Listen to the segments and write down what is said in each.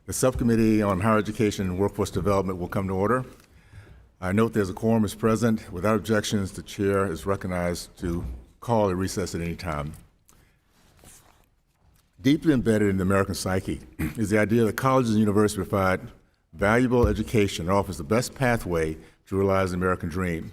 The Subcommittee on Higher Education and Workforce Development will come to order. I note there's a quorum is present. Without objections, the chair is recognized to call a recess at any time. Deeply embedded in the American psyche is the idea that colleges and universities provide valuable education and offers the best pathway to realize the American dream.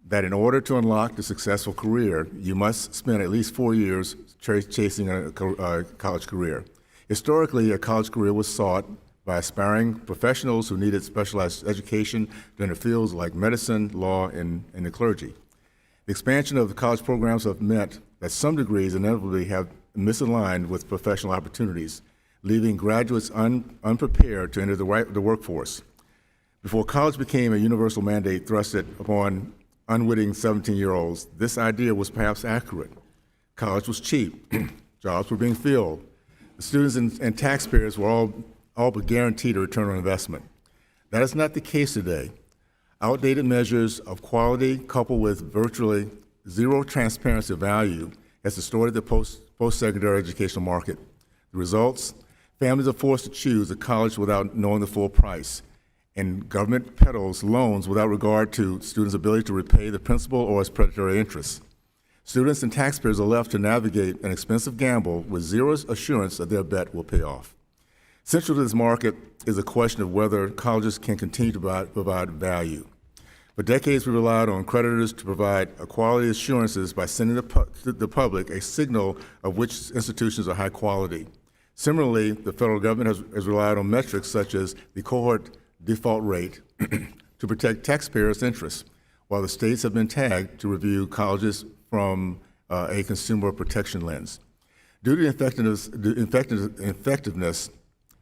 That in order to unlock the successful career, you must spend at least 4 years chasing a college career. Historically, a college career was sought by aspiring professionals who needed specialized education in the fields like medicine, law, and the clergy. The expansion of the college programs have meant that some degrees inevitably have misaligned with professional opportunities, leaving graduates unprepared to enter the workforce. Before college became a universal mandate thrusted upon unwitting 17-year-olds, this idea was perhaps accurate. College was cheap, jobs were being filled. The students and taxpayers were all but guaranteed a return on investment. That is not the case today. Outdated measures of quality coupled with virtually zero transparency of value has distorted the post-secondary educational market. The results? Families are forced to choose a college without knowing the full price, and government peddles loans without regard to students' ability to repay the principal or its predatory interest. Students and taxpayers are left to navigate an expensive gamble with zero assurance that their bet will pay off. Central to this market is a question of whether colleges can continue to provide value. For decades, we relied on creditors to provide quality assurances by sending the public a signal of which institutions are high quality. Similarly, the federal government has relied on metrics such as the cohort default rate to protect taxpayers' interests, while the states have been tagged to review colleges from a consumer protection lens. Due to the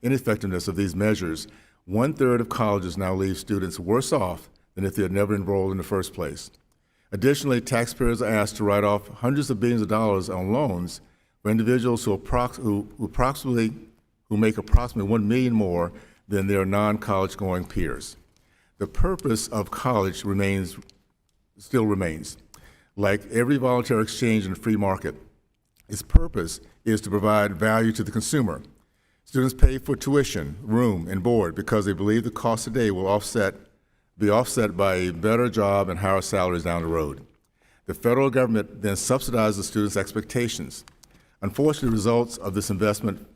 ineffectiveness of these measures, 1/3 of colleges now leave students worse off than if they had never enrolled in the first place. Additionally, taxpayers are asked to write off hundreds of billions of dollars on loans for individuals who make approximately $1 million more than their non-college going peers. The purpose of college still remains. Like every voluntary exchange in the free market, its purpose is to provide value to the consumer. Students pay for tuition, room, and board because they believe the cost today will be offset by a better job and higher salaries down the road. The federal government then subsidizes the students' expectations. Unfortunately, the results of this investment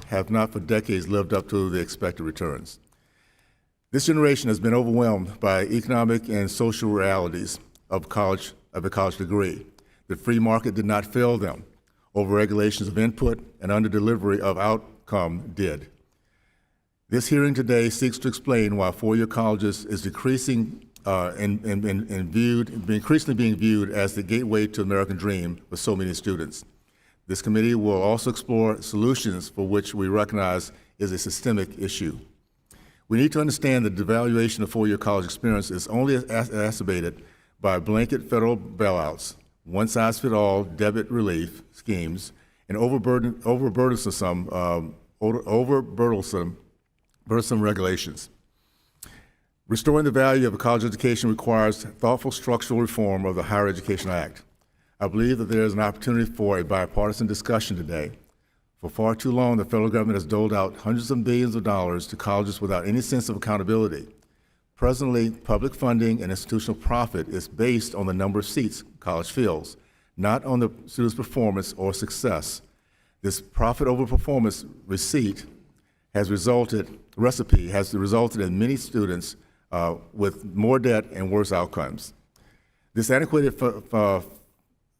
have not for decades lived up to the expected returns. This generation has been overwhelmed by economic and social realities of a college degree. The free market did not fail them. Overregulations of input and underdelivery of outcome did. This hearing today seeks to explain why four-year colleges is decreasing and increasingly being viewed as the gateway to the American dream for so many students. This committee will also explore solutions for which we recognize is a systemic issue. We need to understand that the devaluation of four-year college experience is only exacerbated by blanket federal bailouts, one-size-fits-all debt relief schemes, and overburdensome regulations. Restoring the value of a college education requires thoughtful structural reform of the Higher Education Act. I believe that there is an opportunity for a bipartisan discussion today. For far too long, the federal government has doled out hundreds of billions of dollars to colleges without any sense of accountability. Presently, public funding and institutional profit is based on the number of seats college fills, not on the student's performance or success. This profit over performance has resulted in many students with more debt and worse outcomes. This antiquated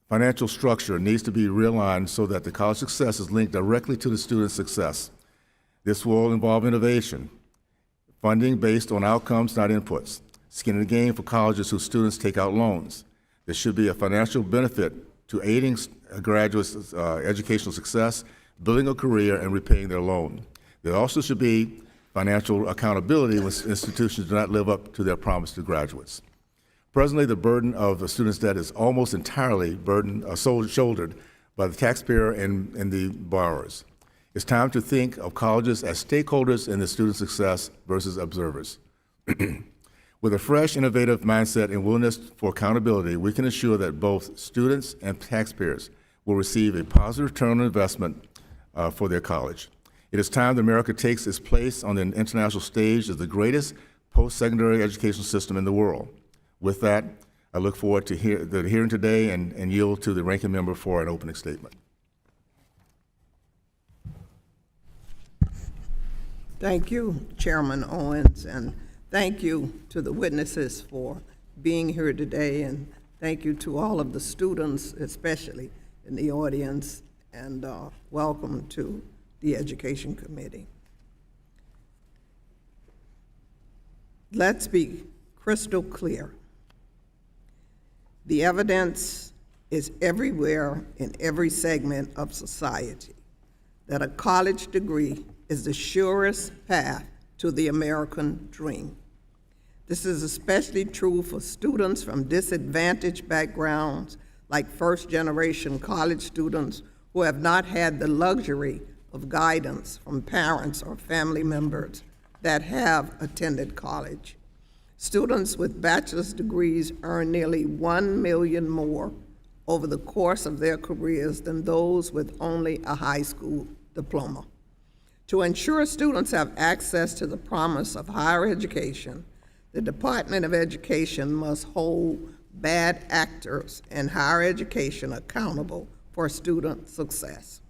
financial structure needs to be realigned so that the college success is linked directly to the student's success. This will involve innovation, funding based on outcomes, not inputs, skin in the game for colleges whose students take out loans. There should be a financial benefit to aiding graduates' educational success, building a career, and repaying their loan. There also should be financial accountability when institutions do not live up to their promise to graduates. Presently, the burden of a student's debt is almost entirely shouldered by the taxpayer and the borrowers. It's time to think of colleges as stakeholders in the student's success versus observers. With a fresh, innovative mindset and willingness for accountability, we can ensure that both students and taxpayers will receive a positive return on investment for their college. It is time that America takes its place on the international stage as the greatest post-secondary education system in the world. With that, I look forward to the hearing today and yield to the ranking member for an opening statement. Thank you, Chairman Owens, and thank you to the witnesses for being here today, and thank you to all of the students, especially in the audience, and welcome to the Education Committee. Let's be crystal clear. The evidence is everywhere in every segment of society that a college degree is the surest path to the American dream. This is especially true for students from disadvantaged backgrounds, like first-generation college students who have not had the luxury of guidance from parents or family members that have attended college. Students with bachelor's degrees earn nearly $1 million more over the course of their careers than those with only a high school diploma. To ensure students have access to the promise of higher education, the Department of Education must hold bad actors in higher education accountable for student success.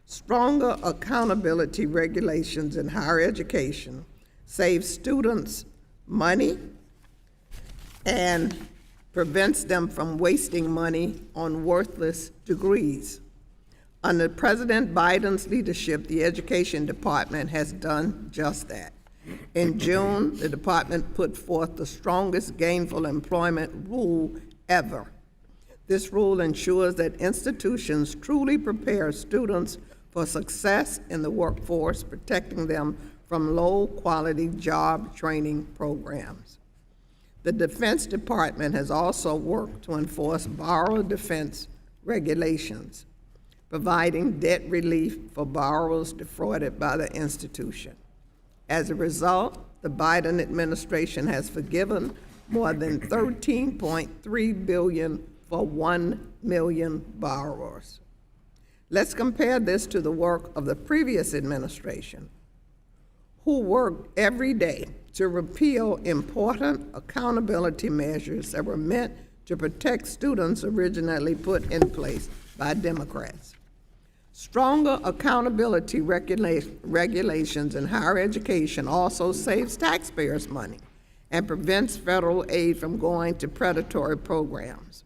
Stronger accountability regulations in higher education save students money and prevents them from wasting money on worthless degrees. Under President Biden's leadership, the Education Department has done just that. In June, the department put forth the strongest gainful employment rule ever. This rule ensures that institutions truly prepare students for success in the workforce, protecting them from low-quality job training programs. The Defense Department has also worked to enforce borrower defense regulations, providing debt relief for borrowers defrauded by the institution. As a result, the Biden administration has forgiven more than $13.3 billion for 1 million borrowers. Let's compare this to the work of the previous administration, who worked every day to repeal important accountability measures that were meant to protect students originally put in place by Democrats. Stronger accountability regulations in higher education also saves taxpayers money and prevents federal aid from going to predatory programs.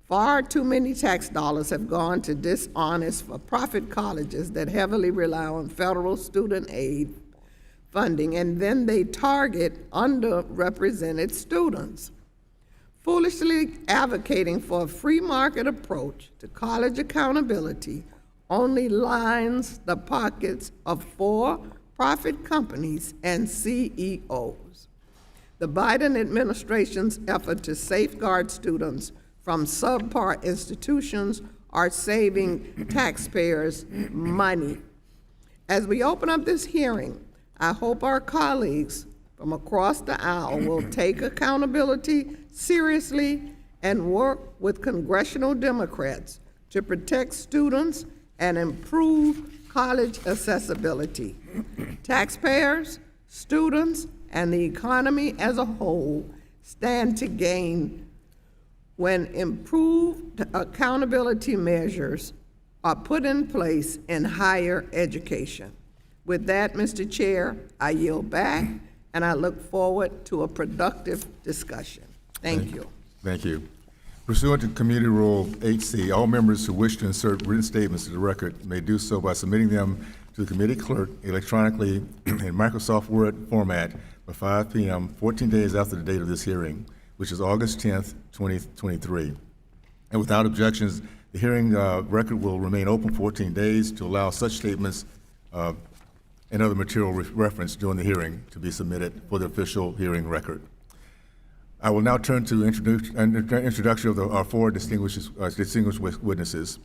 Far too many tax dollars have gone to dishonest for-profit colleges that heavily rely on federal student aid funding, and then they target underrepresented students. Foolishly advocating for a free market approach to college accountability only lines the pockets of for-profit companies and CEOs. The Biden administration's effort to safeguard students from subpar institutions are saving taxpayers money. As we open up this hearing, I hope our colleagues from across the aisle will take accountability seriously and work with congressional Democrats to protect students and improve college accessibility. Taxpayers, students, and the economy as a whole stand to gain when improved accountability measures are put in place in higher education. With that, Mr. Chair, I yield back, and I look forward to a productive discussion. Thank you. Thank you. Pursuant to Committee Rule 8C, all members who wish to insert written statements to the record may do so by submitting them to the committee clerk electronically in Microsoft Word format by 5 p.m. 14 days after the date of this hearing, which is August 10th, 2023. And without objections, the hearing record will remain open 14 days to allow such statements and other material referenced during the hearing to be submitted for the official hearing record. I will now turn to introduction of our four distinguished witnesses.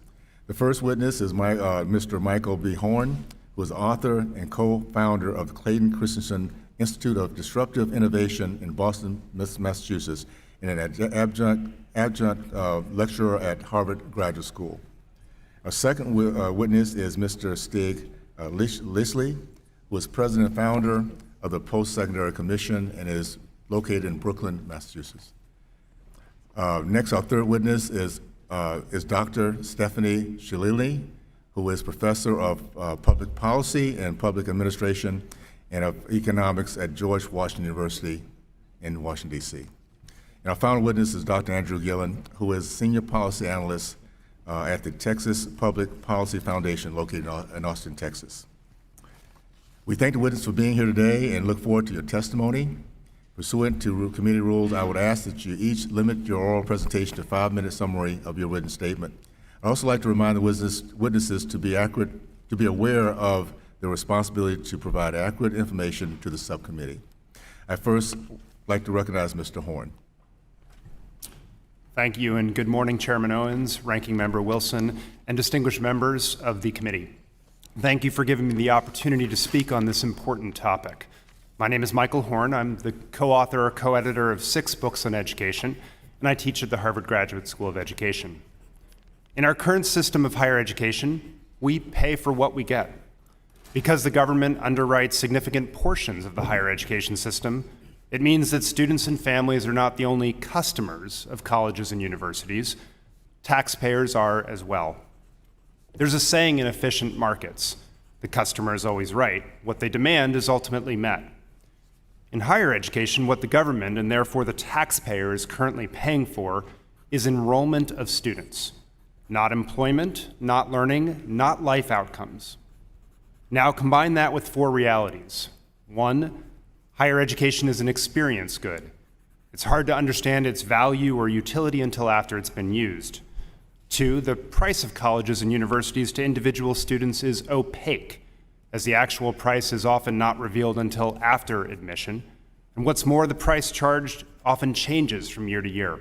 The first witness is Mr. Michael B. Horn, who is author and co-founder of the Clayton Christensen Institute of Disruptive Innovation in Boston, Massachusetts, and an adjunct lecturer at Harvard Graduate School. Our second witness is Mr. Stig Lisley, who is president and founder of the Post-Secondary Commission and is located in Brooklyn, Massachusetts. Next, our third witness is Dr. Stephanie Cellini, who is professor of public policy and public administration and of economics at George Washington University in Washington, D.C. And our final witness is Dr. Andrew Gillen, who is senior policy analyst at the Texas Public Policy Foundation located in Austin, Texas. We thank the witness for being here today and look forward to your testimony. Pursuant to committee rules, I would ask that you each limit your oral presentation to a 5-minute summary of your written statement. I'd also like to remind the witnesses to be aware of their responsibility to provide accurate information to the subcommittee. I first like to recognize Mr. Horn. Thank you, and good morning, Chairman Owens, Ranking Member Wilson, and distinguished members of the committee. Thank you for giving me the opportunity to speak on this important topic. My name is Michael Horn. I'm the co-author or co-editor of 6 books on education, and I teach at the Harvard Graduate School of Education. In our current system of higher education, we pay for what we get. Because the government underwrites significant portions of the higher education system, it means that students and families are not the only customers of colleges and universities. Taxpayers are as well. There's a saying in efficient markets: the customer is always right. What they demand is ultimately met. In higher education, what the government, and therefore the taxpayer, is currently paying for is enrollment of students. Not employment, not learning, not life outcomes. Now combine that with 4 realities. 1, higher education is an experience good. It's hard to understand its value or utility until after it's been used. 2, the price of colleges and universities to individual students is opaque, as the actual price is often not revealed until after admission. And what's more, the price charged often changes from year to year.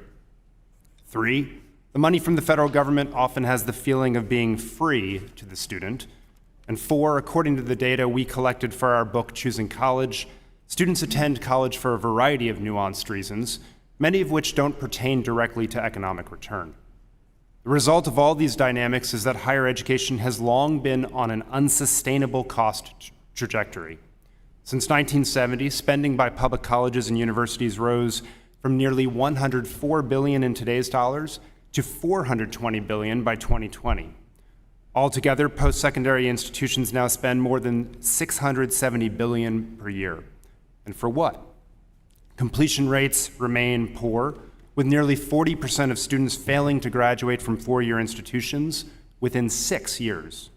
3, the money from the federal government often has the feeling of being free to the student. And 4, according to the data we collected for our book, Choosing College, students attend college for a variety of nuanced reasons, many of which don't pertain directly to economic return. The result of all these dynamics is that higher education has long been on an unsustainable cost trajectory. Since 1970, spending by public colleges and universities rose from nearly $104 billion in today's dollars to $420 billion by 2020. Altogether, post-secondary institutions now spend more than $670 billion per year. And for what? Completion rates remain poor, with nearly 40% of students failing to graduate from 4-year institutions within 6 years.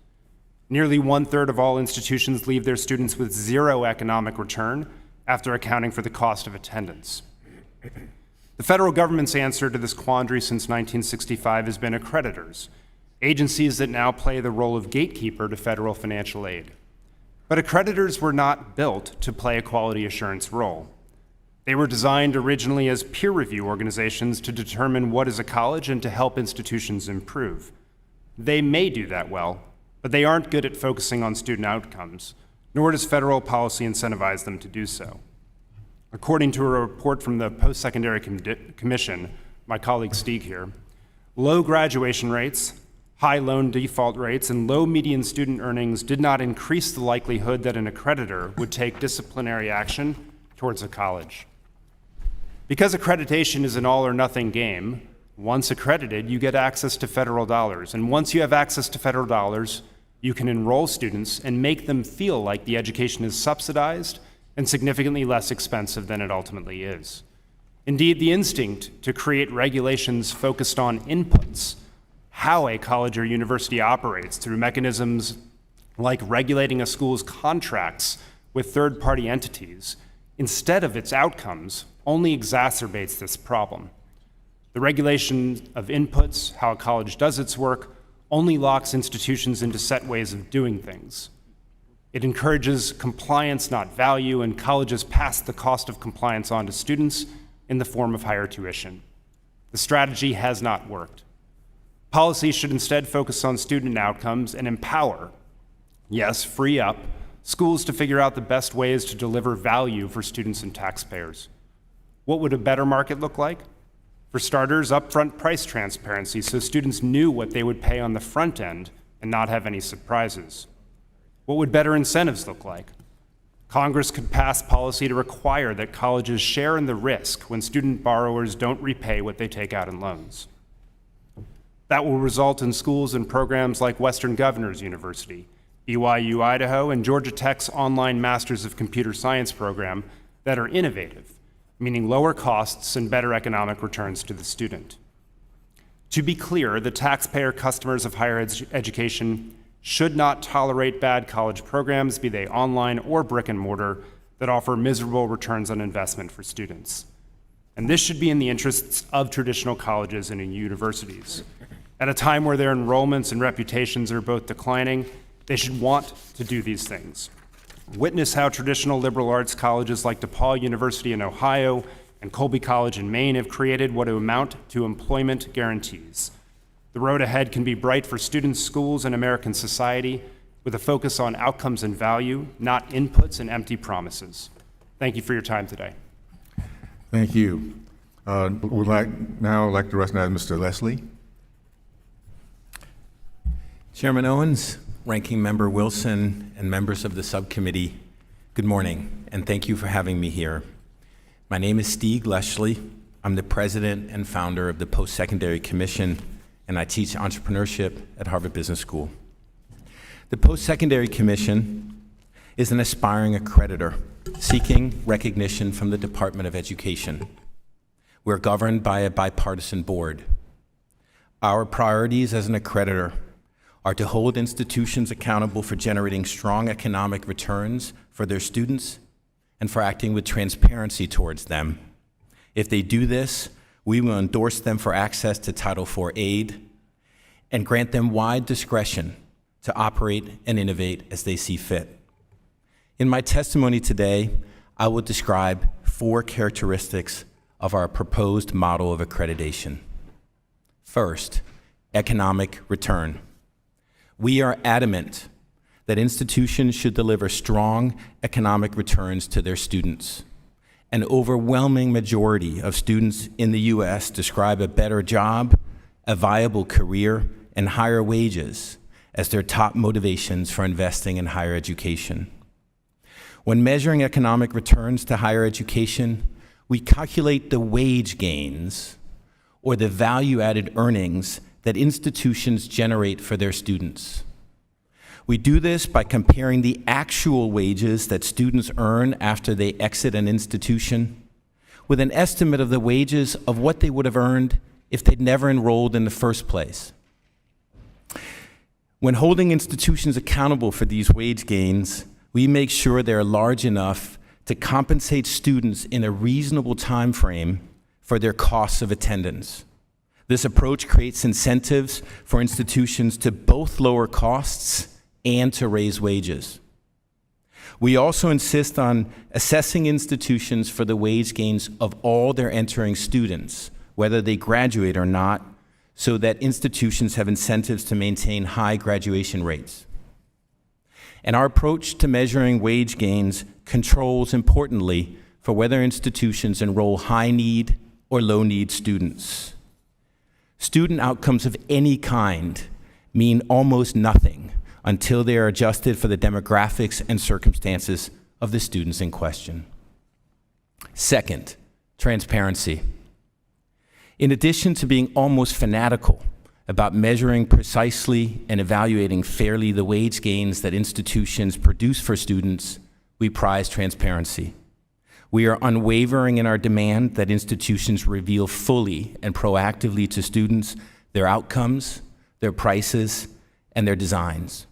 Nearly 1/3 of all institutions leave their students with 0 economic return after accounting for the cost of attendance. The federal government's answer to this quandary since 1965 has been accreditors, agencies that now play the role of gatekeeper to federal financial aid. But accreditors were not built to play a quality assurance role. They were designed originally as peer review organizations to determine what is a college and to help institutions improve. They may do that well, but they aren't good at focusing on student outcomes, nor does federal policy incentivize them to do so. According to a report from the Post-Secondary Commission, my colleague Stig here, low graduation rates, high loan default rates, and low median student earnings did not increase the likelihood that an accreditor would take disciplinary action towards a college. Because accreditation is an all-or-nothing game, once accredited, you get access to federal dollars. And once you have access to federal dollars, you can enroll students and make them feel like the education is subsidized and significantly less expensive than it ultimately is. Indeed, the instinct to create regulations focused on inputs, how a college or university operates through mechanisms like regulating a school's contracts with third-party entities, instead of its outcomes, only exacerbates this problem. The regulation of inputs, how a college does its work, only locks institutions into set ways of doing things. It encourages compliance, not value, and colleges pass the cost of compliance on to students in the form of higher tuition. The strategy has not worked. Policy should instead focus on student outcomes and empower, yes, free up, schools to figure out the best ways to deliver value for students and taxpayers. What would a better market look like? For starters, upfront price transparency so students knew what they would pay on the front end and not have any surprises. What would better incentives look like? Congress could pass policy to require that colleges share in the risk when student borrowers don't repay what they take out in loans. That will result in schools and programs like Western Governors University, BYU Idaho, and Georgia Tech's online Masters of Computer Science program that are innovative, meaning lower costs and better economic returns to the student. To be clear, the taxpayer customers of higher education should not tolerate bad college programs, be they online or brick and mortar, that offer miserable returns on investment for students. And this should be in the interests of traditional colleges and universities. At a time where their enrollments and reputations are both declining, they should want to do these things. Witness how traditional liberal arts colleges like DePaul University in Ohio and Colby College in Maine have created what amount to employment guarantees. The road ahead can be bright for students, schools, and American society with a focus on outcomes and value, not inputs and empty promises. Thank you for your time today. Thank you. Would now like to recognize Mr. Leslie. Chairman Owens, Ranking Member Wilson, and members of the subcommittee, good morning, and thank you for having me here. My name is Stig Lesh. I'm the president and founder of the Post-Secondary Commission, and I teach entrepreneurship at Harvard Business School. The Post-Secondary Commission is an aspiring accreditor seeking recognition from the Department of Education. We're governed by a bipartisan board. Our priorities as an accreditor are to hold institutions accountable for generating strong economic returns for their students and for acting with transparency towards them. If they do this, we will endorse them for access to Title IV aid and grant them wide discretion to operate and innovate as they see fit. In my testimony today, I will describe 4 characteristics of our proposed model of accreditation. First, economic return. We are adamant that institutions should deliver strong economic returns to their students. An overwhelming majority of students in the U.S. describe a better job, a viable career, and higher wages as their top motivations for investing in higher education. When measuring economic returns to higher education, we calculate the wage gains or the value-added earnings that institutions generate for their students. We do this by comparing the actual wages that students earn after they exit an institution with an estimate of the wages of what they would have earned if they'd never enrolled in the first place. When holding institutions accountable for these wage gains, we make sure they're large enough to compensate students in a reasonable time frame for their costs of attendance. This approach creates incentives for institutions to both lower costs and to raise wages. We also insist on assessing institutions for the wage gains of all their entering students, whether they graduate or not, so that institutions have incentives to maintain high graduation rates. And our approach to measuring wage gains controls, importantly, for whether institutions enroll high-need or low-need students. Student outcomes of any kind mean almost nothing until they are adjusted for the demographics and circumstances of the students in question. Second, transparency. In addition to being almost fanatical about measuring precisely and evaluating fairly the wage gains that institutions produce for students, we prize transparency. We are unwavering in our demand that institutions reveal fully and proactively to students their outcomes, their prices, and their designs.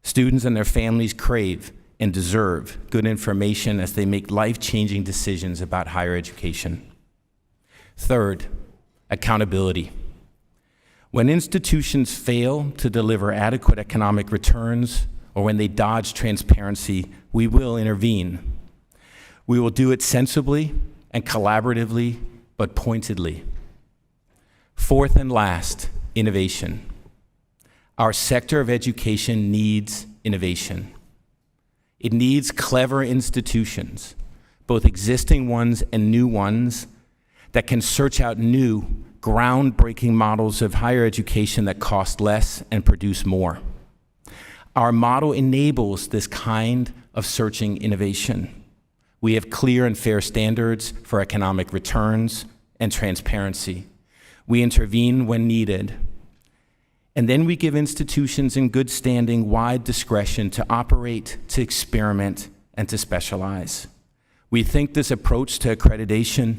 Students and their families crave and deserve good information as they make life-changing decisions about higher education. Third, accountability. When institutions fail to deliver adequate economic returns or when they dodge transparency, we will intervene. We will do it sensibly and collaboratively, but pointedly. Fourth and last, innovation. Our sector of education needs innovation. It needs clever institutions, both existing ones and new ones, that can search out new, groundbreaking models of higher education that cost less and produce more. Our model enables this kind of searching innovation. We have clear and fair standards for economic returns and transparency. We intervene when needed. And then we give institutions in good standing wide discretion to operate, to experiment, and to specialize. We think this approach to accreditation,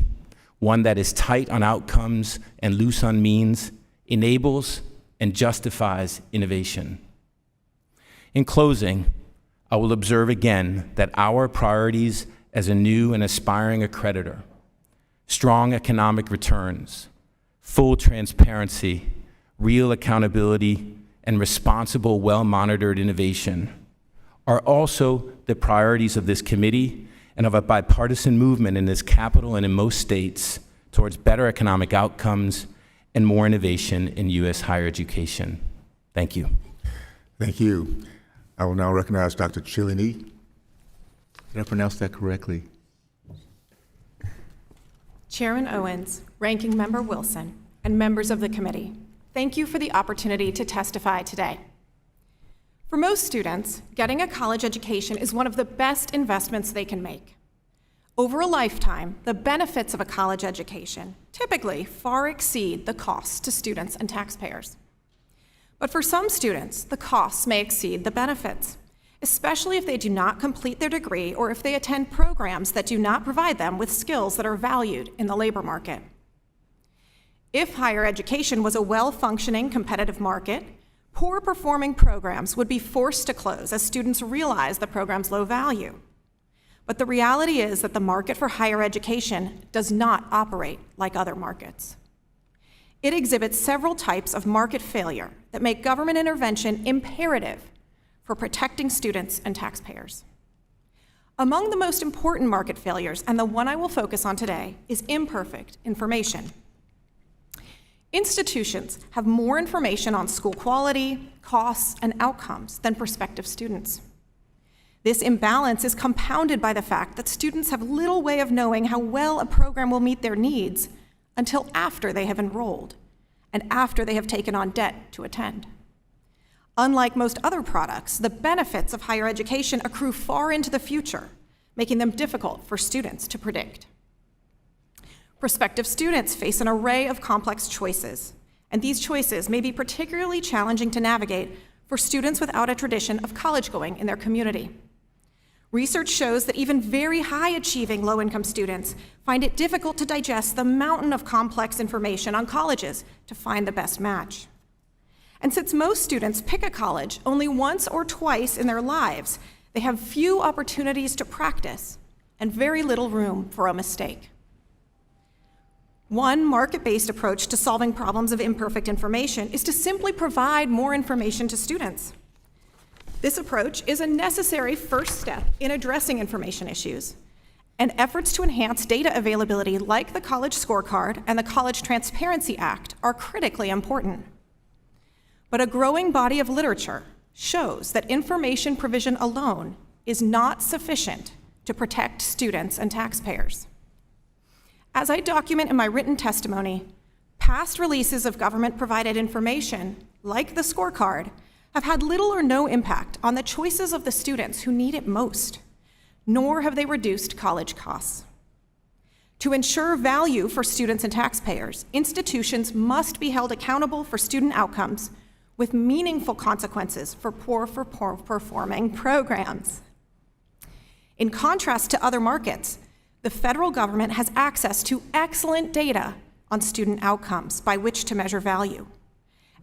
one that is tight on outcomes and loose on means, enables and justifies innovation. In closing, I will observe again that our priorities as a new and aspiring accreditor, strong economic returns, full transparency, real accountability, and responsible, well-monitored innovation are also the priorities of this committee and of a bipartisan movement in this capital and in most states towards better economic outcomes and more innovation in U.S. higher education. Thank you. Thank you. I will now recognize Dr. Cellini. Did I pronounce that correctly? Chairman Owens, Ranking Member Wilson, and members of the committee, thank you for the opportunity to testify today. For most students, getting a college education is one of the best investments they can make. Over a lifetime, the benefits of a college education typically far exceed the costs to students and taxpayers. But for some students, the costs may exceed the benefits, especially if they do not complete their degree or if they attend programs that do not provide them with skills that are valued in the labor market. If higher education was a well-functioning competitive market, poor-performing programs would be forced to close as students realize the program's low value. But the reality is that the market for higher education does not operate like other markets. It exhibits several types of market failure that make government intervention imperative for protecting students and taxpayers. Among the most important market failures, and the one I will focus on today, is imperfect information. Institutions have more information on school quality, costs, and outcomes than prospective students. This imbalance is compounded by the fact that students have little way of knowing how well a program will meet their needs until after they have enrolled and after they have taken on debt to attend. Unlike most other products, the benefits of higher education accrue far into the future, making them difficult for students to predict. Prospective students face an array of complex choices, and these choices may be particularly challenging to navigate for students without a tradition of college going in their community. Research shows that even very high-achieving low-income students find it difficult to digest the mountain of complex information on colleges to find the best match. And since most students pick a college only once or twice in their lives, they have few opportunities to practice and very little room for a mistake. One market-based approach to solving problems of imperfect information is to simply provide more information to students. This approach is a necessary first step in addressing information issues, and efforts to enhance data availability like the College Scorecard and the College Transparency Act are critically important. But a growing body of literature shows that information provision alone is not sufficient to protect students and taxpayers. As I document in my written testimony, past releases of government-provided information, like the scorecard, have had little or no impact on the choices of the students who need it most, nor have they reduced college costs. To ensure value for students and taxpayers, institutions must be held accountable for student outcomes with meaningful consequences for poor performing programs. In contrast to other markets, the federal government has access to excellent data on student outcomes by which to measure value,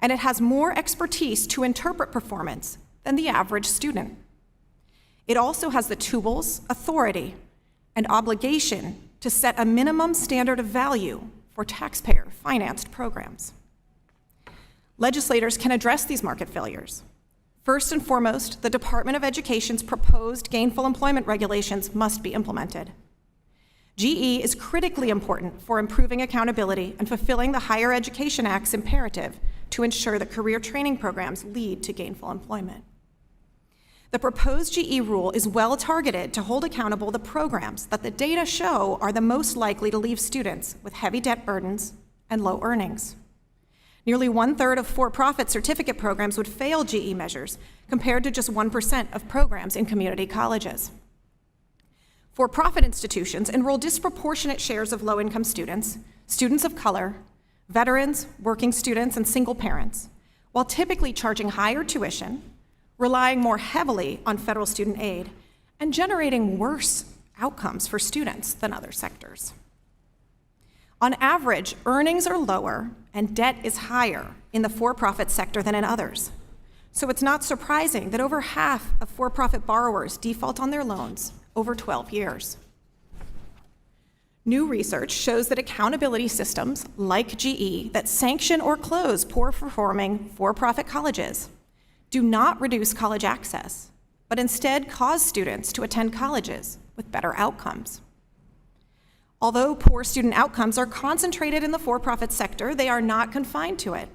and it has more expertise to interpret performance than the average student. It also has the tools, authority, and obligation to set a minimum standard of value for taxpayer-financed programs. Legislators can address these market failures. First and foremost, the Department of Education's proposed gainful employment regulations must be implemented. GE is critically important for improving accountability and fulfilling the Higher Education Act's imperative to ensure that career training programs lead to gainful employment. The proposed GE rule is well targeted to hold accountable the programs that the data show are the most likely to leave students with heavy debt burdens and low earnings. Nearly 1/3 of for-profit certificate programs would fail GE measures, compared to just 1% of programs in community colleges. For-profit institutions enroll disproportionate shares of low-income students, students of color, veterans, working students, and single parents, while typically charging higher tuition, relying more heavily on federal student aid, and generating worse outcomes for students than other sectors. On average, earnings are lower and debt is higher in the for-profit sector than in others. So it's not surprising that over half of for-profit borrowers default on their loans over 12 years. New research shows that accountability systems like GE that sanction or close poor-performing for-profit colleges do not reduce college access, but instead cause students to attend colleges with better outcomes. Although poor student outcomes are concentrated in the for-profit sector, they are not confined to it.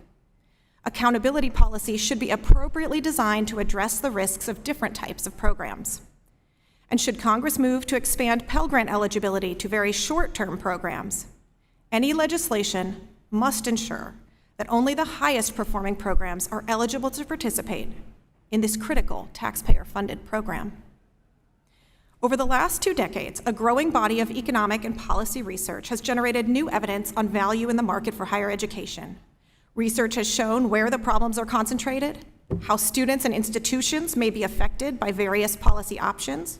Accountability policies should be appropriately designed to address the risks of different types of programs. And should Congress move to expand Pell Grant eligibility to very short-term programs, any legislation must ensure that only the highest performing programs are eligible to participate in this critical taxpayer-funded program. Over the last 2 decades, a growing body of economic and policy research has generated new evidence on value in the market for higher education. Research has shown where the problems are concentrated, how students and institutions may be affected by various policy options,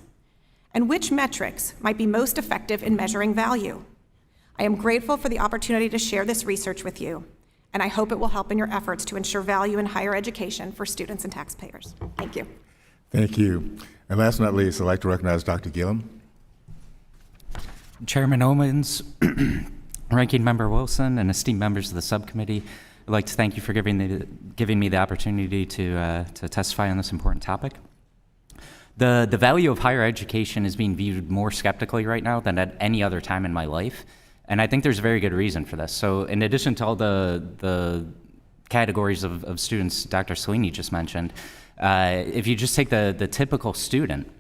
and which metrics might be most effective in measuring value. I am grateful for the opportunity to share this research with you, and I hope it will help in your efforts to ensure value in higher education for students and taxpayers. Thank you. Thank you. And last but not least, I'd like to recognize Dr. Gillen. Chairman Owens, Ranking Member Wilson, and esteemed members of the subcommittee, I'd like to thank you for giving me the opportunity to testify on this important topic. The value of higher education is being viewed more skeptically right now than at any other time in my life, and I think there's a very good reason for this. So in addition to all the categories of students Dr. Cellini just mentioned, if you just take the typical student,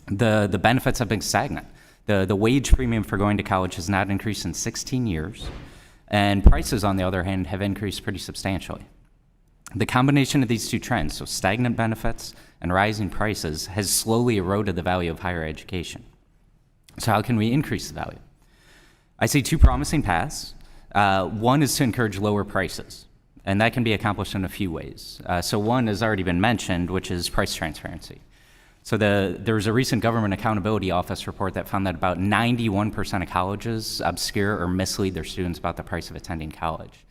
the benefits have been stagnant. The wage premium for going to college has not increased in 16 years, and prices, on the other hand, have increased pretty substantially. The combination of these two trends, so stagnant benefits and rising prices, has slowly eroded the value of higher education. So how can we increase the value? I see 2 promising paths. One is to encourage lower prices, and that can be accomplished in a few ways. So one has already been mentioned, which is price transparency. So there was a recent Government Accountability Office report that found that about 91% of colleges obscure or mislead their students about the price of attending college.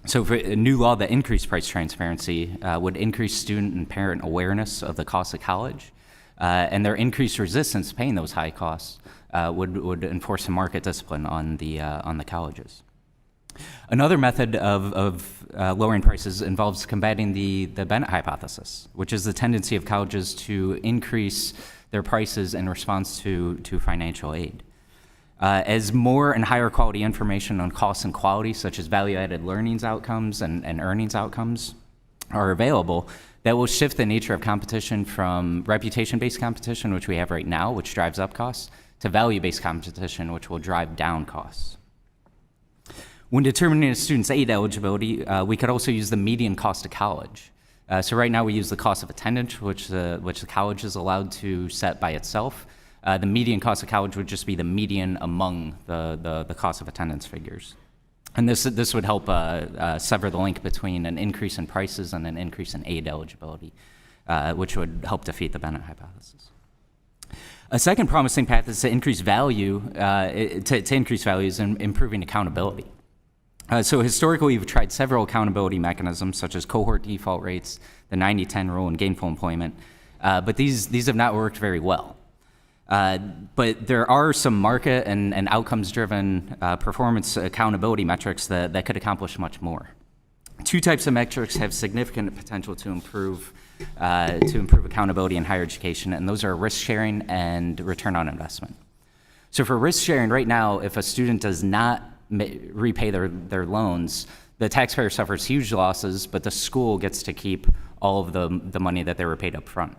So for a new law that increased price transparency would increase student and parent awareness of the cost of college, and their increased resistance to paying those high costs would enforce some market discipline on the colleges. Another method of lowering prices involves combating the Bennett hypothesis, which is the tendency of colleges to increase their prices in response to financial aid. As more and higher quality information on costs and quality, such as value-added learning outcomes and earnings outcomes, are available, that will shift the nature of competition from reputation-based competition, which we have right now, which drives up costs, to value-based competition, which will drive down costs. When determining a student's aid eligibility, we could also use the median cost of college. So right now we use the cost of attendance, which the college is allowed to set by itself. The median cost of college would just be the median among the cost of attendance figures. And this would help sever the link between an increase in prices and an increase in aid eligibility, which would help defeat the Bennett hypothesis. A second promising path is to increase value, to increase values and improving accountability. So historically, we've tried several accountability mechanisms, such as cohort default rates, the 90-10 rule, and gainful employment, but these have not worked very well. But there are some market and outcomes-driven performance accountability metrics that could accomplish much more. 2 types of metrics have significant potential to improve accountability in higher education, and those are risk sharing and return on investment. So for risk sharing, right now, if a student does not repay their loans, the taxpayer suffers huge losses, but the school gets to keep all of the money that they were paid up front.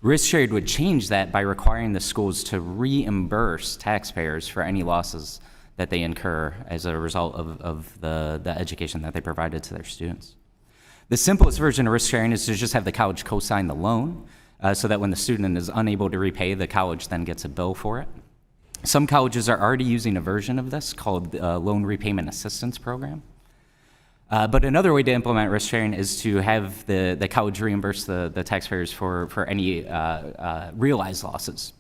Risk shared would change that by requiring the schools to reimburse taxpayers for any losses that they incur as a result of the education that they provided to their students. The simplest version of risk sharing is to just have the college co-sign the loan so that when the student is unable to repay, the college then gets a bill for it. Some colleges are already using a version of this called Loan Repayment Assistance Program. But another way to implement risk sharing is to have the college reimburse the taxpayers for any realized losses.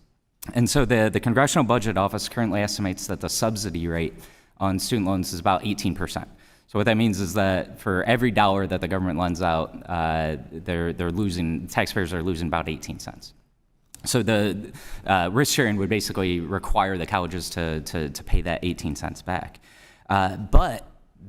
And so the Congressional Budget Office currently estimates that the subsidy rate on student loans is about 18%. So what that means is that for every dollar that the government lends out, taxpayers are losing about 18 cents. So the risk sharing would basically require the colleges to pay that 18 cents back. But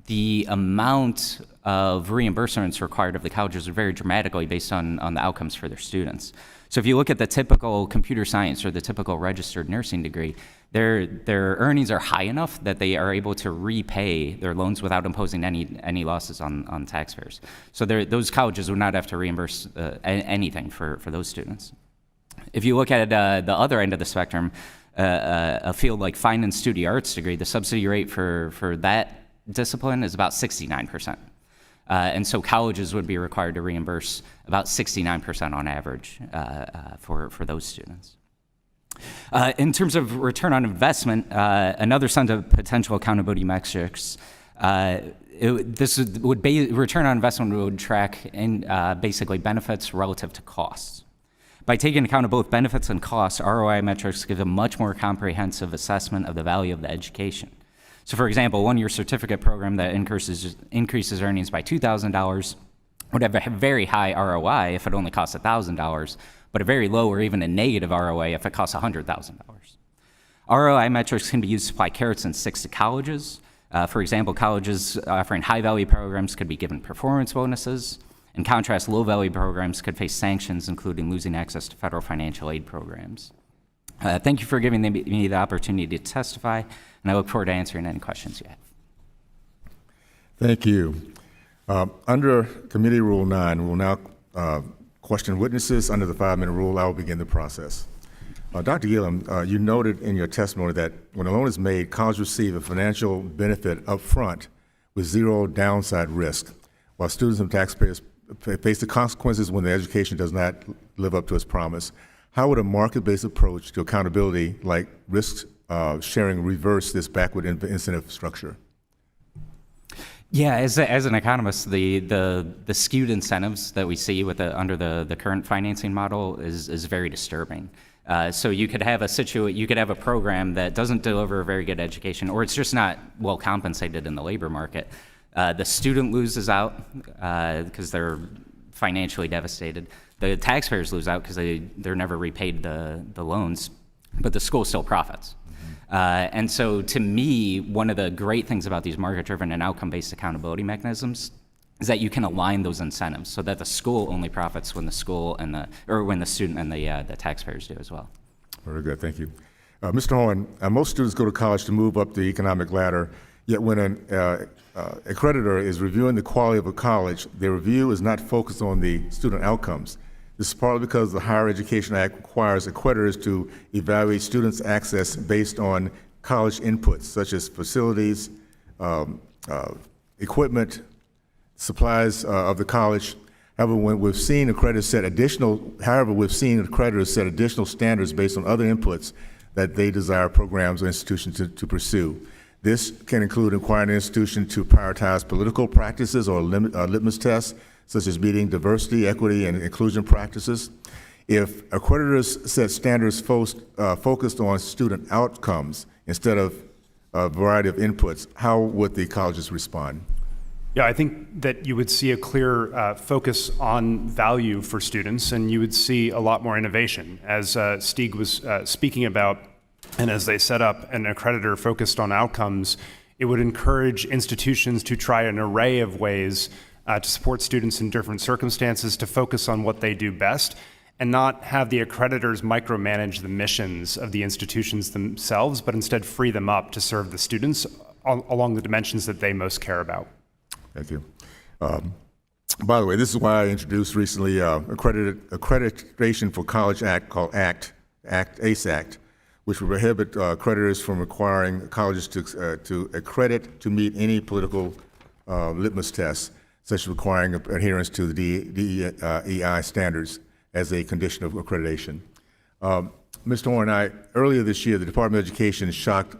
the amount of reimbursements required of the colleges are very dramatically based on the outcomes for their students. So if you look at the typical computer science or the typical registered nursing degree, their earnings are high enough that they are able to repay their loans without imposing any losses on taxpayers. So those colleges would not have to reimburse anything for those students. If you look at the other end of the spectrum, a field like fine and studio arts degree, the subsidy rate for that discipline is about 69%. And so colleges would be required to reimburse about 69% on average for those students. In terms of return on investment, another set of potential accountability metrics, return on investment would track in basically benefits relative to costs. By taking account of both benefits and costs, ROI metrics give a much more comprehensive assessment of the value of the education. So for example, a one-year certificate program that increases earnings by $2,000 would have a very high ROI if it only costs $1,000, but a very low or even a negative ROI if it costs $100,000. ROI metrics can be used to apply carrots and sticks to colleges. For example, colleges offering high-value programs could be given performance bonuses. In contrast, low-value programs could face sanctions, including losing access to federal financial aid programs. Thank you for giving me the opportunity to testify, and I look forward to answering any questions you have. Thank you. Under Committee Rule 9, we will now question witnesses. Under the 5-minute rule, I will begin the process. Dr. Gillen, you noted in your testimony that when a loan is made, colleges receive a financial benefit up front with zero downside risk, while students and taxpayers face the consequences when the education does not live up to its promise. How would a market-based approach to accountability, like risk sharing, reverse this backward incentive structure? Yeah, as an economist, the skewed incentives that we see under the current financing model is very disturbing. So you could have a program that doesn't deliver a very good education, or it's just not well compensated in the labor market. The student loses out because they're financially devastated. The taxpayers lose out because they're never repaid the loans, but the school still profits. And so to me, one of the great things about these market-driven and outcome-based accountability mechanisms is that you can align those incentives so that the school only profits when the student and the taxpayers do as well. Very good, thank you. Mr. Horn, most students go to college to move up the economic ladder, yet when an accreditor is reviewing the quality of a college, their review is not focused on the student outcomes. This is partly because the Higher Education Act requires accreditors to evaluate students' access based on college inputs, such as facilities, equipment, supplies of the college. However, we've seen accreditors set additional standards based on other inputs that they desire programs or institutions to pursue. This can include requiring an institution to prioritize political practices or litmus tests, such as meeting diversity, equity, and inclusion practices. If accreditors set standards focused on student outcomes instead of a variety of inputs, how would the colleges respond? Yeah, I think that you would see a clear focus on value for students, and you would see a lot more innovation. As Stig was speaking about, and as they set up an accreditor focused on outcomes, it would encourage institutions to try an array of ways to support students in different circumstances, to focus on what they do best, and not have the accreditors micromanage the missions of the institutions themselves, but instead free them up to serve the students along the dimensions that they most care about. Thank you. By the way, this is why I introduced accreditation for College Act called ACE Act, which would prohibit creditors from requiring colleges to accredit to meet any political litmus tests, such as requiring adherence to the DEI standards as a condition of accreditation. Mr. Horn, earlier this year, the Department of Education shocked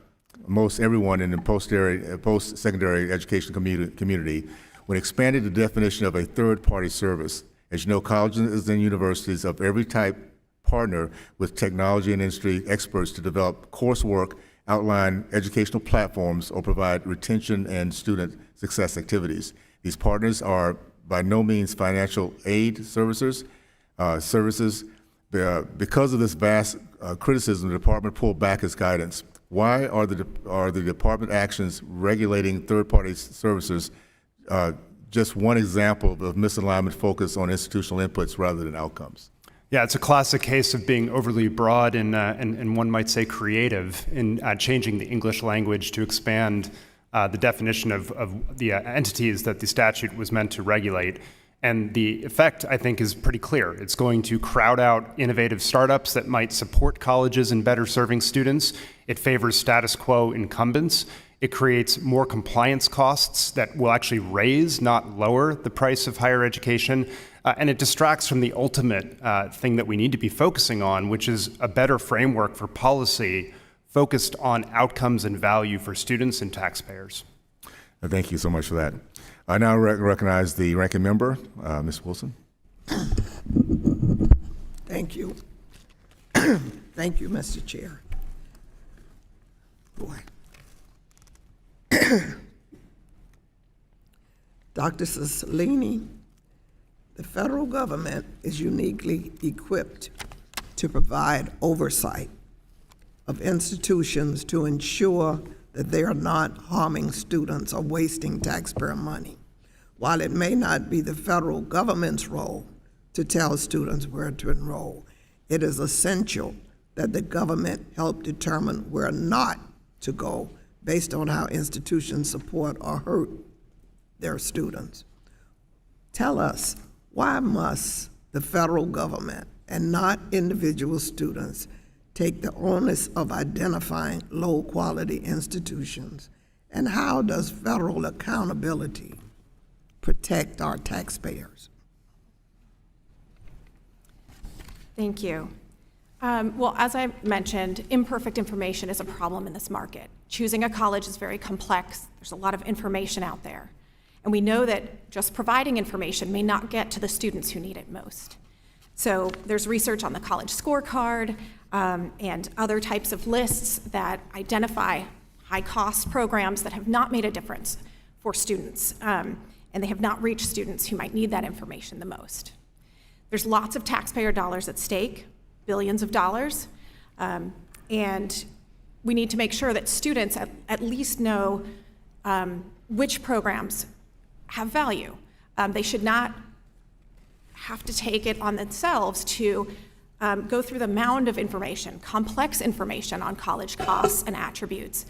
most everyone in the post-secondary education community when it expanded the definition of a third-party service. As you know, colleges and universities of every type partner with technology and industry experts to develop coursework, outline educational platforms, or provide retention and student success activities. These partners are by no means financial aid services. Because of this vast criticism, the department pulled back its guidance. Why are the department actions regulating third-party services just one example of misalignment focused on institutional inputs rather than outcomes? Yeah, it's a classic case of being overly broad and one might say creative in changing the English language to expand the definition of the entities that the statute was meant to regulate. And the effect, I think, is pretty clear. It's going to crowd out innovative startups that might support colleges in better serving students. It favors status quo incumbents. It creates more compliance costs that will actually raise, not lower, the price of higher education. And it distracts from the ultimate thing that we need to be focusing on, which is a better framework for policy focused on outcomes and value for students and taxpayers. Thank you so much for that. I now recognize the ranking member, Ms. Wilson. Thank you. Thank you, Mr. Chair. Boy. Dr. Cellini, the federal government is uniquely equipped to provide oversight of institutions to ensure that they are not harming students or wasting taxpayer money. While it may not be the federal government's role to tell students where to enroll, it is essential that the government help determine where not to go based on how institutions support or hurt their students. Tell us, why must the federal government and not individual students take the onus of identifying low-quality institutions? And how does federal accountability protect our taxpayers? Thank you. Well, as I mentioned, imperfect information is a problem in this market. Choosing a college is very complex. There's a lot of information out there. And we know that just providing information may not get to the students who need it most. So there's research on the college scorecard and other types of lists that identify high-cost programs that have not made a difference for students, and they have not reached students who might need that information the most. There's lots of taxpayer dollars at stake, billions of dollars, and we need to make sure that students at least know which programs have value. They should not have to take it on themselves to go through the mound of information, complex information on college costs and attributes,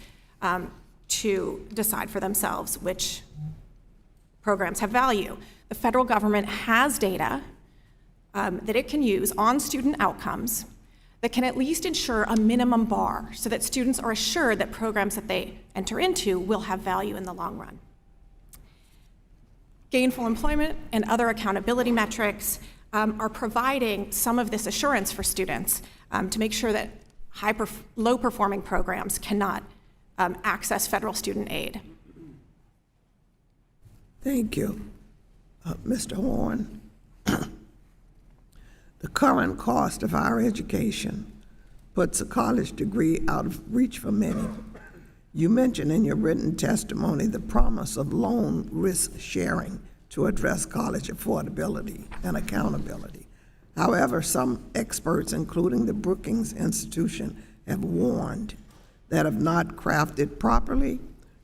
to decide for themselves which programs have value. The federal government has data that it can use on student outcomes that can at least ensure a minimum bar so that students are assured that programs that they enter into will have value in the long run. Gainful employment and other accountability metrics are providing some of this assurance for students to make sure that low-performing programs cannot access federal student aid. Thank you. Mr. Horn, the current cost of higher education puts a college degree out of reach for many. You mentioned in your written testimony the promise of loan risk sharing to address college affordability and accountability. However, some experts, including the Brookings Institution, have warned that if not crafted properly,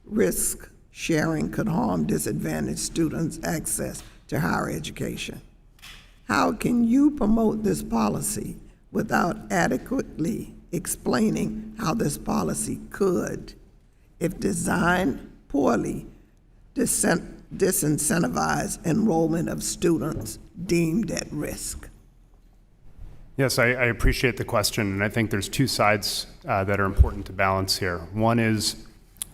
risk sharing could harm disadvantaged students' access to higher education. How can you promote this policy without adequately explaining how this policy could, if designed poorly, disincentivize enrollment of students deemed at risk? Yes, I appreciate the question, and I think there's two sides that are important to balance here. One is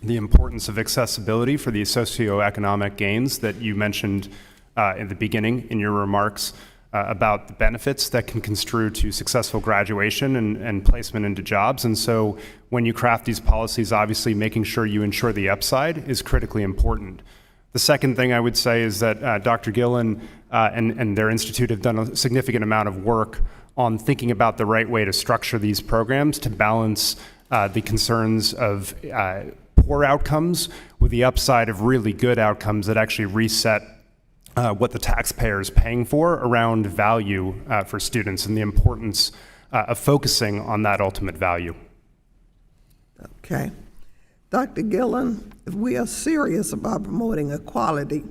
the importance of accessibility for the socioeconomic gains that you mentioned in the beginning in your remarks about the benefits that can construe to successful graduation and placement into jobs. And so when you craft these policies, obviously making sure you ensure the upside is critically important. The second thing I would say is that Dr. Gillen and their institute have done a significant amount of work on thinking about the right way to structure these programs to balance the concerns of poor outcomes with the upside of really good outcomes that actually reset what the taxpayer is paying for around value for students and the importance of focusing on that ultimate value. Okay. Dr. Gillen, if we are serious about promoting equality,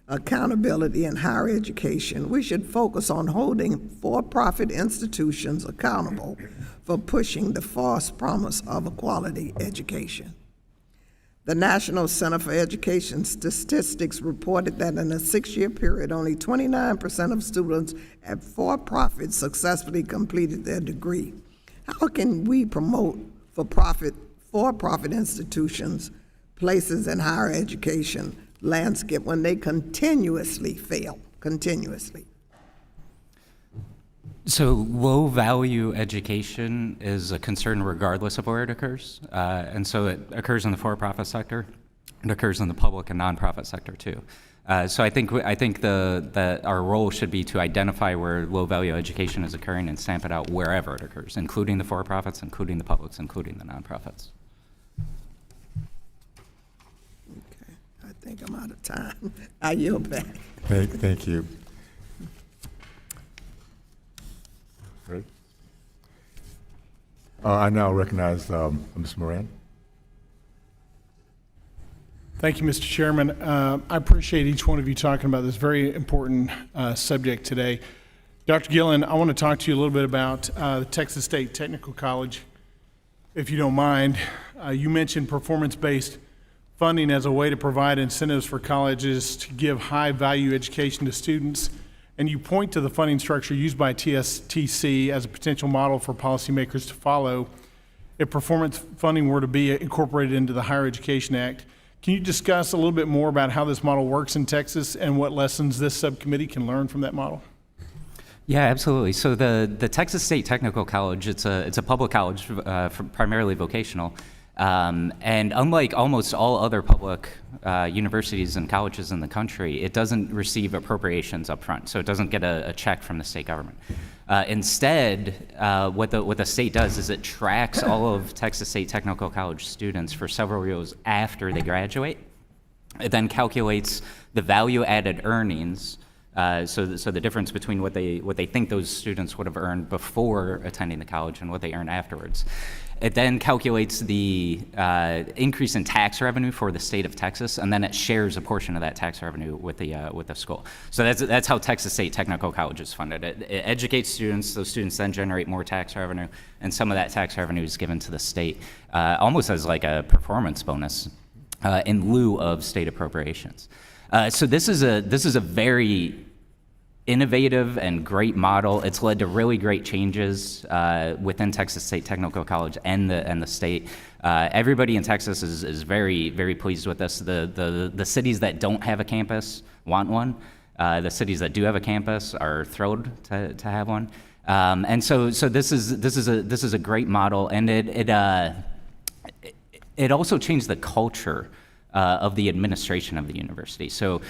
accountability in higher education, we should focus on holding for-profit institutions accountable for pushing the false promise of equality education. The National Center for Education Statistics reported that in a 6-year period, only 29% of students at for-profit successfully completed their degree. How can we promote for-profit institutions, places in higher education landscape when they continuously fail, continuously? So low value education is a concern regardless of where it occurs. And so it occurs in the for-profit sector, it occurs in the public and nonprofit sector too. So I think that our role should be to identify where low value education is occurring and stamp it out wherever it occurs, including the for-profits, including the publics, including the nonprofits. Okay, I think I'm out of time. I yield back. Thank you. Great. I now recognize Ms. Moran. Thank you, Mr. Chairman. I appreciate each one of you talking about this very important subject today. Dr. Gillen, I want to talk to you a little bit about the Texas State Technical College, if you don't mind. You mentioned performance-based funding as a way to provide incentives for colleges to give high-value education to students, and you point to the funding structure used by TSTC as a potential model for policymakers to follow if performance funding were to be incorporated into the Higher Education Act. Can you discuss a little bit more about how this model works in Texas and what lessons this subcommittee can learn from that model? Yeah, absolutely. So the Texas State Technical College, it's a public college, primarily vocational. And unlike almost all other public universities and colleges in the country, it doesn't receive appropriations up front, so it doesn't get a check from the state government. Instead, what the state does is it tracks all of Texas State Technical College students for several years after they graduate. It then calculates the value-added earnings, so the difference between what they think those students would have earned before attending the college and what they earn afterwards. It then calculates the increase in tax revenue for the state of Texas, and then it shares a portion of that tax revenue with the school. So that's how Texas State Technical College is funded. It educates students; those students then generate more tax revenue, and some of that tax revenue is given to the state, almost as like a performance bonus in lieu of state appropriations. So this is a very innovative and great model. It's led to really great changes within Texas State Technical College and the state. Everybody in Texas is very, very pleased with this. The cities that don't have a campus want one. The cities that do have a campus are thrilled to have one. And so this is a great model, and it also changed the culture of the administration of the university. So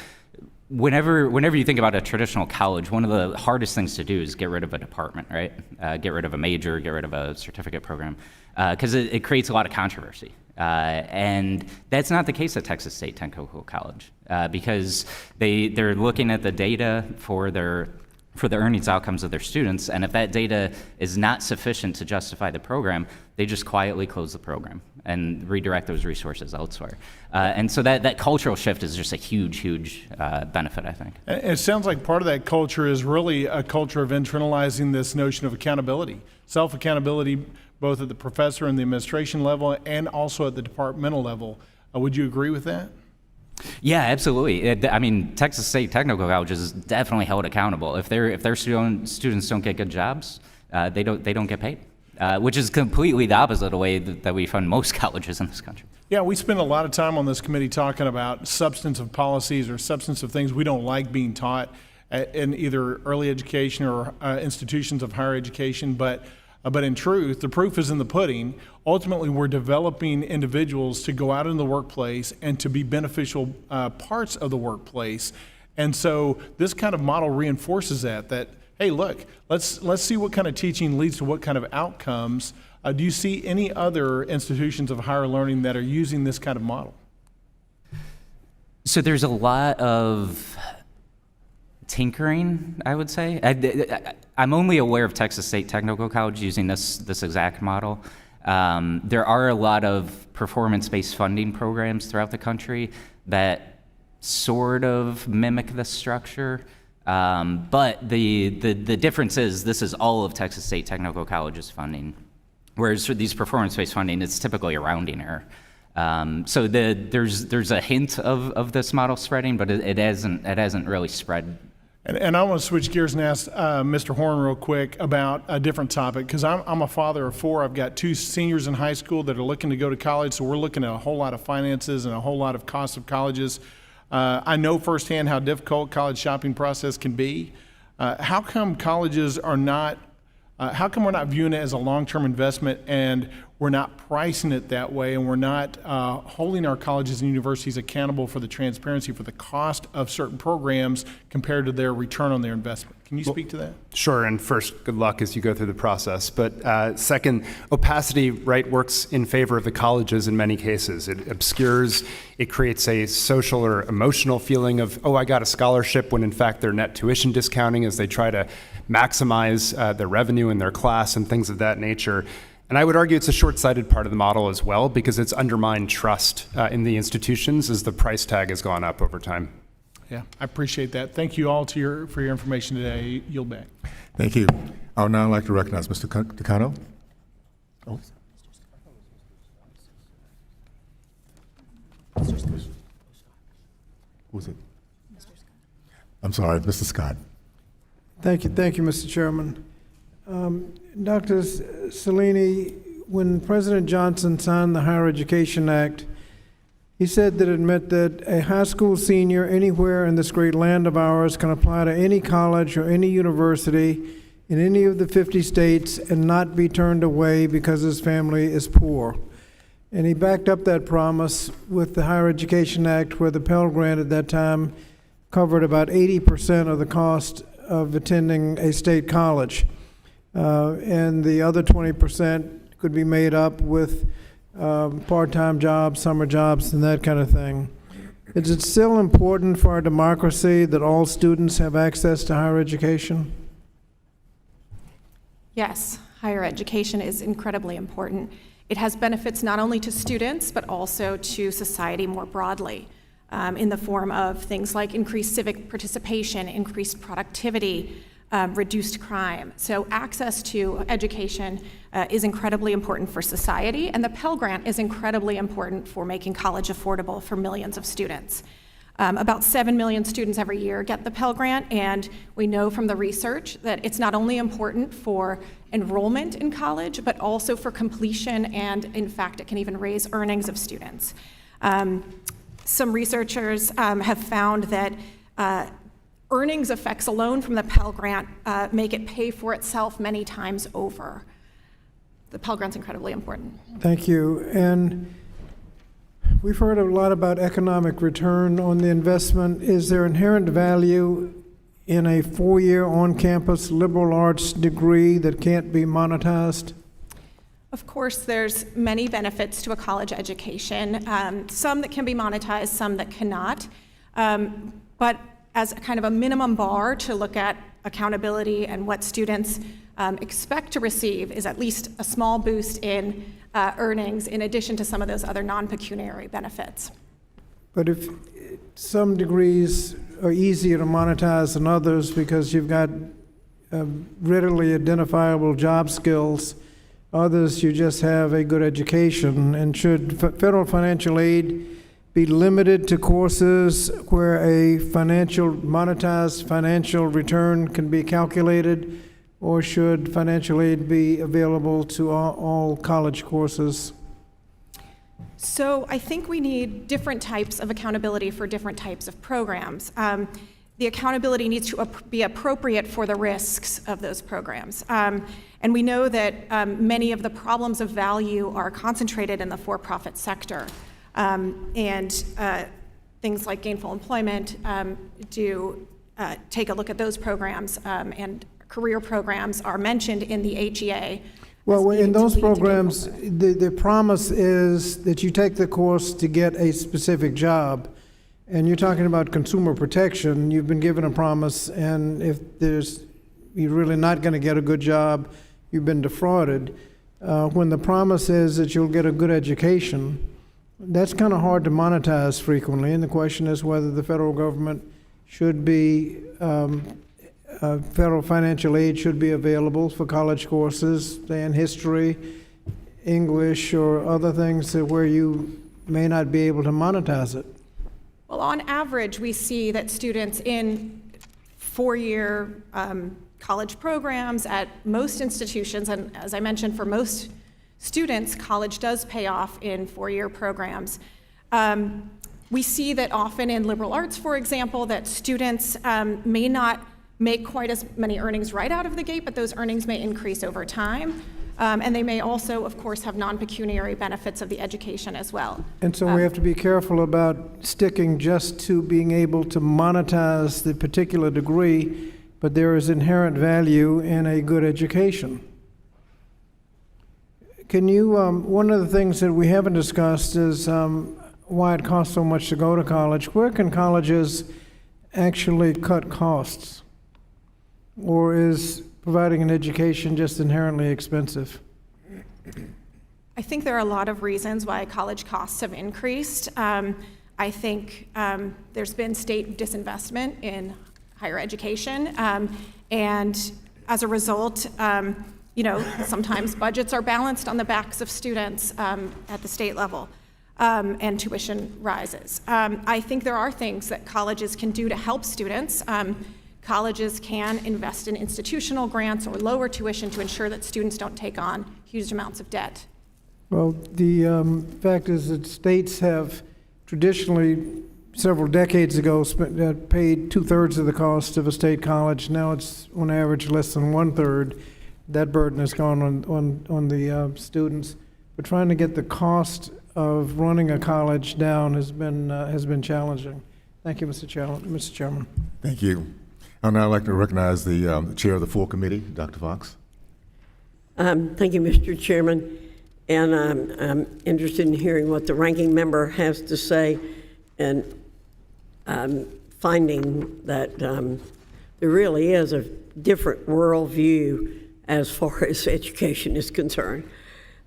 whenever you think about a traditional college, one of the hardest things to do is get rid of a department, right? Get rid of a major, get rid of a certificate program, because it creates a lot of controversy. And that's not the case at Texas State Technical College, because they're looking at the data for the earnings outcomes of their students, and if that data is not sufficient to justify the program, they just quietly close the program and redirect those resources elsewhere. And so that cultural shift is just a huge benefit, I think. It sounds like part of that culture is really a culture of internalizing this notion of accountability, self-accountability, both at the professor and the administration level and also at the departmental level. Would you agree with that? Yeah, absolutely. I mean, Texas State Technical College is definitely held accountable. If their students don't get good jobs, they don't get paid, which is completely the opposite of the way that we fund most colleges in this country. Yeah, we spend a lot of time on this committee talking about substantive policies or substantive things we don't like being taught in either early education or institutions of higher education. But in truth, the proof is in the pudding. Ultimately, we're developing individuals to go out in the workplace and to be beneficial parts of the workplace. And so this kind of model reinforces that, hey, look, let's see what kind of teaching leads to what kind of outcomes. Do you see any other institutions of higher learning that are using this kind of model? So there's a lot of tinkering, I would say. I'm only aware of Texas State Technical College using this exact model. There are a lot of performance-based funding programs throughout the country that sort of mimic this structure. But the difference is this is all of Texas State Technical College's funding. Whereas for these performance-based funding, it's typically a rounding error. So there's a hint of this model spreading, but it hasn't really spread. And I want to switch gears and ask Mr. Horn real quick about a different topic, because I'm a father of 4. I've got 2 seniors in high school that are looking to go to college, so we're looking at a whole lot of finances and a whole lot of cost of colleges. I know firsthand how difficult college shopping process can be. How come colleges are not? How come we're not viewing it as a long-term investment, and we're not pricing it that way, and we're not holding our colleges and universities accountable for the transparency for the cost of certain programs compared to their return on their investment? Can you speak to that? Sure, and first, good luck as you go through the process. But second, opacity, right, works in favor of the colleges in many cases. It obscures, it creates a social or emotional feeling of, oh, I got a scholarship, when in fact they're net tuition discounting as they try to maximize their revenue in their class and things of that nature. And I would argue it's a short-sighted part of the model as well, because it's undermined trust in the institutions as the price tag has gone up over time. Yeah, I appreciate that. Thank you all for your information today. Yield back. Thank you. I would now like to recognize Mr. Decano. Oh. Who's it? I'm sorry, Mr. Scott. Thank you, Mr. Chairman. Dr. Cellini, when President Johnson signed the Higher Education Act, he said that it meant that a high school senior anywhere in this great land of ours can apply to any college or any university in any of the 50 states and not be turned away because his family is poor. And he backed up that promise with the Higher Education Act, where the Pell Grant at that time covered about 80% of the cost of attending a state college. And the other 20% could be made up with part-time jobs, summer jobs, and that kind of thing. Is it still important for our democracy that all students have access to higher education? Yes, higher education is incredibly important. It has benefits not only to students, but also to society more broadly, in the form of things like increased civic participation, increased productivity, reduced crime. So access to education is incredibly important for society, and the Pell Grant is incredibly important for making college affordable for millions of students. About 7 million students every year get the Pell Grant, and we know from the research that it's not only important for enrollment in college, but also for completion, and in fact, it can even raise earnings of students. Some researchers have found that earnings effects alone from the Pell Grant make it pay for itself many times over. The Pell Grant's incredibly important. Thank you. And we've heard a lot about economic return on the investment. Is there inherent value in a 4-year on-campus liberal arts degree that can't be monetized? Of course, there's many benefits to a college education, some that can be monetized, some that cannot. But as a kind of a minimum bar to look at accountability and what students expect to receive is at least a small boost in earnings in addition to some of those other non-pecuniary benefits. But if some degrees are easier to monetize than others because you've got readily identifiable job skills, others you just have a good education, and should federal financial aid be limited to courses where a monetized financial return can be calculated or should financial aid be available to all college courses? So I think we need different types of accountability for different types of programs. The accountability needs to be appropriate for the risks of those programs. And we know that many of the problems of value are concentrated in the for-profit sector. And things like gainful employment do take a look at those programs, and career programs are mentioned in the HEA. Well, in those leading to programs, gainful the promise is that you take the course to get a specific job. And you're talking about consumer protection. You've been given a promise, and if you're really not going to get a good job, you've been defrauded. When the promise is that you'll get a good education, that's kind of hard to monetize frequently. And the question is whether the federal government should be, federal financial aid should be available for college courses, say in history, English, or other things where you may not be able to monetize it. Well, on average, we see that students in four-year college programs at most institutions, and as I mentioned, for most students, college does pay off in four-year programs. We see that often in liberal arts, for example, that students may not make quite as many earnings right out of the gate, but those earnings may increase over time. And they may also, of course, have non-pecuniary benefits of the education as well. And so we have to be careful about sticking just to being able to monetize the particular degree, but there is inherent value in a good education. Can you, one of the things that we haven't discussed is why it costs so much to go to college. Where can colleges actually cut costs? Or is providing an education just inherently expensive? I think there are a lot of reasons why college costs have increased. I think there's been state disinvestment in higher education, and as a result, sometimes budgets are balanced on the backs of students at the state level, and tuition rises. I think there are things that colleges can do to help students. Colleges can invest in institutional grants or lower tuition to ensure that students don't take on huge amounts of debt. Well, the fact is that states have traditionally, several decades ago, paid 2/3 of the cost of a state college. Now it's on average less than 1/3. That burden has gone on the students. But trying to get the cost of running a college down has been challenging. Thank you, Mr. Chairman. Thank you. I'd now like to recognize the chair of the full committee, Dr. Fox. Thank you, Mr. Chairman. And I'm interested in hearing what the ranking member has to say, and finding that there really is a different worldview as far as education is concerned.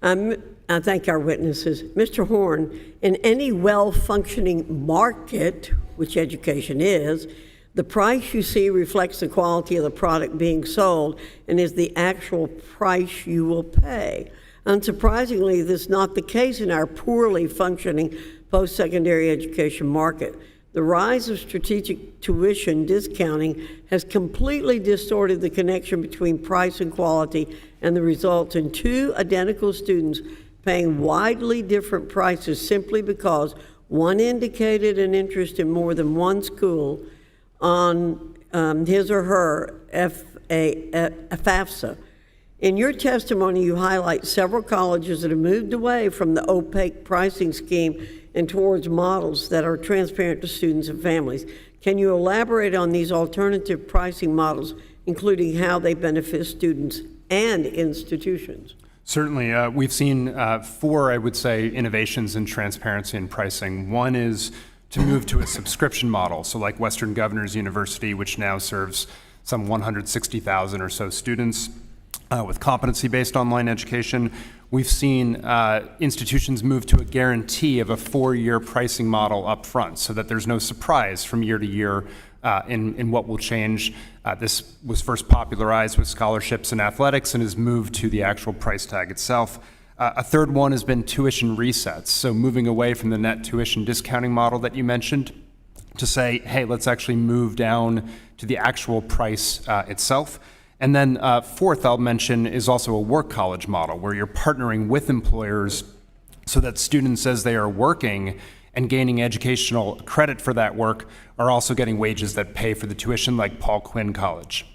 I thank our witnesses. Mr. Horn, in any well-functioning market, which education is, the price you see reflects the quality of the product being sold and is the actual price you will pay. Unsurprisingly, this is not the case in our poorly functioning post-secondary education market. The rise of strategic tuition discounting has completely distorted the connection between price and quality, and the results in two identical students paying widely different prices simply because one indicated an interest in more than one school on his or her FAFSA. In your testimony, you highlight several colleges that have moved away from the opaque pricing scheme and towards models that are transparent to students and families. Can you elaborate on these alternative pricing models, including how they benefit students and institutions? Certainly. We've seen four, I would say, innovations in transparency and pricing. One is to move to a subscription model. So like Western Governors University, which now serves some 160,000 or so students with competency-based online education. We've seen institutions move to a guarantee of a 4-year pricing model up front so that there's no surprise from year to year in what will change. This was first popularized with scholarships and athletics and has moved to the actual price tag itself. A third one has been tuition resets, so moving away from the net tuition discounting model that you mentioned to say, hey, let's actually move down to the actual price itself. And then fourth, I'll mention, is also a work college model where you're partnering with employers so that students, as they are working and gaining educational credit for that work, are also getting wages that pay for the tuition, like Paul Quinn College.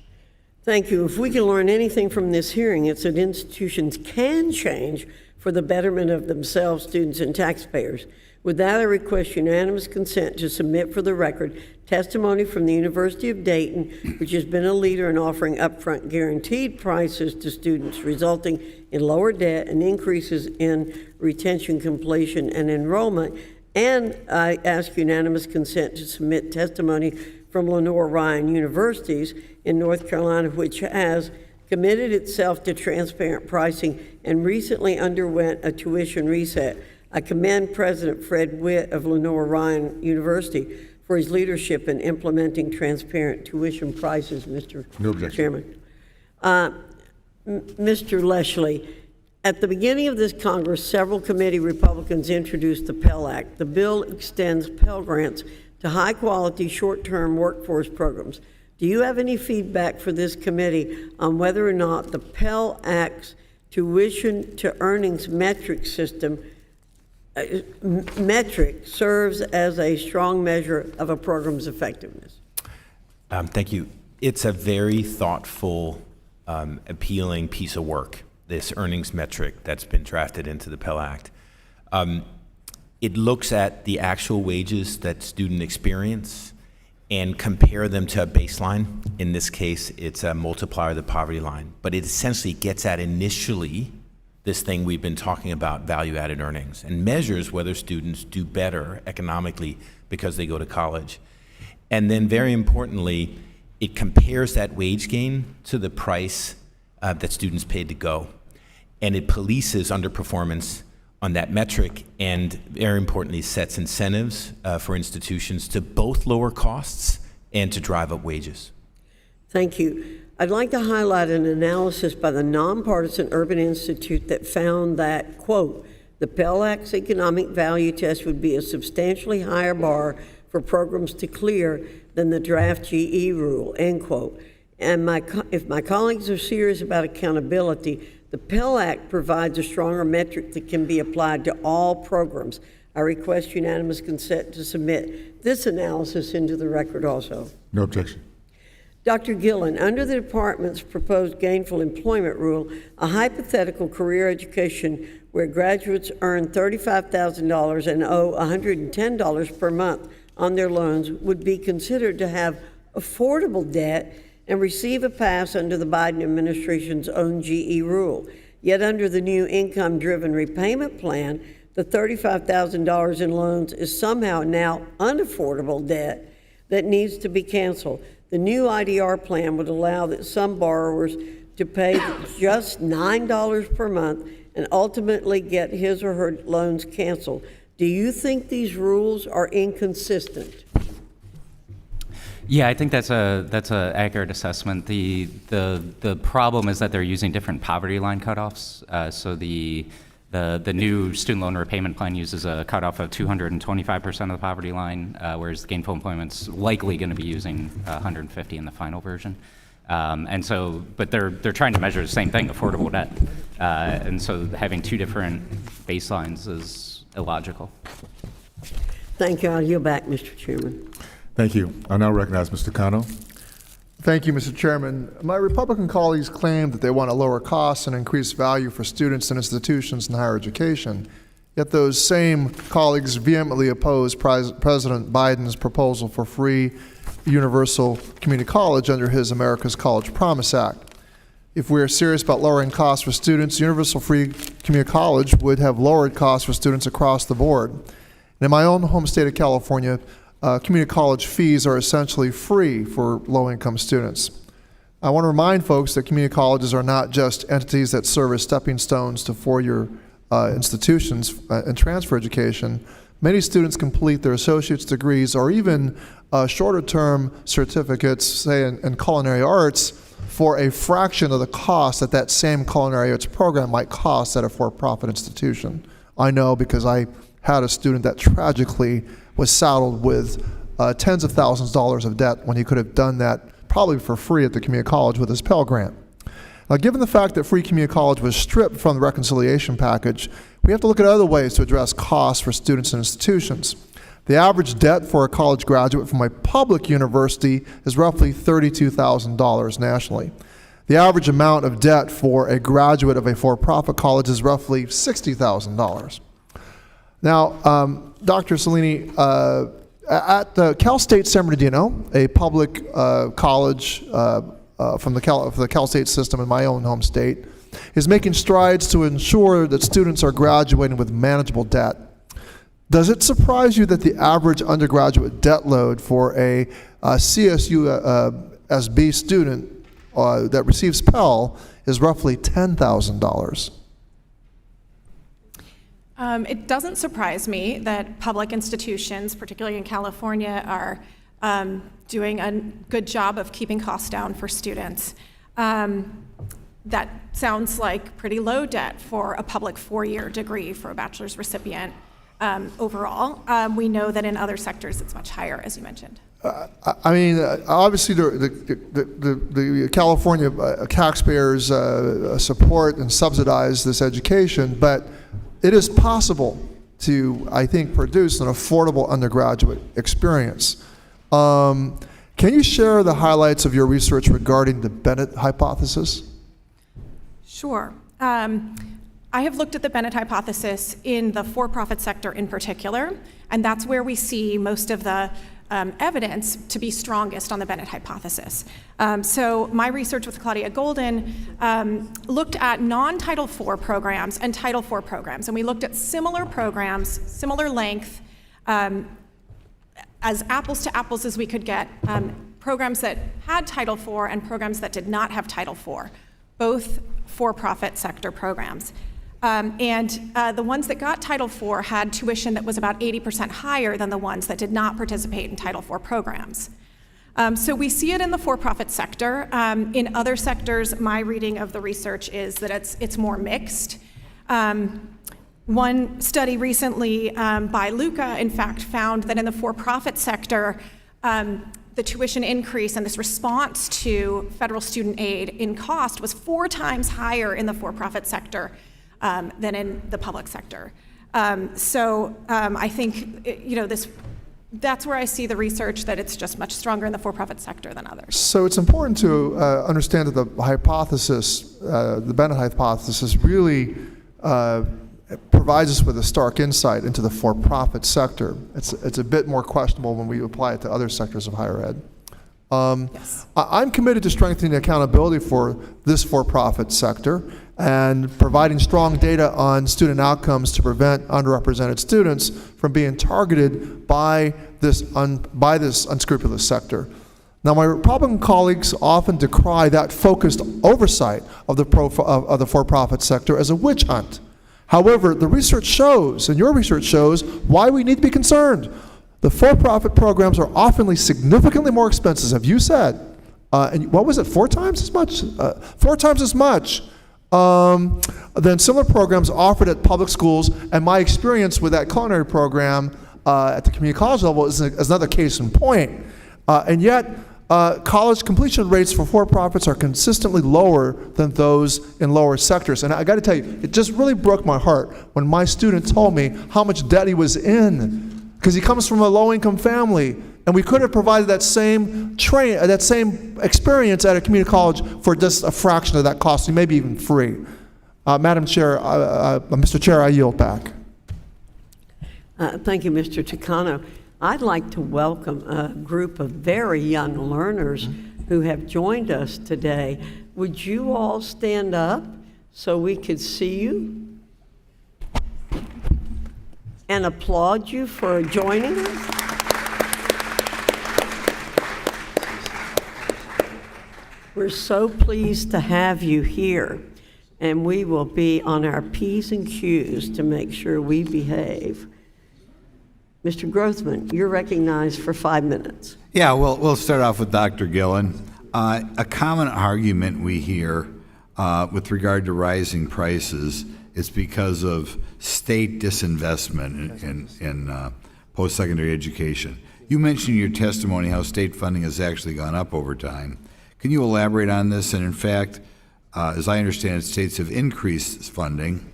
Thank you. If we can learn anything from this hearing, it's that institutions can change for the betterment of themselves, students, and taxpayers. With that, I request unanimous consent to submit for the record testimony from the University of Dayton, which has been a leader in offering upfront guaranteed prices to students, resulting in lower debt and increases in retention, completion, and enrollment. And I ask unanimous consent to submit testimony from Lenore Ryan Universities in North Carolina, which has committed itself to transparent pricing and recently underwent a tuition reset. I commend President Fred Witt of Lenore Ryan University for his leadership in implementing transparent tuition prices, Mr. No objection. Chairman. Mr. Leshley, at the beginning of this Congress, several committee Republicans introduced the Pell Act. The bill extends Pell Grants to high-quality, short-term workforce programs. Do you have any feedback for this committee on whether or not the Pell Act's tuition to earnings metric system serves as a strong measure of a program's effectiveness? Thank you. It's a very thoughtful, appealing piece of work, this earnings metric that's been drafted into the Pell Act. It looks at the actual wages that students experience and compare them to a baseline. In this case, it's a multiplier of the poverty line. But it essentially gets at initially this thing we've been talking about, value-added earnings, and measures whether students do better economically because they go to college. And then very importantly, it compares that wage gain to the price that students paid to go. And it polices underperformance on that metric, and very importantly, sets incentives for institutions to both lower costs and to drive up wages. Thank you. I'd like to highlight an analysis by the Nonpartisan Urban Institute that found that, quote, the Pell Act's economic value test would be a substantially higher bar for programs to clear than the draft GE rule, end quote. And if my colleagues are serious about accountability, the Pell Act provides a stronger metric that can be applied to all programs. I request unanimous consent to submit this analysis into the record also. No objection. Dr. Gillen, under the department's proposed gainful employment rule, a hypothetical career education where graduates earn $35,000 and owe $110 per month on their loans would be considered to have affordable debt and receive a pass under the Biden administration's own GE rule. Yet under the new income-driven repayment plan, the $35,000 in loans is somehow now unaffordable debt that needs to be canceled. The new IDR plan would allow that some borrowers to pay just $9 per month and ultimately get his or her loans canceled. Do you think these rules are inconsistent? Yeah, I think that's a accurate assessment. The problem is that they're using different poverty line cutoffs. So the new student loan repayment plan uses a cutoff of 225% of the poverty line, whereas the gainful employment's likely going to be using 150 in the final version. And so, but they're trying to measure the same thing, affordable debt. And so having two different baselines is illogical. Thank you. I'll yield back, Mr. Chairman. Thank you. I now recognize Mr. Cano. Thank you, Mr. Chairman. My Republican colleagues claim that they want to lower costs and increase value for students and institutions in higher education. Yet those same colleagues vehemently oppose President Biden's proposal for free universal community college under his America's College Promise Act. If we are serious about lowering costs for students, universal free community college would have lowered costs for students across the board. And in my own home state of California, community college fees are essentially free for low-income students. I want to remind folks that community colleges are not just entities that serve as stepping stones to four-year institutions and transfer education. Many students complete their associate's degrees or even shorter-term certificates, say in culinary arts, for a fraction of the cost that same culinary arts program might cost at a for-profit institution. I know because I had a student that tragically was saddled with tens of thousands of dollars of debt when he could have done that probably for free at the community college with his Pell Grant. Now, given the fact that free community college was stripped from the reconciliation package, we have to look at other ways to address costs for students and institutions. The average debt for a college graduate from a public university is roughly $32,000 nationally. The average amount of debt for a graduate of a for-profit college is roughly $60,000. Now, Dr. Cellini, at Cal State San Bernardino, a public college from the Cal State system in my own home state, is making strides to ensure that students are graduating with manageable debt. Does it surprise you that the average undergraduate debt load for a CSU SB student that receives Pell is roughly $10,000? It doesn't surprise me that public institutions, particularly in California, are doing a good job of keeping costs down for students. That sounds like pretty low debt for a public 4-year degree for a bachelor's recipient overall. We know that in other sectors it's much higher, as you mentioned. I mean, obviously the California taxpayers support and subsidize this education, but it is possible to, I think, produce an affordable undergraduate experience. Can you share the highlights of your research regarding the Bennett hypothesis? Sure. I have looked at the Bennett hypothesis in the for-profit sector in particular, and that's where we see most of the evidence to be strongest on the Bennett hypothesis. So my research with Claudia Golden looked at non-Title IV programs and Title IV programs, and we looked at similar programs, similar length, as apples to apples as we could get, programs that had Title IV and programs that did not have Title IV, both for-profit sector programs. The ones that got Title IV had tuition that was about 80% higher than the ones that did not participate in Title IV programs. So we see it in the for-profit sector. In other sectors, my reading of the research is that it's more mixed. One study recently by Luca, in fact, found that in the for-profit sector, the tuition increase and this response to federal student aid in cost was 4 times higher in the for-profit sector than in the public sector. I think, that's where I see the research, that it's just much stronger in the for-profit sector than others. So it's important to understand that the hypothesis, the Bennett hypothesis, really provides us with a stark insight into the for-profit sector. It's a bit more questionable when we apply it to other sectors of higher ed. Yes. I'm committed to strengthening accountability for this for-profit sector and providing strong data on student outcomes to prevent underrepresented students from being targeted by this unscrupulous sector. Now, my Republican colleagues often decry that focused oversight of the for-profit sector as a witch hunt. However, the research shows, and your research shows, why we need to be concerned. The for-profit programs are often significantly more expensive, as you said. And what was it, 4 times as much? 4 times as much than similar programs offered at public schools. And my experience with that culinary program at the community college level is another case in point. And yet, college completion rates for for-profits are consistently lower than those in lower sectors. And I got to tell you, it just really broke my heart when my student told me how much debt he was in, because he comes from a low-income family, and we could have provided that same experience at a community college for just a fraction of that cost, maybe even free. Madam Chair, Mr. Chair, I yield back. Thank you, Mr. Takano. I'd like to welcome a group of very young learners who have joined us today. Would you all stand up so we could see you and applaud you for joining us? We're so pleased to have you here, and we will be on our P's and Q's to make sure we behave. Mr. Grothman, you're recognized for 5 minutes. Yeah, well, we'll start off with Dr. Gillen. A common argument we hear with regard to rising prices is because of state disinvestment in post-secondary education. You mentioned in your testimony how state funding has actually gone up over time. Can you elaborate on this? And in fact, as I understand it, states have increased funding.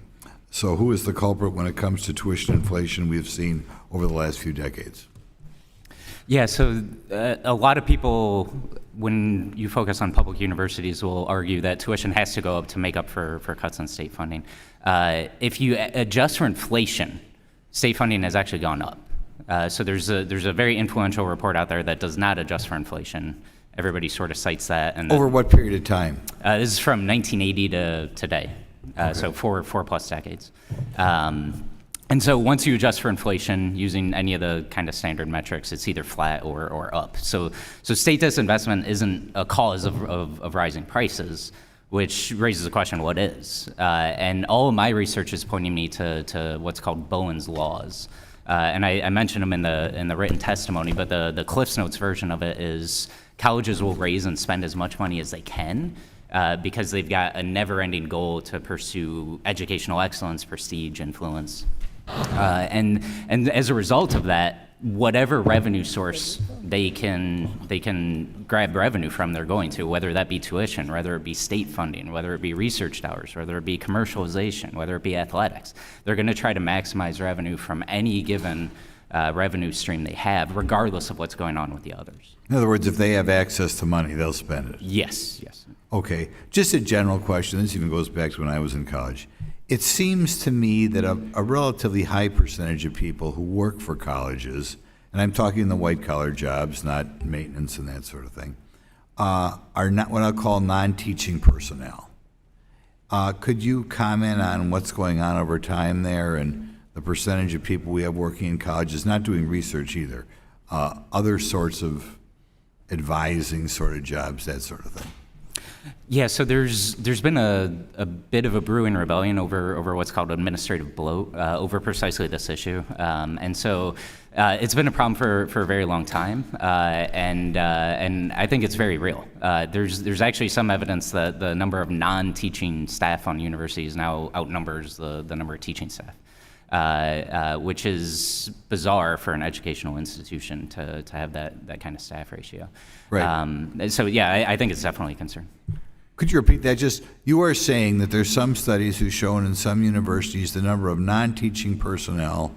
So who is the culprit when it comes to tuition inflation we've seen over the last few decades? Yeah, so a lot of people, when you focus on public universities, will argue that tuition has to go up to make up for cuts in state funding. If you adjust for inflation, state funding has actually gone up. So there's a very influential report out there that does not adjust for inflation. Everybody sort of cites that. And Over what period of time? This is from 1980 to today, so four plus decades. And so once you adjust for inflation using any of the kind of standard metrics, it's either flat or up. So state disinvestment isn't a cause of rising prices, which raises the question, what is? And all of my research is pointing me to what's called Bowen's laws. And I mentioned them in the written testimony, but the Cliffs Notes version of it is colleges will raise and spend as much money as they can because they've got a never-ending goal to pursue educational excellence, prestige, influence. And as a result of that, whatever revenue source they can grab revenue from, they're going to, whether that be tuition, whether it be state funding, whether it be research dollars, whether it be commercialization, whether it be athletics. They're going to try to maximize revenue from any given revenue stream they have, regardless of what's going on with the others. In other words, if they have access to money, they'll spend it. Yes. Okay, just a general question. This even goes back to when I was in college. It seems to me that a relatively high percentage of people who work for colleges, and I'm talking the white-collar jobs, not maintenance and that sort of thing, are not what I'll call non-teaching personnel. Could you comment on what's going on over time there and the percentage of people we have working in colleges, not doing research either, other sorts of advising sort of jobs, that sort of thing? Yeah, so there's been a bit of a brewing rebellion over what's called administrative bloat over precisely this issue, and so it's been a problem for a very long time, and I think it's very real. There's actually some evidence that the number of non-teaching staff on universities now outnumbers the number of teaching staff, which is bizarre for an educational institution to have that kind of staff ratio. Right. So yeah, I think it's definitely a concern. Could you repeat that? Just, you are saying that there's some studies who've shown in some universities the number of non-teaching personnel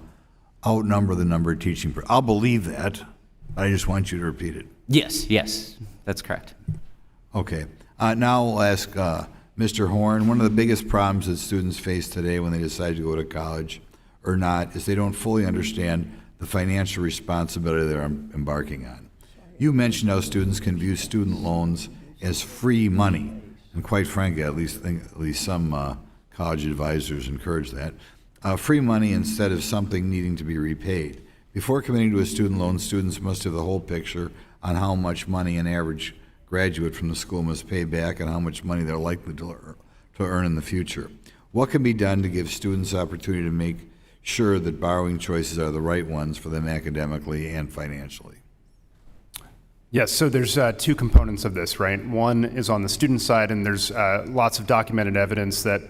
outnumber the number of teaching. I'll believe that. I just want you to repeat it. Yes, that's correct. Okay. Now I'll ask Mr. Horn. One of the biggest problems that students face today when they decide to go to college or not is they don't fully understand the financial responsibility they're embarking on. You mentioned how students can view student loans as free money. And quite frankly, at least some college advisors encourage that. Free money instead of something needing to be repaid. Before committing to a student loan, students must have the whole picture on how much money an average graduate from the school must pay back and how much money they're likely to earn in the future. What can be done to give students opportunity to make sure that borrowing choices are the right ones for them academically and financially? Yes, so there's two components of this, right? One is on the student side, and there's lots of documented evidence that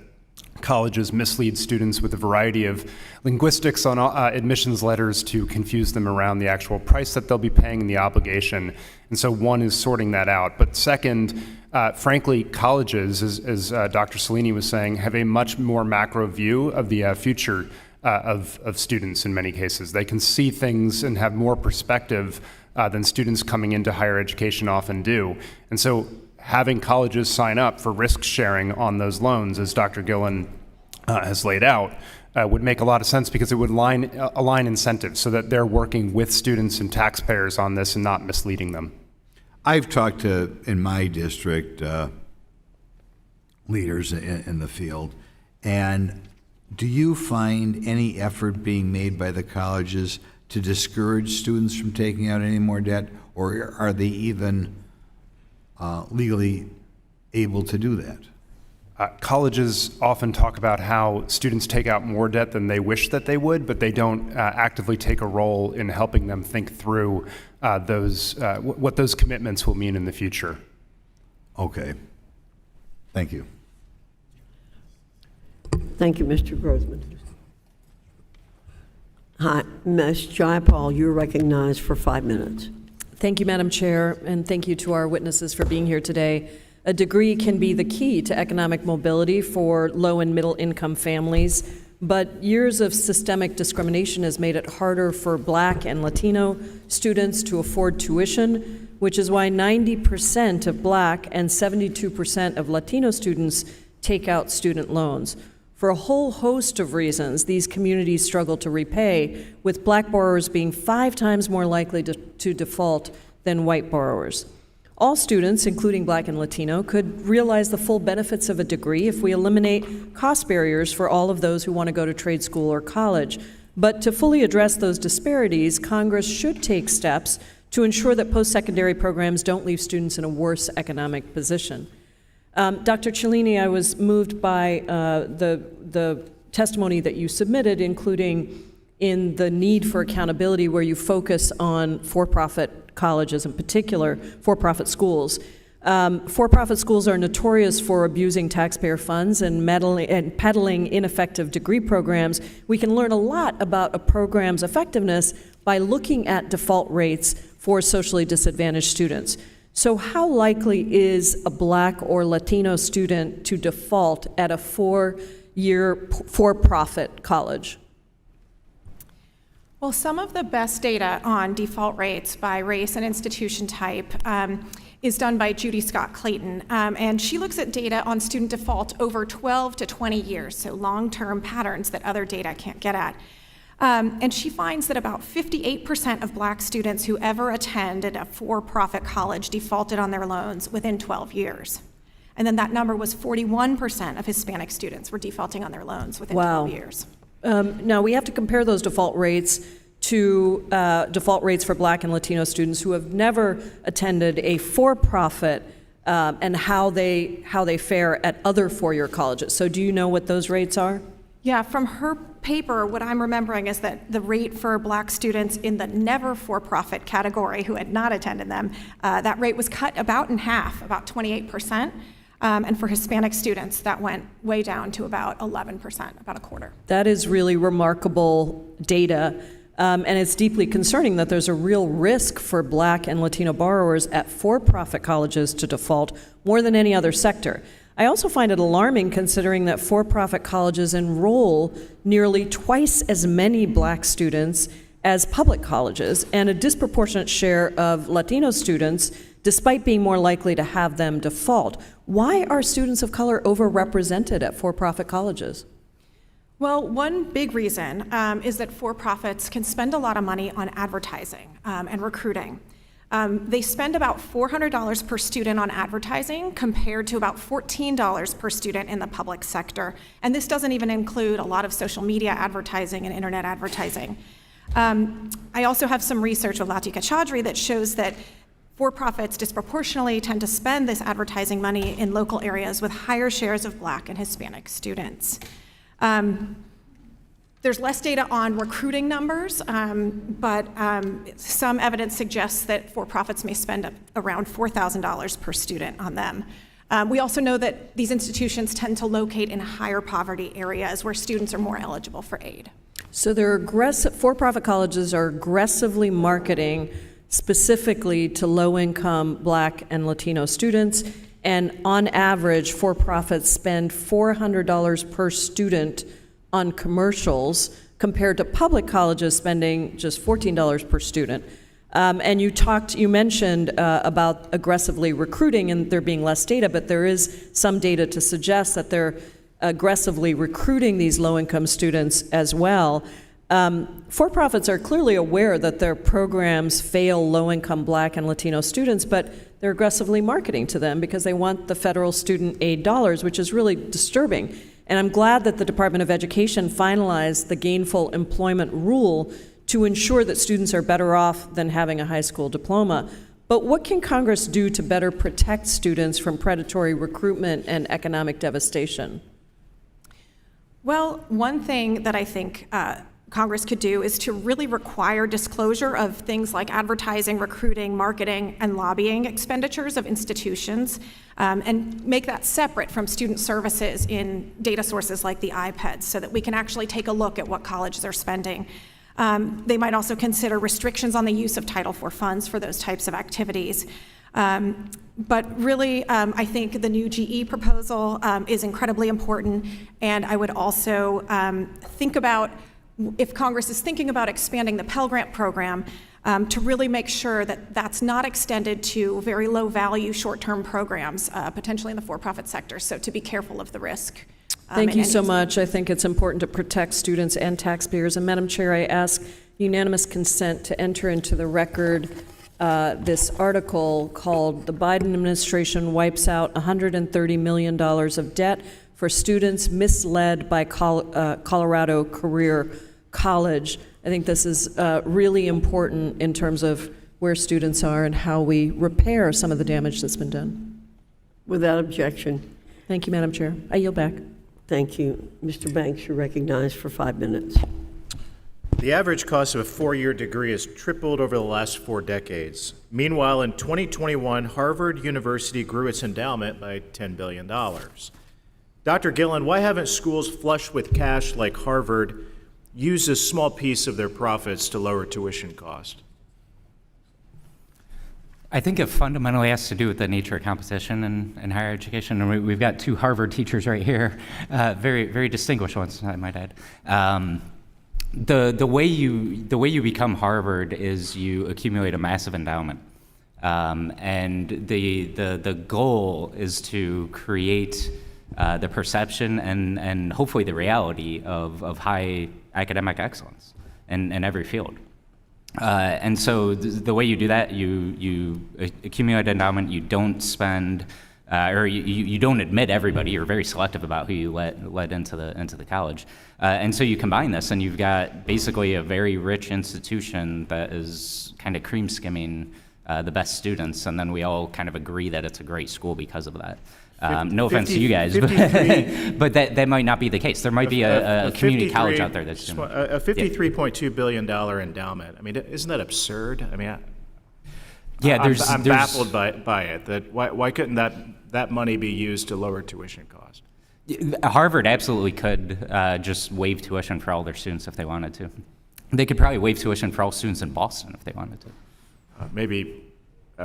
colleges mislead students with a variety of linguistics on admissions letters to confuse them around the actual price that they'll be paying and the obligation. And so one is sorting that out. But second, frankly, colleges, as Dr. Cellini was saying, have a much more macro view of the future of students in many cases. They can see things and have more perspective than students coming into higher education often do. And so having colleges sign up for risk sharing on those loans, as Dr. Gillen has laid out, would make a lot of sense because it would align incentives so that they're working with students and taxpayers on this and not misleading them. I've talked to, in my district, leaders in the field, and do you find any effort being made by the colleges to discourage students from taking out any more debt, or are they even legally able to do that? Colleges often talk about how students take out more debt than they wish that they would, but they don't actively take a role in helping them think through what those commitments will mean in the future. Okay. Thank you. Thank you, Mr. Grossman. Hi, Ms. Jayapal, you're recognized for 5 minutes. Thank you, Madam Chair, and thank you to our witnesses for being here today. A degree can be the key to economic mobility for low and middle income families, but years of systemic discrimination has made it harder for Black and Latino students to afford tuition, which is why 90% of Black and 72% of Latino students take out student loans. For a whole host of reasons, these communities struggle to repay, with Black borrowers being 5 times more likely to default than white borrowers. All students, including Black and Latino, could realize the full benefits of a degree if we eliminate cost barriers for all of those who want to go to trade school or college. But to fully address those disparities, Congress should take steps to ensure that post-secondary programs don't leave students in a worse economic position. Dr. Cellini, I was moved by the testimony that you submitted, including in the need for accountability, where you focus on for-profit colleges, in particular for-profit schools. For-profit schools are notorious for abusing taxpayer funds and peddling ineffective degree programs. We can learn a lot about a program's effectiveness by looking at default rates for socially disadvantaged students. So how likely is a Black or Latino student to default at a 4-year for-profit college? Well, some of the best data on default rates by race and institution type is done by Judy Scott Clayton, and she looks at data on student default over 12 to 20 years, so long-term patterns that other data can't get at. And she finds that about 58% of Black students who ever attended a for-profit college defaulted on their loans within 12 years. And then that number was 41% of Hispanic students were defaulting on their loans within 12 years. Now, we have to compare those default rates to default rates for Black and Latino students who have never attended a for-profit and how they fare at other four-year colleges. So do you know what those rates are? Yeah, from her paper, what I'm remembering is that the rate for Black students in the never for-profit category who had not attended them, that rate was cut about in half, about 28%. And for Hispanic students, that went way down to about 11%, about a quarter. That is really remarkable data, and it's deeply concerning that there's a real risk for Black and Latino borrowers at for-profit colleges to default more than any other sector. I also find it alarming considering that for-profit colleges enroll nearly twice as many Black students as public colleges, and a disproportionate share of Latino students, despite being more likely to have them default. Why are students of color overrepresented at for-profit colleges? Well, one big reason is that for-profits can spend a lot of money on advertising and recruiting. They spend about $400 per student on advertising compared to about $14 per student in the public sector. And this doesn't even include a lot of social media advertising and internet advertising. I also have some research with Latika Chaudhry that shows that for-profits disproportionately tend to spend this advertising money in local areas with higher shares of Black and Hispanic students. There's less data on recruiting numbers, but some evidence suggests that for-profits may spend around $4,000 per student on them. We also know that these institutions tend to locate in higher poverty areas where students are more eligible for aid. So for-profit colleges are aggressively marketing specifically to low-income Black and Latino students, and on average, for-profits spend $400 per student on commercials compared to public colleges spending just $14 per student. And you mentioned about aggressively recruiting and there being less data, but there is some data to suggest that they're aggressively recruiting these low-income students as well. For-profits are clearly aware that their programs fail low-income Black and Latino students, but they're aggressively marketing to them because they want the federal student aid dollars, which is really disturbing. And I'm glad that the Department of Education finalized the gainful employment rule to ensure that students are better off than having a high school diploma. But what can Congress do to better protect students from predatory recruitment and economic devastation? Well, one thing that I think Congress could do is to really require disclosure of things like advertising, recruiting, marketing, and lobbying expenditures of institutions, and make that separate from student services in data sources like the iPads so that we can actually take a look at what colleges are spending. They might also consider restrictions on the use of Title IV funds for those types of activities. But really, I think the new GE proposal is incredibly important, and I would also think about, if Congress is thinking about expanding the Pell Grant program, to really make sure that that's not extended to very low-value, short-term programs, potentially in the for-profit sector, so to be careful of the risk. Thank you so much. I think it's important to protect students and taxpayers. And Madam Chair, I ask unanimous consent to enter into the record this article called "The Biden Administration Wipes Out $130 Million of Debt for Students Misled by Colorado Career College." I think this is really important in terms of where students are and how we repair some of the damage that's been done. Without objection. Thank you, Madam Chair. I yield back. Thank you. Mr. Banks, you're recognized for 5 minutes. The average cost of a four-year degree has tripled over the last 4 decades. Meanwhile, in 2021, Harvard University grew its endowment by $10 billion. Dr. Gillen, why haven't schools flush with cash like Harvard used a small piece of their profits to lower tuition cost? I think it fundamentally has to do with the nature of competition in higher education. And we've got 2 Harvard teachers right here, very, very distinguished ones, I might add. The way you become Harvard is you accumulate a massive endowment, and the goal is to create the perception and hopefully the reality of high academic excellence in every field. And so the way you do that, you accumulate endowment, you don't spend, or you don't admit everybody, you're very selective about who you let into the college. And so you combine this and you've got basically a very rich institution that is kind of cream skimming the best students, and then we all kind of agree that it's a great school because of that. No offense to you guys, but that might not be the case. There might be a community college out there that's doing a $53.2 billion endowment. I mean, isn't that absurd? I mean, I'm baffled by it. That why couldn't that money be used to lower tuition cost? Harvard absolutely could just waive tuition for all their students if they wanted to. They could probably waive tuition for all students in Boston if they wanted to. Maybe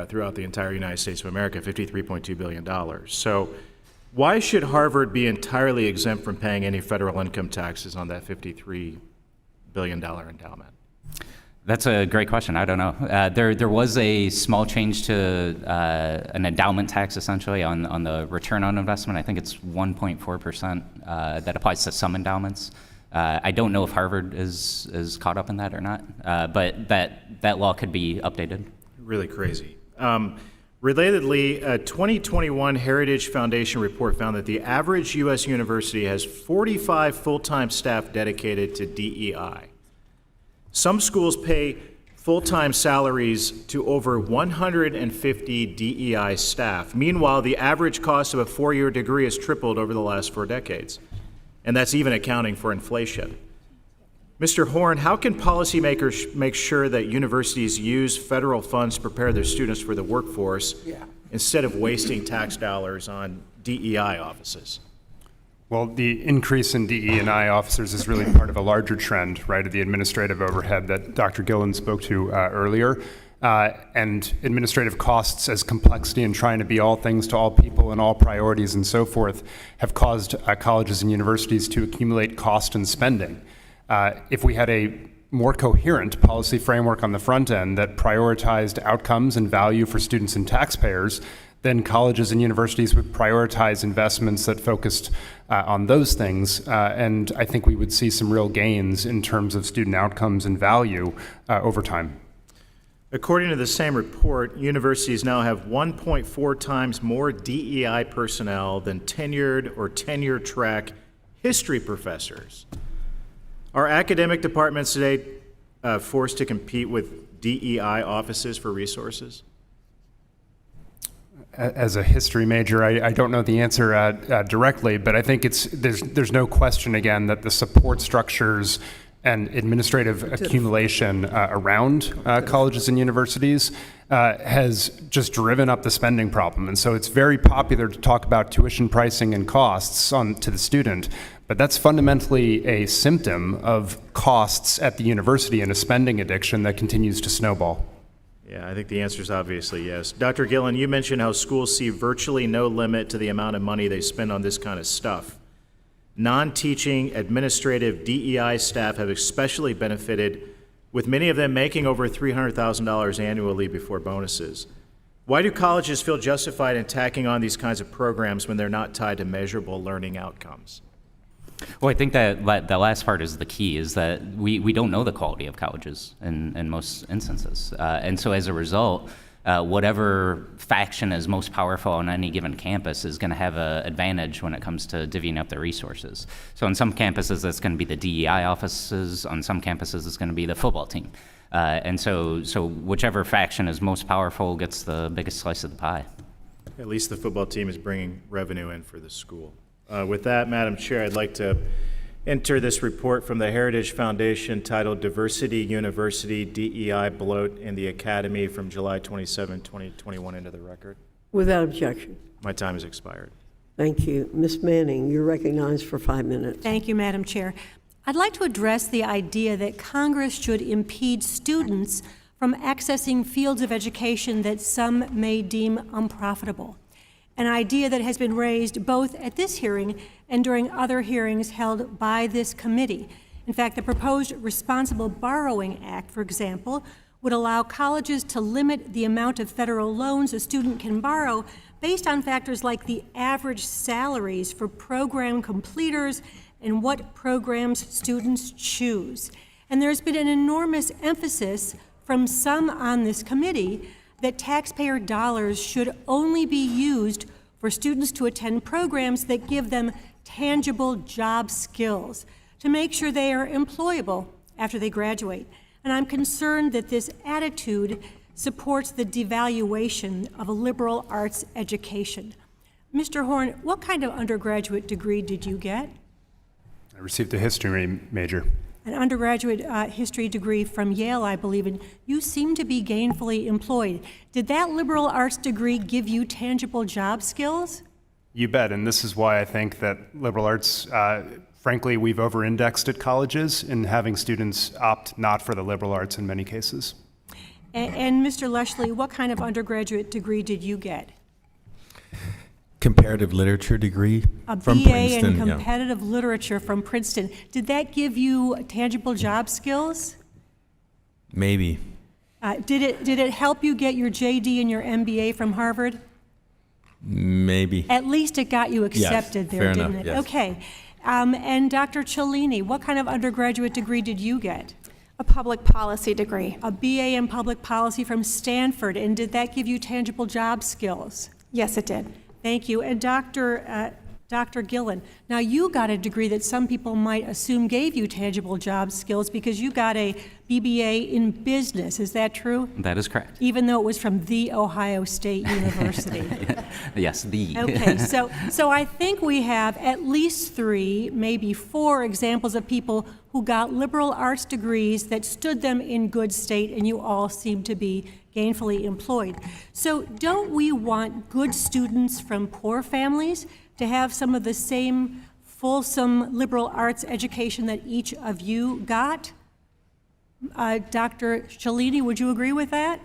throughout the entire United States of America, $53.2 billion. So why should Harvard be entirely exempt from paying any federal income taxes on that $53 billion endowment? That's a great question. I don't know. There was a small change to an endowment tax, essentially, on the return on investment. I think it's 1.4% that applies to some endowments. I don't know if Harvard is caught up in that or not, but that law could be updated. Really crazy. Relatedly, a 2021 Heritage Foundation report found that the average U.S. university has 45 full-time staff dedicated to DEI. Some schools pay full-time salaries to over 150 DEI staff. Meanwhile, the average cost of a 4-year degree has tripled over the last 4 decades, and that's even accounting for inflation. Mr. Horn, how can policymakers make sure that universities use federal funds to prepare their students for the workforce instead of wasting tax dollars on DEI offices? Well, the increase in DE&I officers is really part of a larger trend, right, of the administrative overhead that Dr. Gillen spoke to earlier. And administrative costs as complexity and trying to be all things to all people and all priorities and so forth have caused colleges and universities to accumulate cost and spending. If we had a more coherent policy framework on the front end that prioritized outcomes and value for students and taxpayers, then colleges and universities would prioritize investments that focused on those things. And I think we would see some real gains in terms of student outcomes and value over time. According to the same report, universities now have 1.4 times more DEI personnel than tenured or tenure-track history professors. Are academic departments today forced to compete with DEI offices for resources? As a history major, I don't know the answer directly, but I think there's no question, again, that the support structures and administrative accumulation around colleges and universities has just driven up the spending problem. And so it's very popular to talk about tuition pricing and costs to the student, but that's fundamentally a symptom of costs at the university and a spending addiction that continues to snowball. Yeah, I think the answer is obviously yes. Dr. Gillen, you mentioned how schools see virtually no limit to the amount of money they spend on this kind of stuff. Non-teaching administrative DEI staff have especially benefited, with many of them making over $300,000 annually before bonuses. Why do colleges feel justified in tacking on these kinds of programs when they're not tied to measurable learning outcomes? Well, I think that the last part is the key, is that we don't know the quality of colleges in most instances. And so as a result, whatever faction is most powerful on any given campus is going to have an advantage when it comes to divvying up their resources. So on some campuses, that's going to be the DEI offices. On some campuses, it's going to be the football team. And so whichever faction is most powerful gets the biggest slice of the pie. At least the football team is bringing revenue in for the school. With that, Madam Chair, I'd like to enter this report from the Heritage Foundation titled Diversity University DEI Bloat in the Academy from July 27, 2021 into the record. Without objection. My time has expired. Thank you. Ms. Manning, you're recognized for 5 minutes. Thank you, Madam Chair. I'd like to address the idea that Congress should impede students from accessing fields of education that some may deem unprofitable, an idea that has been raised both at this hearing and during other hearings held by this committee. In fact, the proposed Responsible Borrowing Act, for example, would allow colleges to limit the amount of federal loans a student can borrow based on factors like the average salaries for program completers and what programs students choose. And there's been an enormous emphasis from some on this committee that taxpayer dollars should only be used for students to attend programs that give them tangible job skills to make sure they are employable after they graduate. And I'm concerned that this attitude supports the devaluation of a liberal arts education. Mr. Horn, what kind of undergraduate degree did you get? I received a history major. An undergraduate history degree from Yale, I believe, and you seem to be gainfully employed. Did that liberal arts degree give you tangible job skills? You bet, and this is why I think that liberal arts, frankly, we've over-indexed at colleges in having students opt not for the liberal arts in many cases. And Mr. Leshley, what kind of undergraduate degree did you get? Comparative literature degree A from BA Princeton. in competitive literature from Princeton. Did that give you tangible job skills? Maybe. Did it help you get your JD and your MBA from Harvard? Maybe. At least it got you accepted there, fair didn't enough, it? yes. Okay. And Dr. Cellini, what kind of undergraduate degree did you get? A public policy degree. A BA in public policy from Stanford. And did that give you tangible job skills? Yes, it did. Thank you. And Dr. Gillen, now you got a degree that some people might assume gave you tangible job skills because you got a BBA in business. Is that true? That is correct. Even though it was from The Ohio State University. Yes, the. Okay, so I think we have at least 3, maybe 4 examples of people who got liberal arts degrees that stood them in good state, and you all seem to be gainfully employed. So don't we want good students from poor families to have some of the same fulsome liberal arts education that each of you got? Dr. Cellini, would you agree with that?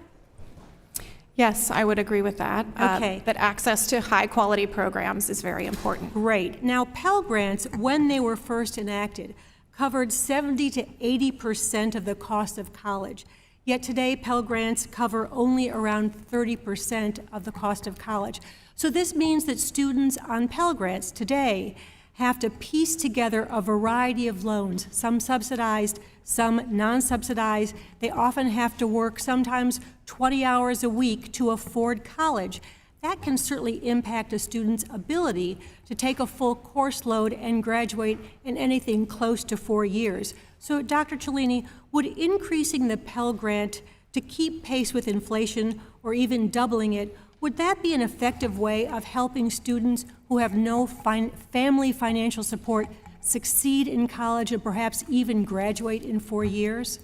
Yes, I would agree with that. Okay. That access to high-quality programs is very important. Great. Now, Pell Grants, when they were first enacted, covered 70 to 80% of the cost of college. Yet today, Pell Grants cover only around 30% of the cost of college. So this means that students on Pell Grants today have to piece together a variety of loans, some subsidized, some non-subsidized. They often have to work sometimes 20 hours a week to afford college. That can certainly impact a student's ability to take a full course load and graduate in anything close to 4 years. So, Dr. Cellini, would increasing the Pell Grant to keep pace with inflation or even doubling it, would that be an effective way of helping students who have no family financial support succeed in college and perhaps even graduate in 4 years?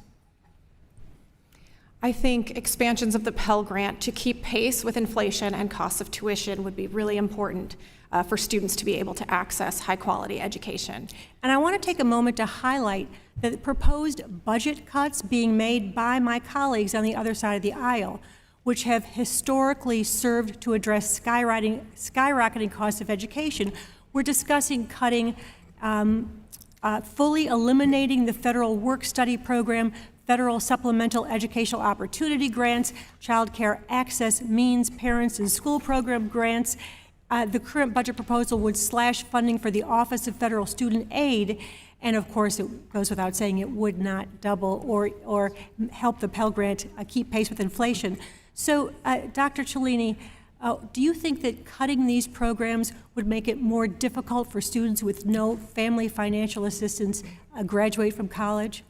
I think expansions of the Pell Grant to keep pace with inflation and costs of tuition would be really important for students to be able to access high-quality education. And I want to take a moment to highlight that the proposed budget cuts being made by my colleagues on the other side of the aisle, which have historically served to address skyrocketing costs of education. We're discussing cutting, fully eliminating the federal work-study program, federal supplemental educational opportunity grants, child care access means, parents and school program grants. The current budget proposal would slash funding for the Office of Federal Student Aid, and of course, it goes without saying it would not double or help the Pell Grant keep pace with inflation. So, Dr. Cellini, do you think that cutting these programs would make it more difficult for students with no family financial assistance graduate from college?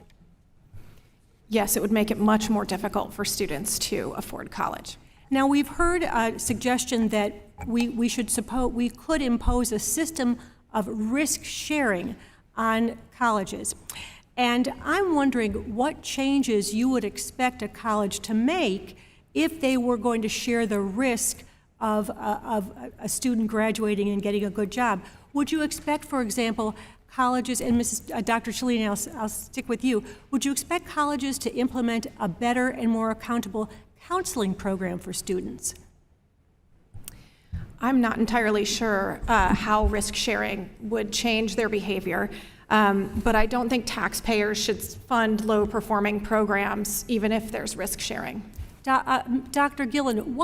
Yes, it would make it much more difficult for students to afford college. Now, we've heard a suggestion that we could impose a system of risk sharing on colleges. And I'm wondering what changes you would expect a college to make if they were going to share the risk of a student graduating and getting a good job. Would you expect, for example, colleges, and Dr. Cellini, I'll stick with you, would you expect colleges to implement a better and more accountable counseling program for students? I'm not entirely sure how risk sharing would change their behavior, but I don't think taxpayers should fund low-performing programs, even if there's risk sharing. Dr. Gillen,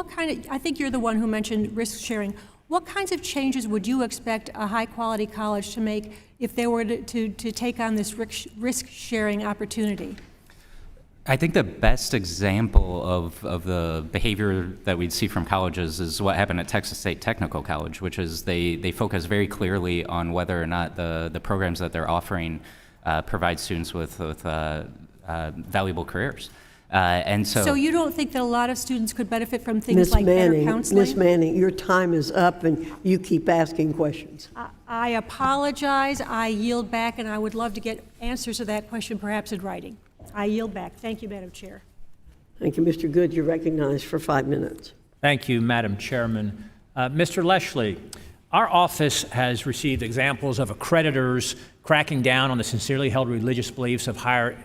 I think you're the one who mentioned risk sharing. What kinds of changes would you expect a high-quality college to make if they were to take on this risk-sharing opportunity? I think the best example of the behavior that we'd see from colleges is what happened at Texas State Technical College, which is they focus very clearly on whether or not the programs that they're offering provide students with valuable careers. And so you don't think that a lot of students could benefit from things like better counseling? Ms. Manning, your time is up and you keep asking questions. I apologize. I yield back, and I would love to get answers to that question perhaps in writing. I yield back. Thank you, Madam Chair. Thank you, Mr. Good. You're recognized for 5 minutes. Thank you, Madam Chairman. Mr. Leshley, our office has received examples of accreditors cracking down on the sincerely held religious beliefs of higher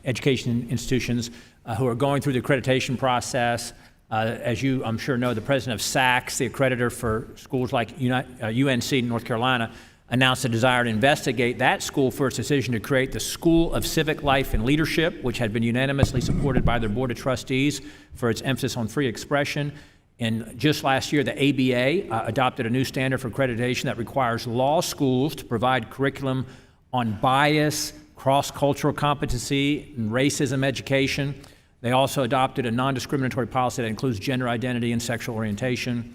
education institutions who are going through the accreditation process. As you, I'm sure, know, the president of SACS, the accreditor for schools like UNC in North Carolina, announced a desire to investigate that school for its decision to create the School of Civic Life and Leadership, which had been unanimously supported by their Board of Trustees for its emphasis on free expression. And just last year, the ABA adopted a new standard for accreditation that requires law schools to provide curriculum on bias, cross-cultural competency, and racism education. They also adopted a non-discriminatory policy that includes gender identity and sexual orientation.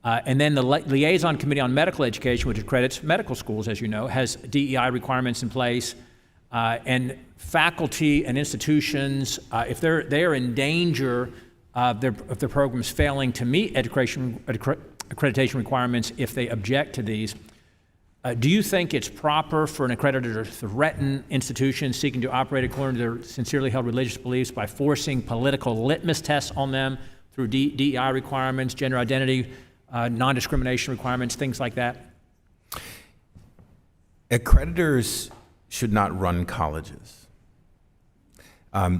And then the Liaison Committee on Medical Education, which accredits medical schools, as you know, has DEI requirements in place. And faculty and institutions, if they are in danger of their programs failing to meet accreditation requirements if they object to these, do you think it's proper for an accreditor to threaten institutions seeking to operate according to their sincerely held religious beliefs by forcing political litmus tests on them through DEI requirements, gender identity, non-discrimination requirements, things like that? Accreditors should not run colleges.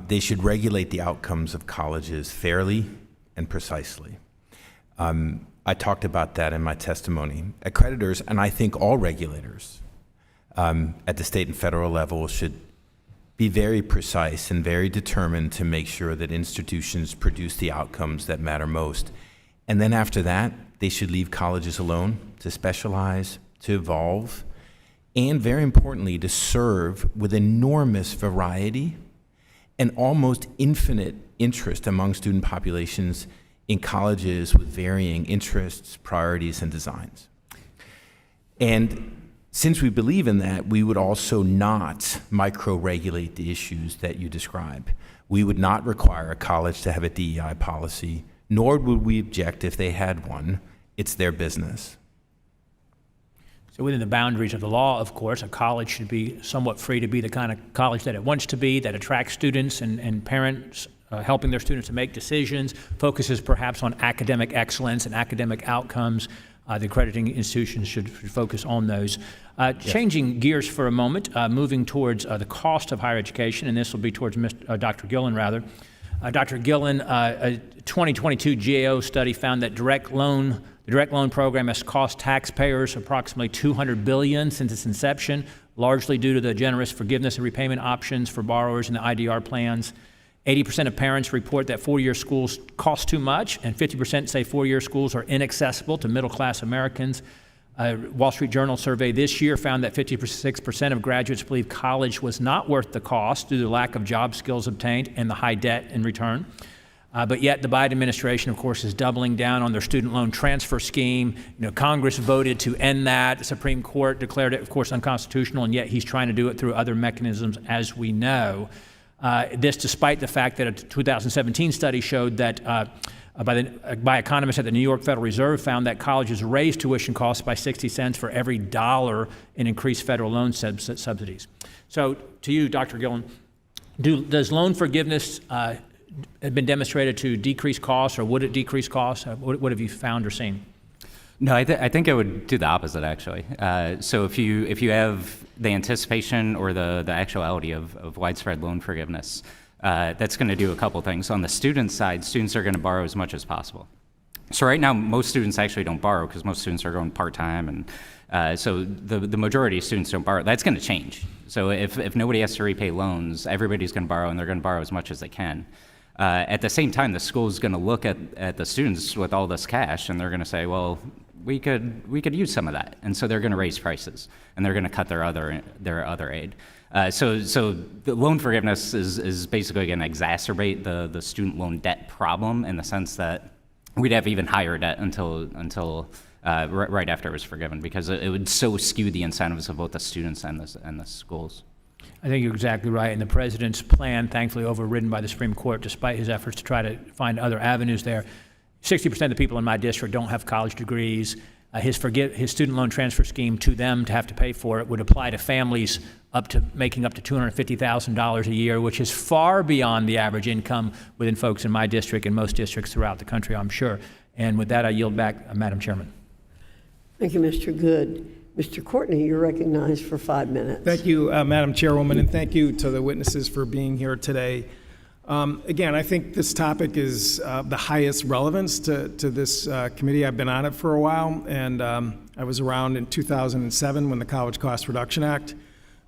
They should regulate the outcomes of colleges fairly and precisely. I talked about that in my testimony. Accreditors, and I think all regulators at the state and federal level, should be very precise and very determined to make sure that institutions produce the outcomes that matter most. And then after that, they should leave colleges alone to specialize, to evolve, and very importantly, to serve with enormous variety and almost infinite interest among student populations in colleges with varying interests, priorities, and designs. And since we believe in that, we would also not micro-regulate the issues that you describe. We would not require a college to have a DEI policy, nor would we object if they had one. It's their business. So within the boundaries of the law, of course, a college should be somewhat free to be the kind of college that it wants to be, that attracts students and parents, helping their students to make decisions, focuses perhaps on academic excellence and academic outcomes. The accrediting institutions should focus on those. Changing gears for a moment, moving towards the cost of higher education, and this will be towards Dr. Gillen, rather. Dr. Gillen, a 2022 GAO study found that the direct loan program has cost taxpayers approximately $200 billion since its inception, largely due to the generous forgiveness and repayment options for borrowers in the IDR plans. 80% of parents report that four-year schools cost too much, and 50% say four-year schools are inaccessible to middle-class Americans. A Wall Street Journal survey this year found that 56% of graduates believe college was not worth the cost due to the lack of job skills obtained and the high debt in return. But yet the Biden administration, of course, is doubling down on their student loan transfer scheme. Congress voted to end that. The Supreme Court declared it, of course, unconstitutional, and yet he's trying to do it through other mechanisms, as we know. This despite the fact that a 2017 study showed that by economists at the New York Federal Reserve found that colleges raised tuition costs by 60 cents for every dollar in increased federal loan subsidies. So to you, Dr. Gillen, does loan forgiveness have been demonstrated to decrease costs, or would it decrease costs? What have you found or seen? No, I think it would do the opposite, actually. So if you have the anticipation or the actuality of widespread loan forgiveness, that's going to do a couple things. On the student side, students are going to borrow as much as possible. So right now, most students actually don't borrow because most students are going part-time, and so the majority of students don't borrow. That's going to change. So if nobody has to repay loans, everybody's going to borrow, and they're going to borrow as much as they can. At the same time, the school is going to look at the students with all this cash, and they're going to say, well, we could use some of that, and so they're going to raise prices, and they're going to cut their other aid. So the loan forgiveness is basically going to exacerbate the student loan debt problem in the sense that we'd have even higher debt until right after it was forgiven, because it would so skew the incentives of both the students and the schools. I think you're exactly right. And the president's plan, thankfully overridden by the Supreme Court, despite his efforts to try to find other avenues there. 60% of the people in my district don't have college degrees. His student loan transfer scheme to them to have to pay for it would apply to families making up to $250,000 a year, which is far beyond the average income within folks in my district and most districts throughout the country, I'm sure. And with that, I yield back, Madam Chairman. Thank you, Mr. Good. Mr. Courtney, you're recognized for 5 minutes. Thank you, Madam Chairwoman, and thank you to the witnesses for being here today. Again, I think this topic is the highest relevance to this committee. I've been on it for a while, and I was around in 2007 when the College Cost Reduction Act,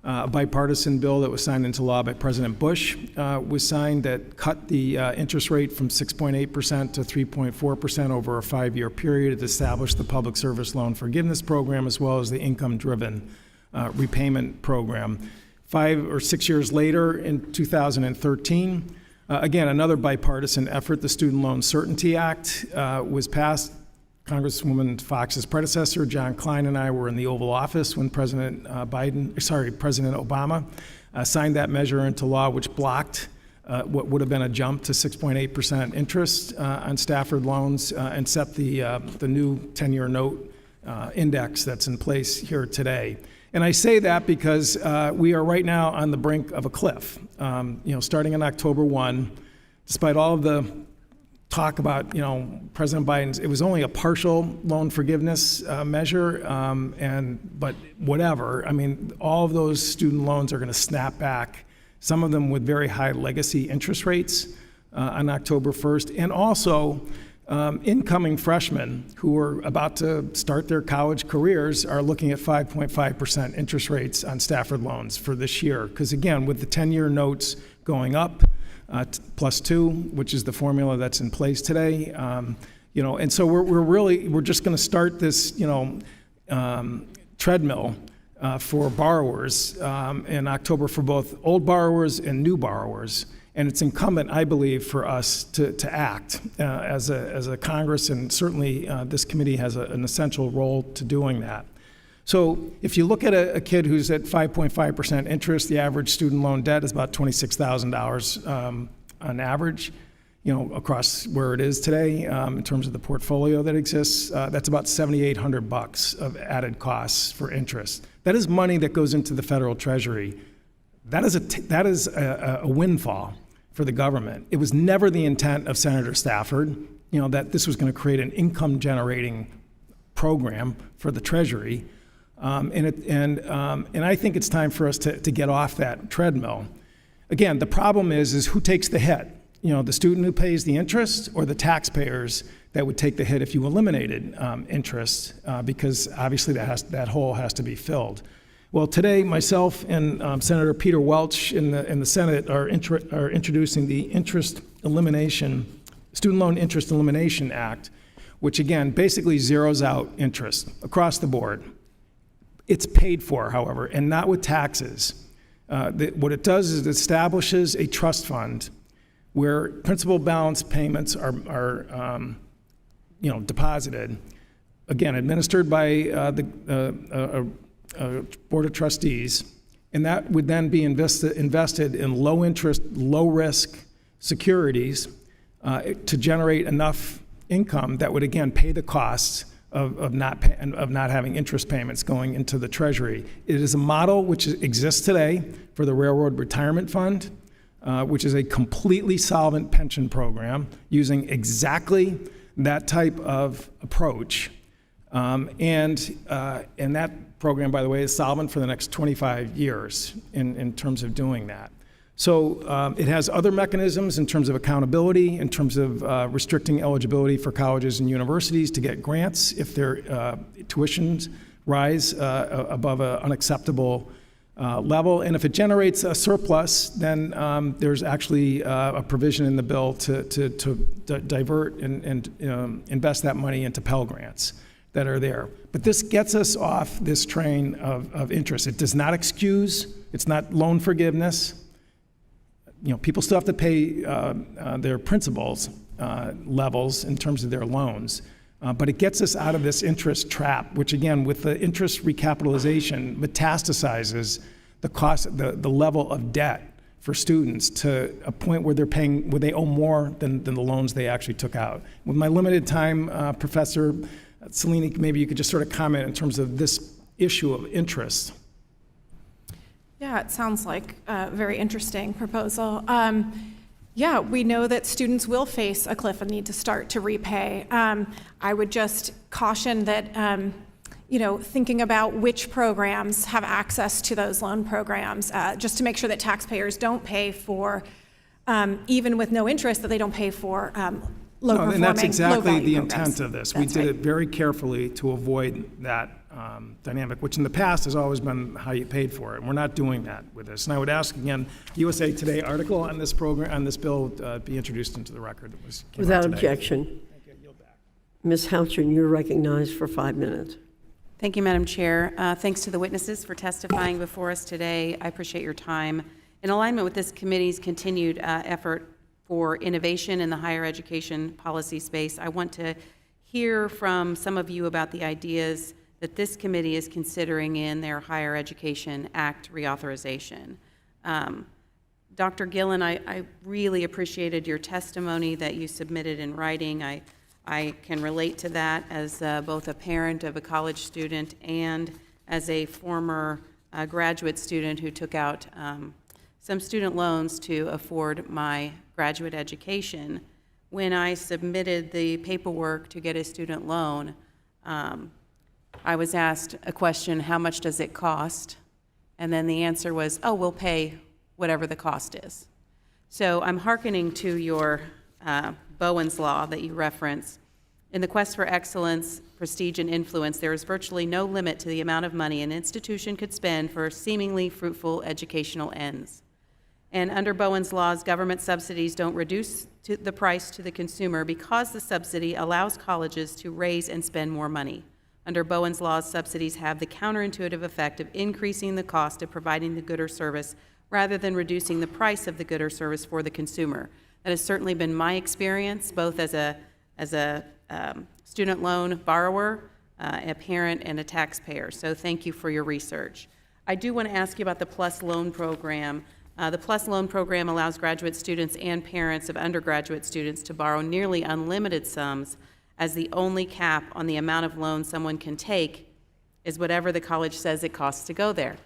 a bipartisan bill that was signed into law by President Bush, was signed that cut the interest rate from 6.8% to 3.4% over a 5-year period. It established the Public Service Loan Forgiveness Program as well as the income-driven repayment program. 5 or 6 years later, in 2013, again, another bipartisan effort, the Student Loan Certainty Act, was passed. Congresswoman Fox's predecessor, John Klein, and I were in the Oval Office when President Obama signed that measure into law, which blocked what would have been a jump to 6.8% interest on Stafford loans and set the new 10-year note index that's in place here today. And I say that because we are right now on the brink of a cliff. Starting on October 1, despite all of the talk about, President Biden's, it was only a partial loan forgiveness measure, but whatever. I mean, all of those student loans are going to snap back, some of them with very high legacy interest rates on October 1st. And also, incoming freshmen who are about to start their college careers are looking at 5.5% interest rates on Stafford loans for this year. Because again, with the 10-year notes going up, +2, which is the formula that's in place today, and so we're just going to start this, treadmill for borrowers in October for both old borrowers and new borrowers. And it's incumbent, I believe, for us to act as a Congress, and certainly this committee has an essential role to doing that. So if you look at a kid who's at 5.5% interest, the average student loan debt is about $26,000 on average. across where it is today, in terms of the portfolio that exists, that's about $7,800 of added costs for interest. That is money that goes into the federal treasury. That is a windfall for the government. It was never the intent of Senator Stafford, that this was going to create an income-generating program for the Treasury, and I think it's time for us to get off that treadmill. Again, the problem is who takes the hit? The student who pays the interest, or the taxpayers that would take the hit if you eliminated interest, because obviously that hole has to be filled. Well, today, myself and Senator Peter Welch in the Senate are introducing the Student Loan Interest Elimination Act, which again basically zeroes out interest across the board. It's paid for, however, and not with taxes. What it does is it establishes a trust fund where principal balance payments are deposited, again administered by the Board of Trustees, and that would then be invested in low interest, low risk securities to generate enough income that would again pay the costs of not having interest payments going into the Treasury. It is a model which exists today for the Railroad Retirement Fund, which is a completely solvent pension program using exactly that type of approach. And that program, by the way, is solvent for the next 25 years in terms of doing that. So it has other mechanisms in terms of accountability, in terms of restricting eligibility for colleges and universities to get grants if their tuitions rise above an unacceptable level. And if it generates a surplus, then there's actually a provision in the bill to divert and invest that money into Pell Grants that are there. But this gets us off this train of interest. It does not excuse, it's not loan forgiveness. People still have to pay their principals levels in terms of their loans. But it gets us out of this interest trap, which again, with the interest recapitalization, metastasizes the cost, the level of debt for students to a point where where they owe more than the loans they actually took out. With my limited time, Professor Cellini, maybe you could just sort of comment in terms of this issue of interest. Yeah, it sounds like a very interesting proposal. Yeah, we know that students will face a cliff and need to start to repay. I would just caution that, thinking about which programs have access to those loan programs, just to make sure that taxpayers don't pay for, even with no interest, that they don't pay for low-performing, and that's exactly the programs. intent of this. We did it very carefully to avoid that dynamic, which in the past has always been how you paid for it. And we're not doing that with this. And I would ask again, USA Today article on this program, on this bill, be introduced into the record. Without objection. Ms. Houchin, you're recognized for 5 minutes. Thank you, Madam Chair. Thanks to the witnesses for testifying before us today. I appreciate your time. In alignment with this committee's continued effort for innovation in the higher education policy space, I want to hear from some of you about the ideas that this committee is considering in their Higher Education Act reauthorization. Dr. Gillen, I really appreciated your testimony that you submitted in writing. I can relate to that as both a parent of a college student and as a former graduate student who took out some student loans to afford my graduate education. When I submitted the paperwork to get a student loan, I was asked a question, how much does it cost? And then the answer was, oh, we'll pay whatever the cost is. So I'm hearkening to your Bowen's Law that you reference. In the quest for excellence, prestige, and influence, there is virtually no limit to the amount of money an institution could spend for seemingly fruitful educational ends. And under Bowen's laws, government subsidies don't reduce the price to the consumer because the subsidy allows colleges to raise and spend more money. Under Bowen's laws, subsidies have the counterintuitive effect of increasing the cost of providing the good or service rather than reducing the price of the good or service for the consumer. That has certainly been my experience, both as a student loan borrower, a parent, and a taxpayer. So thank you for your research. I do want to ask you about the PLUS loan program. The PLUS loan program allows graduate students and parents of undergraduate students to borrow nearly unlimited sums, as the only cap on the amount of loan someone can take is whatever the college says it costs to go there.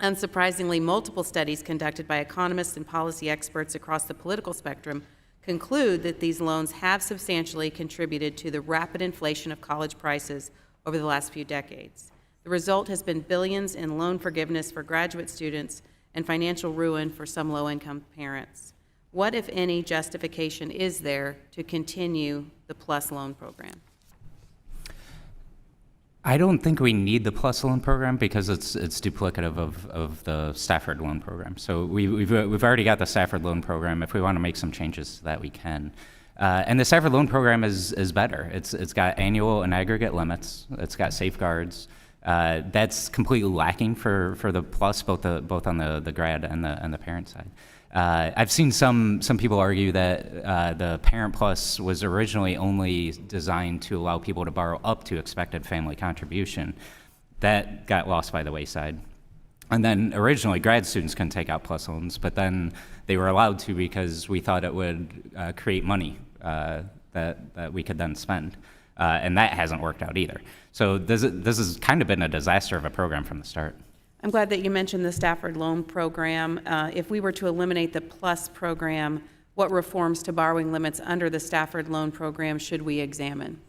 Unsurprisingly, multiple studies conducted by economists and policy experts across the political spectrum conclude that these loans have substantially contributed to the rapid inflation of college prices over the last few decades. The result has been billions in loan forgiveness for graduate students and financial ruin for some low-income parents. What, if any, justification is there to continue the PLUS loan program? I don't think we need the PLUS loan program because it's duplicative of the Stafford loan program. So we've already got the Stafford loan program. If we want to make some changes to that, we can. And the Stafford loan program is better. It's got annual and aggregate limits. It's got safeguards. That's completely lacking for the PLUS, both on the grad and the parent side. I've seen some people argue that the Parent Plus was originally only designed to allow people to borrow up to expected family contribution. That got lost by the wayside. And then originally grad students couldn't take out PLUS loans, but then they were allowed to because we thought it would create money that we could then spend. And that hasn't worked out either. So this has kind of been a disaster of a program from the start. I'm glad that you mentioned the Stafford loan program. If we were to eliminate the PLUS program, what reforms to borrowing limits under the Stafford loan program should we examine?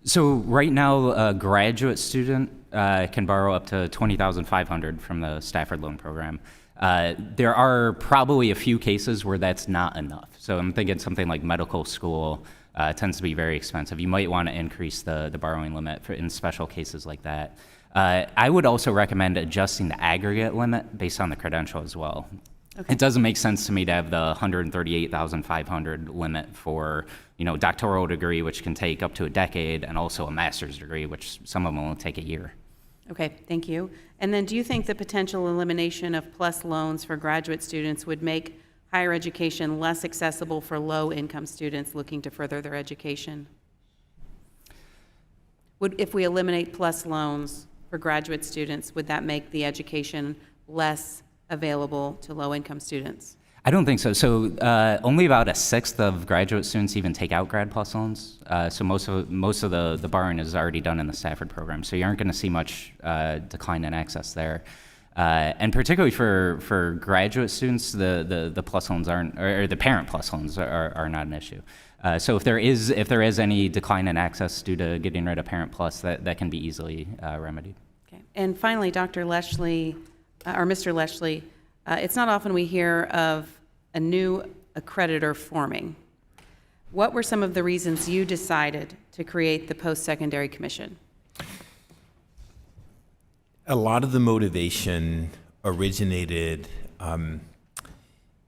So right now, a graduate student can borrow up to $20,500 from the Stafford loan program. There are probably a few cases where that's not enough. So I'm thinking something like medical school tends to be very expensive. You might want to increase the borrowing limit in special cases like that. I would also recommend adjusting the aggregate limit based on the credential as well. Okay. It doesn't make sense to me to have the $138,500 limit for, doctoral degree, which can take up to a decade, and also a master's degree, which some of them will take a year. Okay, thank you. And then do you think the potential elimination of PLUS loans for graduate students would make higher education less accessible for low-income students looking to further their education? If we eliminate PLUS loans for graduate students, would that make the education less available to low-income students? I don't think so. So only about a sixth of graduate students even take out Grad Plus loans. So most of the borrowing is already done in the Stafford program. So you aren't going to see much decline in access there. And particularly for graduate students, the plus loans aren't, or the parent plus loans are not an issue. So if there is any decline in access due to getting rid of Parent Plus, that can be easily remedied. Okay. And finally, Dr. Leshley, or Mr. Leshley, it's not often we hear of a new accreditor forming. What were some of the reasons you decided to create the Post-Secondary Commission? A lot of the motivation originated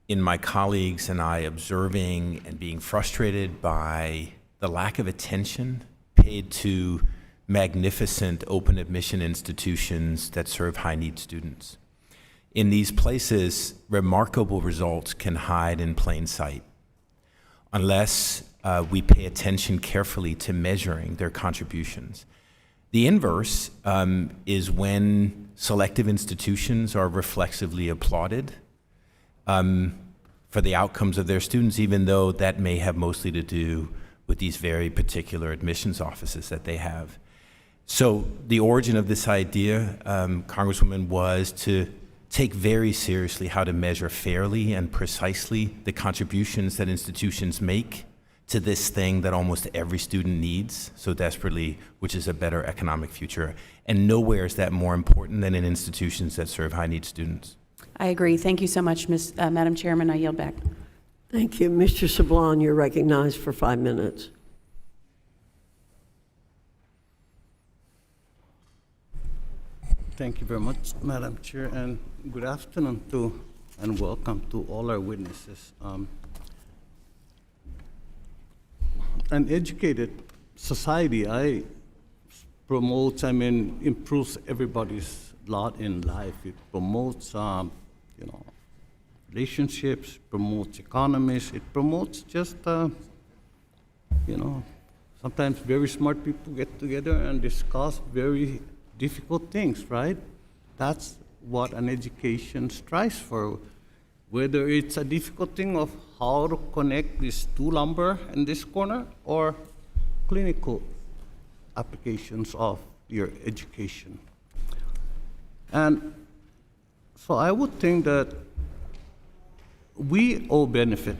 in my colleagues and I observing and being frustrated by the lack of attention paid to magnificent open admission institutions that serve high-need students. In these places, remarkable results can hide in plain sight unless we pay attention carefully to measuring their contributions. The inverse is when selective institutions are reflexively applauded for the outcomes of their students, even though that may have mostly to do with these very particular admissions offices that they have. So the origin of this idea, Congresswoman, was to take very seriously how to measure fairly and precisely the contributions that institutions make to this thing that almost every student needs so desperately, which is a better economic future. And nowhere is that more important than in institutions that serve high-need students. I agree. Thank you so much, Madam Chairman. I yield back. Thank you. Mr. Sablon, you're recognized for 5 minutes. Thank you very much, Madam Chair, and good afternoon to and welcome to all our witnesses. An educated society, improves everybody's lot in life. It promotes, relationships, promotes economies. It promotes just, sometimes very smart people get together and discuss very difficult things, right? That's what an education strives for. whether it's a difficult thing of how to connect this two lumber in this corner or clinical applications of your education. And so I would think that we all benefit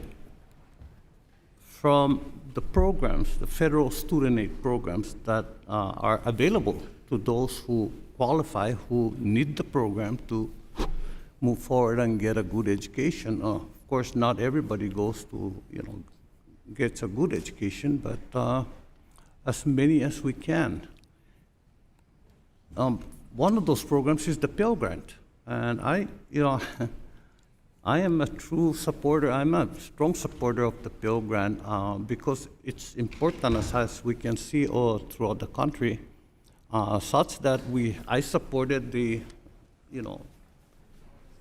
from the programs, the federal student aid programs that are available to those who qualify, who need the program to move forward and get a good education. Of course, not everybody goes to, gets a good education, but as many as we can. One of those programs is the Pell Grant, and I am a true supporter. I'm a strong supporter of the Pell Grant because it's important, as we can see all throughout the country, such that I supported the,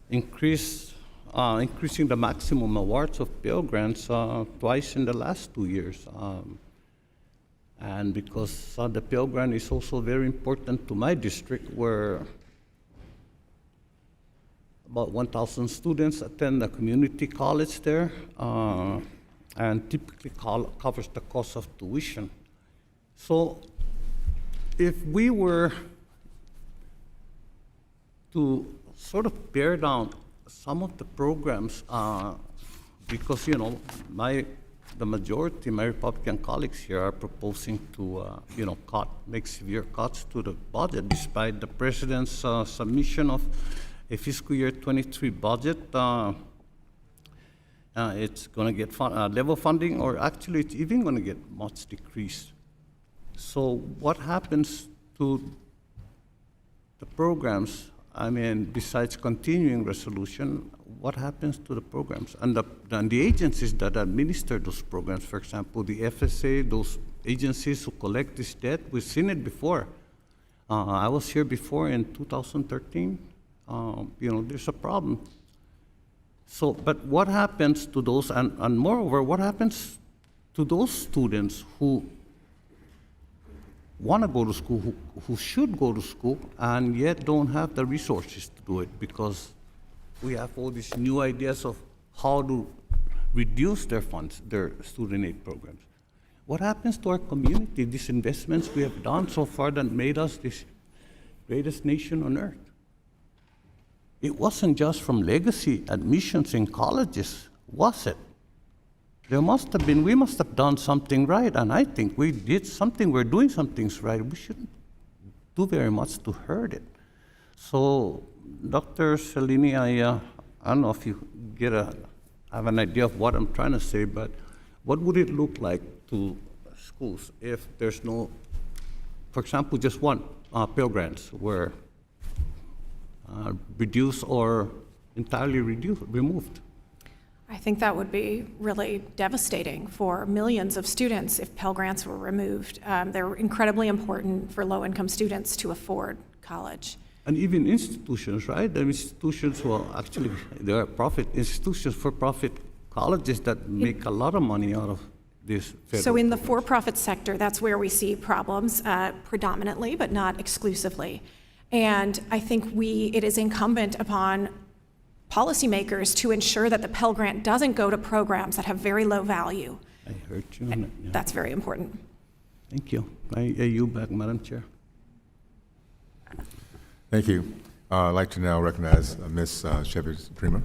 increasing the maximum awards of Pell Grants twice in the last 2 years. And because the Pell Grant is also very important to my district, where about 1,000 students attend the community college there, and typically covers the cost of tuition. So if we were to sort of pare down some of the programs, because the majority, my Republican colleagues here, are proposing to make severe cuts to the budget, despite the president's submission of a fiscal year 23 budget. It's going to get level funding, or actually it's even going to get much decreased. So what happens to the programs? I mean, besides continuing resolution, what happens to the programs? And the agencies that administer those programs, for example, the FSA, those agencies who collect this debt, we've seen it before. I was here before in 2013. There's a problem. So, but what happens to those, and moreover, what happens to those students who want to go to school, who should go to school, and yet don't have the resources to do it because we have all these new ideas of how to reduce their funds, their student aid programs. What happens to our community, these investments we have done so far that made us this greatest nation on earth? It wasn't just from legacy admissions in colleges, was it? We must have done something right, and I think we did something, we're doing some things right. We shouldn't do very much to hurt it. So, Dr. Cellini, I don't know if you have an idea of what I'm trying to say, but what would it look like to schools if there's no, for example, just one Pell Grants were reduced or entirely removed? I think that would be really devastating for millions of students if Pell Grants were removed. They're incredibly important for low-income students to afford college. And even institutions, right? The institutions who are actually, there are institutions for profit colleges that make a lot of money out of this. So in the for-profit sector, that's where we see problems predominantly, but not exclusively. And I think it is incumbent upon policymakers to ensure that the Pell Grant doesn't go to programs that have very low value. I heard you on that. Yeah. That's very important. Thank you. I yield back, Madam Chair. Thank you. I'd like to now recognize Ms. Shepard-Dreamer.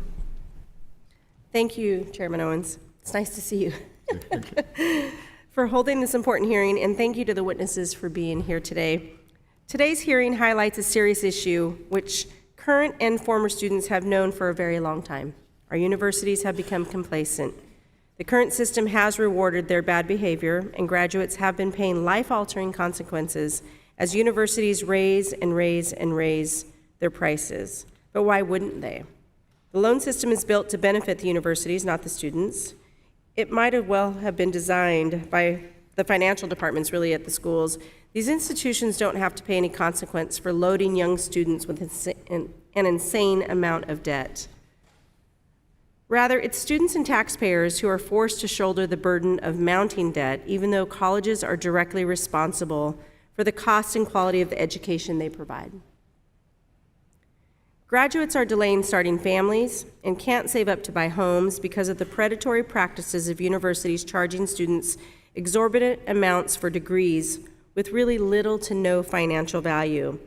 Thank you, Chairman Owens. It's nice to see you. For holding this important hearing, and thank you to the witnesses for being here today. Today's hearing highlights a serious issue which current and former students have known for a very long time. Our universities have become complacent. The current system has rewarded their bad behavior, and graduates have been paying life-altering consequences as universities raise and raise and raise their prices. But why wouldn't they? The loan system is built to benefit the universities, not the students. It might as well have been designed by the financial departments really at the schools. These institutions don't have to pay any consequence for loading young students with an insane amount of debt. Rather, it's students and taxpayers who are forced to shoulder the burden of mounting debt, even though colleges are directly responsible for the cost and quality of the education they provide. Graduates are delaying starting families and can't save up to buy homes because of the predatory practices of universities charging students exorbitant amounts for degrees with really little to no financial value.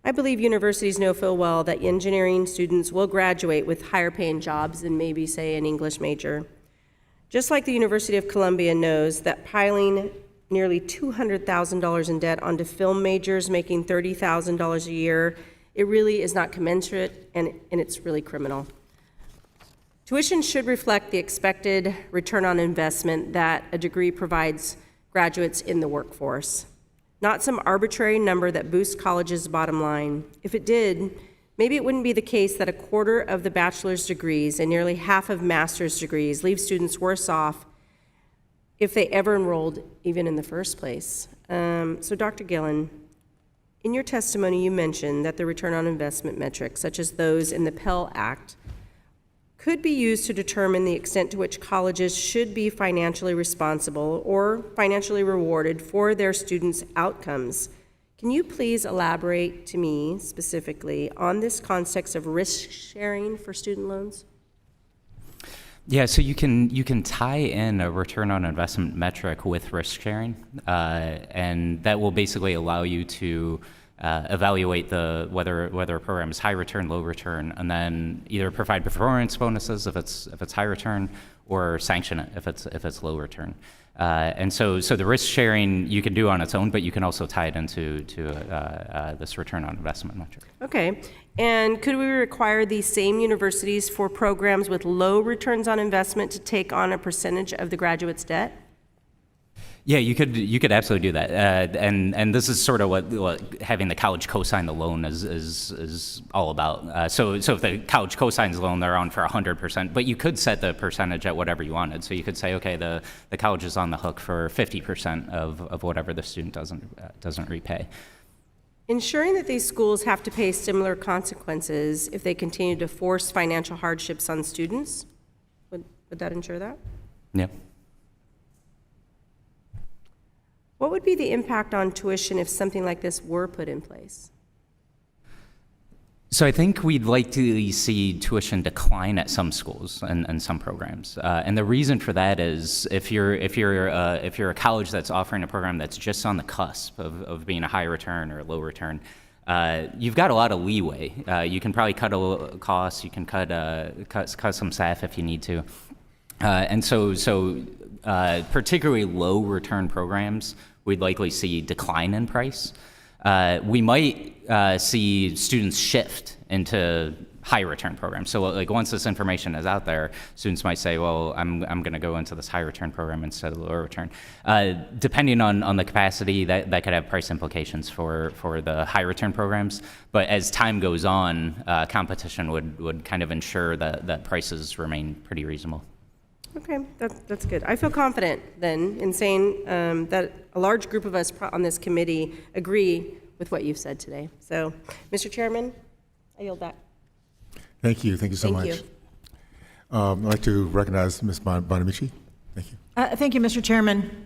I believe universities know full well that engineering students will graduate with higher paying jobs than maybe, say, an English major. Just like the University of Columbia knows that piling nearly $200,000 in debt onto film majors making $30,000 a year, it really is not commensurate, and it's really criminal. Tuition should reflect the expected return on investment that a degree provides graduates in the workforce, not some arbitrary number that boosts colleges' bottom line. If it did, maybe it wouldn't be the case that a quarter of the bachelor's degrees and nearly half of master's degrees leave students worse off if they ever enrolled even in the first place. So Dr. Gillen, in your testimony, you mentioned that the return on investment metrics, such as those in the Pell Act, could be used to determine the extent to which colleges should be financially responsible or financially rewarded for their students' outcomes. Can you please elaborate to me specifically on this context of risk sharing for student loans? Yeah, so you can tie in a return on investment metric with risk sharing, and that will basically allow you to evaluate whether a program is high return, low return, and then either provide performance bonuses if it's high return, or sanction it if it's low return. And so the risk sharing you can do on its own, but you can also tie it into this return on investment metric. Okay, and could we require these same universities for programs with low returns on investment to take on a percentage of the graduate's debt? Yeah, you could absolutely do that, and this is sort of what having the college co-sign the loan is all about. So if the college co-signs the loan, they're on for 100%, but you could set the percentage at whatever you wanted. So you could say, okay, the college is on the hook for 50% of whatever the student doesn't repay. Ensuring that these schools have to pay similar consequences if they continue to force financial hardships on students, would that ensure that? Yeah. What would be the impact on tuition if something like this were put in place? So I think we'd like to see tuition decline at some schools and some programs, and the reason for that is if you're a college that's offering a program that's just on the cusp of being a high return or a low return, you've got a lot of leeway. You can probably cut costs, you can cut some staff if you need to, and so particularly low return programs, we'd likely see decline in price. We might see students shift into high return programs. So like once this information is out there, students might say, well, I'm going to go into this high return program instead of low return. Depending on the capacity, that could have price implications for the high return programs. But as time goes on, competition would kind of ensure that prices remain pretty reasonable. Okay, that's good. I feel confident then in saying that a large group of us on this committee agree with what you've said today. So, Mr. Chairman, I yield back. Thank you so much. Thank you. I'd like to recognize Ms. Bonamici. Thank you. Thank you, Mr. Chairman.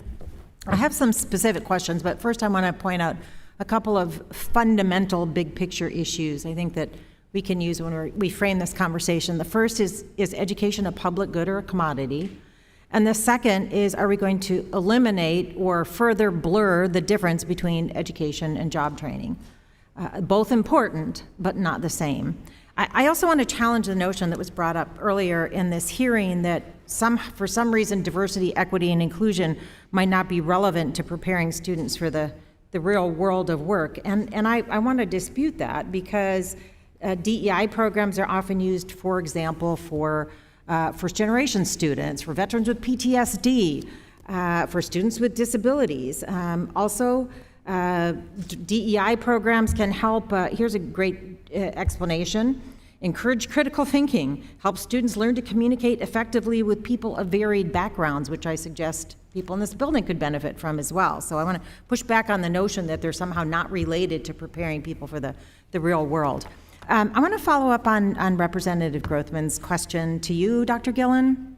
I have some specific questions, but first I want to point out a couple of fundamental big picture issues I think that we can use when we frame this conversation. The first is education a public good or a commodity? And the second is, are we going to eliminate or further blur the difference between education and job training? Both important, but not the same. I also want to challenge the notion that was brought up earlier in this hearing that for some reason diversity, equity, and inclusion might not be relevant to preparing students for the real world of work. And I want to dispute that because DEI programs are often used, for example, for first-generation students, for veterans with PTSD, for students with disabilities. Also, DEI programs can help, here's a great explanation, encourage critical thinking, help students learn to communicate effectively with people of varied backgrounds, which I suggest people in this building could benefit from as well. So I want to push back on the notion that they're somehow not related to preparing people for the real world. I want to follow up on Representative Grothman's question to you, Dr. Gillen.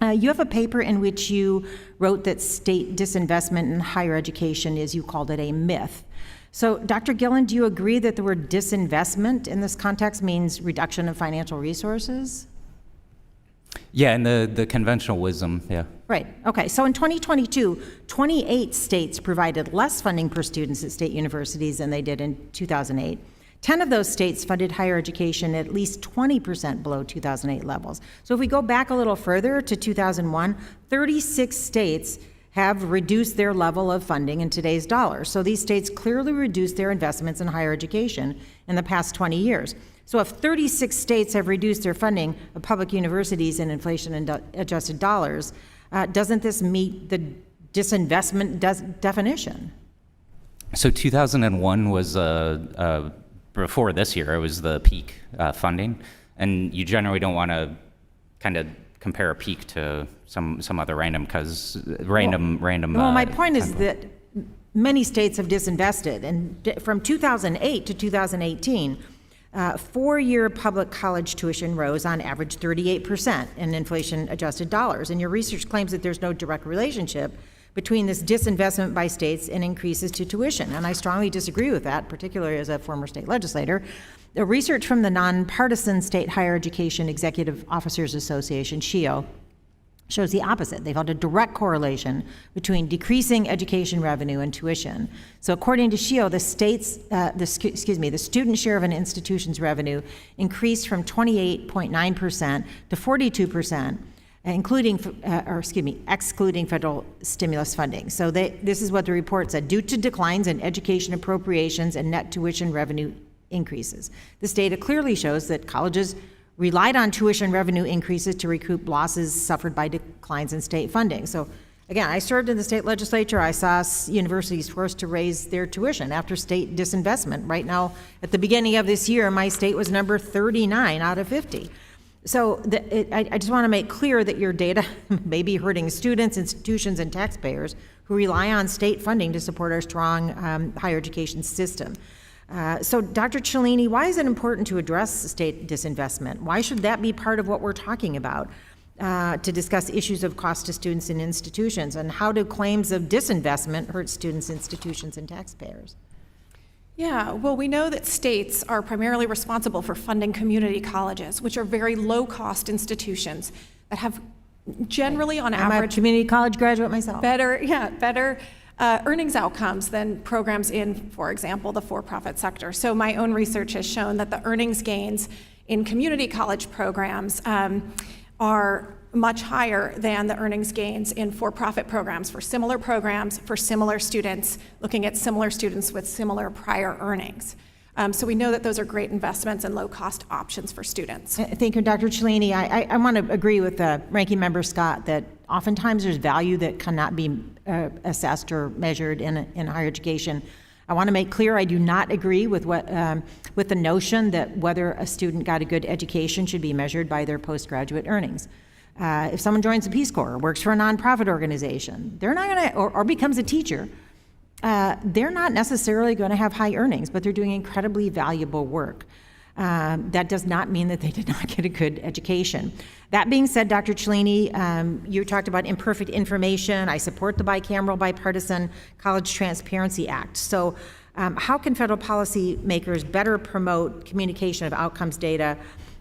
You have a paper in which you wrote that state disinvestment in higher education is, you called it a myth. So, Dr. Gillen, do you agree that the word disinvestment in this context means reduction of financial resources? Yeah, and the conventional wisdom, yeah. Right. Okay. So in 2022, 28 states provided less funding per students at state universities than they did in 2008. 10 of those states funded higher education at least 20% below 2008 levels. So if we go back a little further to 2001, 36 states have reduced their level of funding in today's dollars. So these states clearly reduced their investments in higher education in the past 20 years. So if 36 states have reduced their funding of public universities in inflation-adjusted dollars, doesn't this meet the disinvestment definition? So 2001 was, before this year, it was the peak funding. And you generally don't want to kind of compare a peak to some other random. Well, my point is that many states have disinvested. And from 2008 to 2018, four-year public college tuition rose on average 38% in inflation-adjusted dollars. And your research claims that there's no direct relationship between this disinvestment by states and increases to tuition. And I strongly disagree with that, particularly as a former state legislator. The research from the Nonpartisan State Higher Education Executive Officers Association, SHEO, shows the opposite. They found a direct correlation between decreasing education revenue and tuition. So according to SHEO, the student share of an institution's revenue increased from 28.9% to 42%, excluding federal stimulus funding. So this is what the report said. Due to declines in education appropriations and net tuition revenue increases. This data clearly shows that colleges relied on tuition revenue increases to recoup losses suffered by declines in state funding. So again, I served in the state legislature. I saw universities forced to raise their tuition after state disinvestment. Right now, at the beginning of this year, my state was number 39 out of 50. So I just want to make clear that your data may be hurting students, institutions, and taxpayers who rely on state funding to support our strong higher education system. So, Dr. Cellini, why is it important to address state disinvestment? Why should that be part of what we're talking about to discuss issues of cost to students and institutions? And how do claims of disinvestment hurt students, institutions, and taxpayers? Yeah, well, we know that states are primarily responsible for funding community colleges, which are very low-cost institutions that have generally, on average, I'm a community college graduate myself. Better earnings outcomes than programs in, for example, the for-profit sector. So my own research has shown that the earnings gains in community college programs are much higher than the earnings gains in for-profit programs for similar students, looking at similar students with similar prior earnings. So we know that those are great investments and low-cost options for students. Thank you, Dr. Cellini. I want to agree with Ranking Member Scott that oftentimes there's value that cannot be assessed or measured in higher education. I want to make clear I do not agree with the notion that whether a student got a good education should be measured by their postgraduate earnings. If someone joins the Peace Corps, or works for a nonprofit organization, they're not going to, or becomes a teacher, they're not necessarily going to have high earnings, but they're doing incredibly valuable work. That does not mean that they did not get a good education. That being said, Dr. Cellini, you talked about imperfect information. I support the bicameral bipartisan College Transparency Act. So how can federal policy makers better promote communication of outcomes data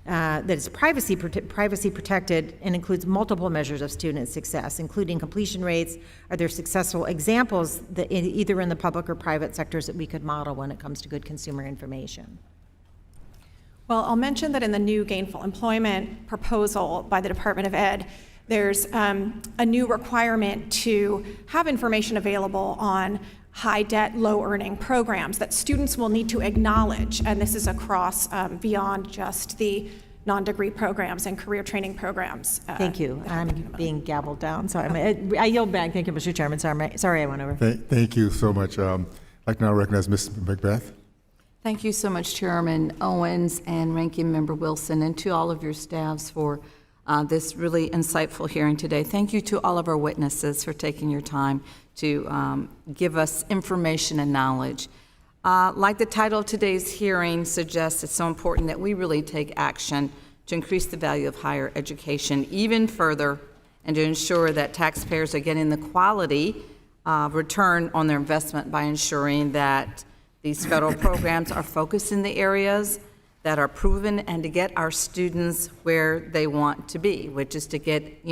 that is privacy protected and includes multiple measures of student success, including completion rates? Are there successful examples that either in the public or private sectors that we could model when it comes to good consumer information? Well, I'll mention that in the new gainful employment proposal by the Department of Ed, there's a new requirement to have information available on high debt, low earning programs that students will need to acknowledge. And this is across beyond just the non-degree programs and career training programs. Thank you. I'm being gabbled down, so I yield back. Thank you, Mr. Chairman. Sorry I went over. Thank you so much. I'd like to now recognize Ms. Macbeth. Thank you so much, Chairman Owens and Ranking Member Wilson, and to all of your staffs for this really insightful hearing today. Thank you to all of our witnesses for taking your time to give us information and knowledge. Like the title of today's hearing suggests, it's so important that we really take action to increase the value of higher education even further and to ensure that taxpayers are getting the quality return on their investment by ensuring that These federal programs are focused in the areas that are proven and to get our students where they want to be, which is to get,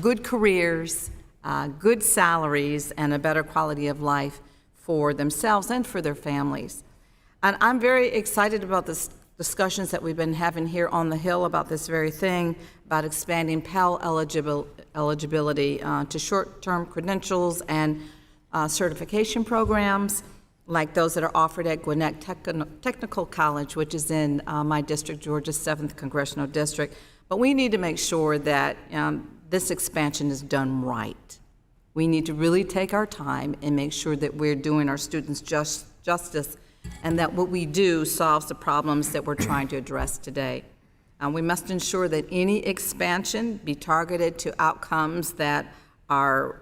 good careers, good salaries, and a better quality of life for themselves and for their families. And I'm very excited about the discussions that we've been having here on the Hill about this very thing, about expanding Pell eligibility to short-term credentials and certification programs like those that are offered at Gwinnett Technical College, which is in my district, Georgia's 7th Congressional District. But we need to make sure that this expansion is done right. We need to really take our time and make sure that we're doing our students justice and that what we do solves the problems that we're trying to address today. We must ensure that any expansion be targeted to outcomes that are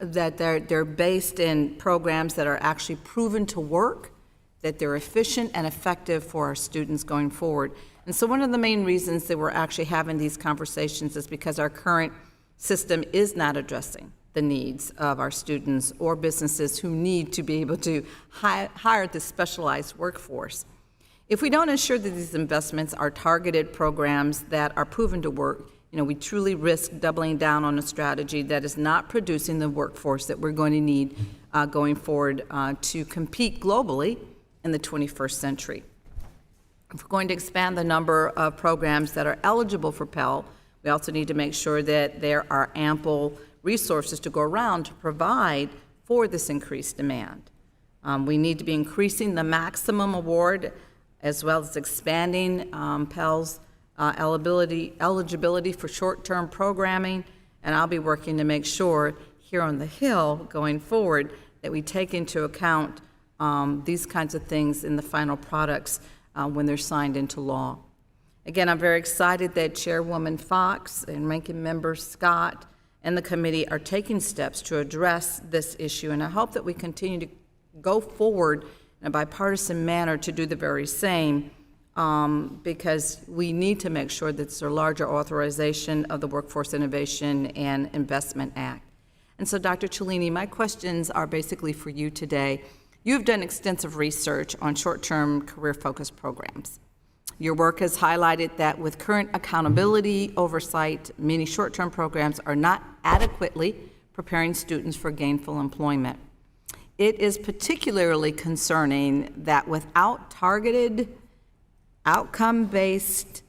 that they're based in programs that are actually proven to work, that they're efficient and effective for our students going forward. And so one of the main reasons that we're actually having these conversations is because our current system is not addressing the needs of our students or businesses who need to be able to hire the specialized workforce. If we don't ensure that these investments are targeted programs that are proven to work, we truly risk doubling down on a strategy that is not producing the workforce that we're going to need going forward to compete globally in the 21st century. If we're going to expand the number of programs that are eligible for Pell, we also need to make sure that there are ample resources to go around to provide for this increased demand. We need to be increasing the maximum award as well as expanding Pell's eligibility for short-term programming, and I'll be working to make sure here on the Hill going forward that we take into account these kinds of things in the final products when they're signed into law. Again, I'm very excited that Chairwoman Fox and Ranking Member Scott and the committee are taking steps to address this issue, and I hope that we continue to go forward in a bipartisan manner to do the very same, because we need to make sure that there's a larger authorization of the Workforce Innovation and Investment Act. And so, Dr. Cellini, my questions are basically for you today. You've done extensive research on short-term career-focused programs. Your work has highlighted that with current accountability oversight, many short-term programs are not adequately preparing students for gainful employment. It is particularly concerning that without targeted, outcome-based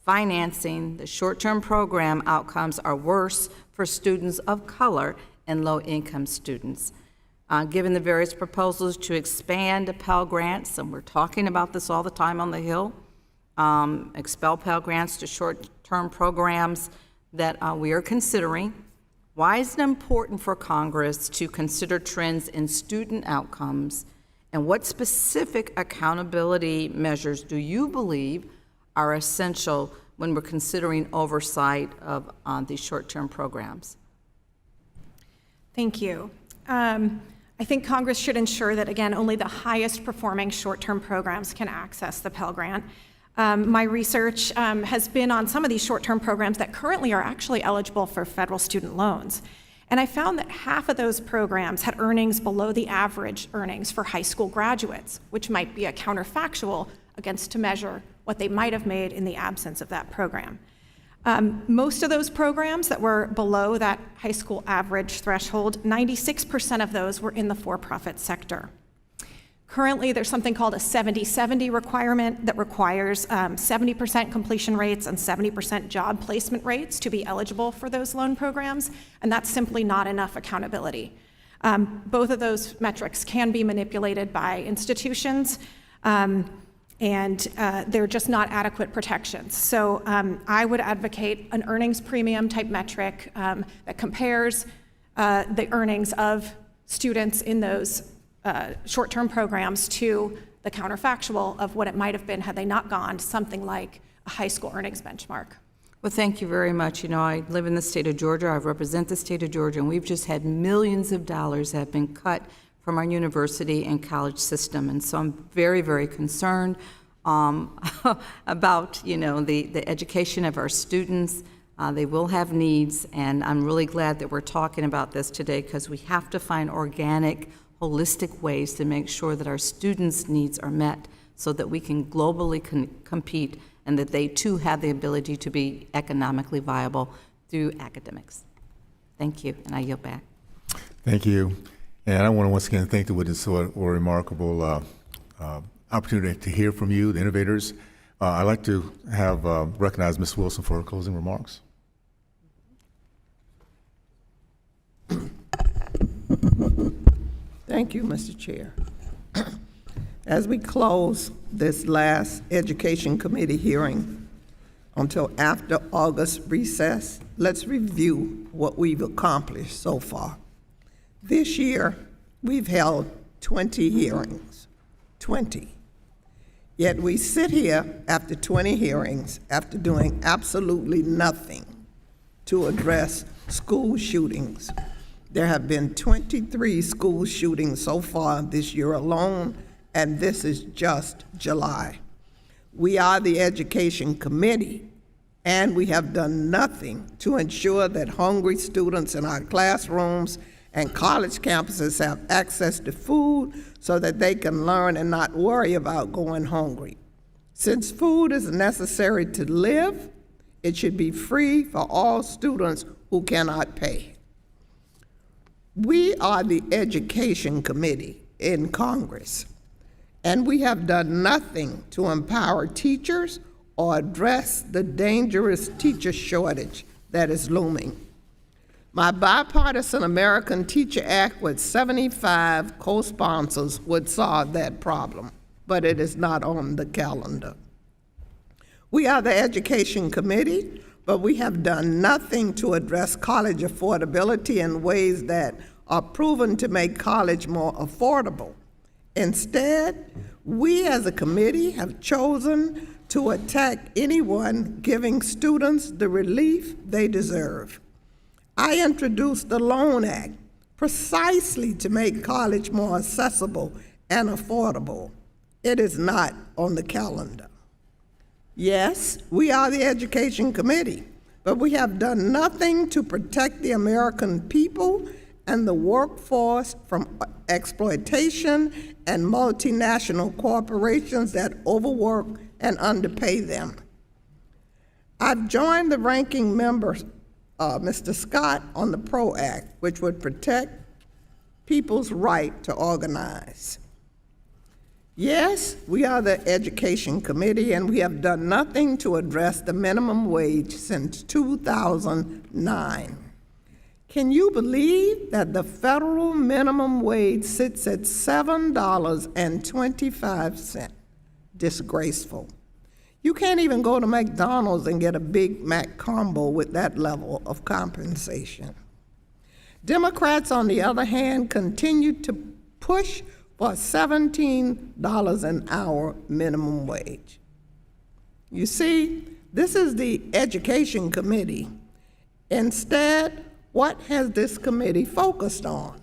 financing, the short-term program outcomes are worse for students of color and low-income students. Given the various proposals to expand Pell Grants, and we're talking about this all the time on the Hill, expel Pell Grants to short-term programs that we are considering, why is it important for Congress to consider trends in student outcomes, and what specific accountability measures do you believe are essential when we're considering oversight of these short-term programs? Thank you. I think Congress should ensure that, again, only the highest performing short-term programs can access the Pell Grant. My research has been on some of these short-term programs that currently are actually eligible for federal student loans. And I found that half of those programs had earnings below the average earnings for high school graduates, which might be a counterfactual against to measure what they might have made in the absence of that program. Most of those programs that were below that high school average threshold, 96% of those were in the for-profit sector. Currently, there's something called a 70-70 requirement that requires 70% completion rates and 70% job placement rates to be eligible for those loan programs, and that's simply not enough accountability. Both of those metrics can be manipulated by institutions, and they're just not adequate protections. So I would advocate an earnings premium type metric that compares the earnings of students in those short-term programs to the counterfactual of what it might have been had they not gone to something like a high school earnings benchmark. Well, thank you very much. I live in the state of Georgia. I represent the state of Georgia, and we've just had millions of dollars that have been cut from our university and college system. And so I'm very, very concerned about, the education of our students. They will have needs, and I'm really glad that we're talking about this today because we have to find organic, holistic ways to make sure that our students' needs are met so that we can globally compete and that they too have the ability to be economically viable through academics. Thank you, and I yield back. Thank you. And I want to once again thank the witnesses for a remarkable opportunity to hear from you, the innovators. I'd like to have recognize Ms. Wilson for her closing remarks. Thank you, Mr. Chair. As we close this last Education Committee hearing until after August recess, let's review what we've accomplished so far. This year, we've held 20 hearings, 20. Yet we sit here after 20 hearings, after doing absolutely nothing to address school shootings. There have been 23 school shootings so far this year alone, and this is just July. We are the Education Committee, and we have done nothing to ensure that hungry students in our classrooms and college campuses have access to food so that they can learn and not worry about going hungry. Since food is necessary to live, it should be free for all students who cannot pay. We are the Education Committee in Congress, and we have done nothing to empower teachers or address the dangerous teacher shortage that is looming. My bipartisan American Teacher Act with 75 co-sponsors would solve that problem, but it is not on the calendar. We are the Education Committee, but we have done nothing to address college affordability in ways that are proven to make college more affordable. Instead, we as a committee have chosen to attack anyone giving students the relief they deserve. I introduced the Loan Act precisely to make college more accessible and affordable. It is not on the calendar. Yes, we are the Education Committee, but we have done nothing to protect the American people and the workforce from exploitation and multinational corporations that overwork and underpay them. I've joined the ranking member, Mr. Scott, on the PRO Act, which would protect people's right to organize. Yes, we are the Education Committee, and we have done nothing to address the minimum wage since 2009. Can you believe that the federal minimum wage sits at $7.25? Disgraceful. You can't even go to McDonald's and get a Big Mac combo with that level of compensation. Democrats, on the other hand, continue to push for $17 an hour minimum wage. You see, this is the Education Committee. Instead, what has this committee focused on?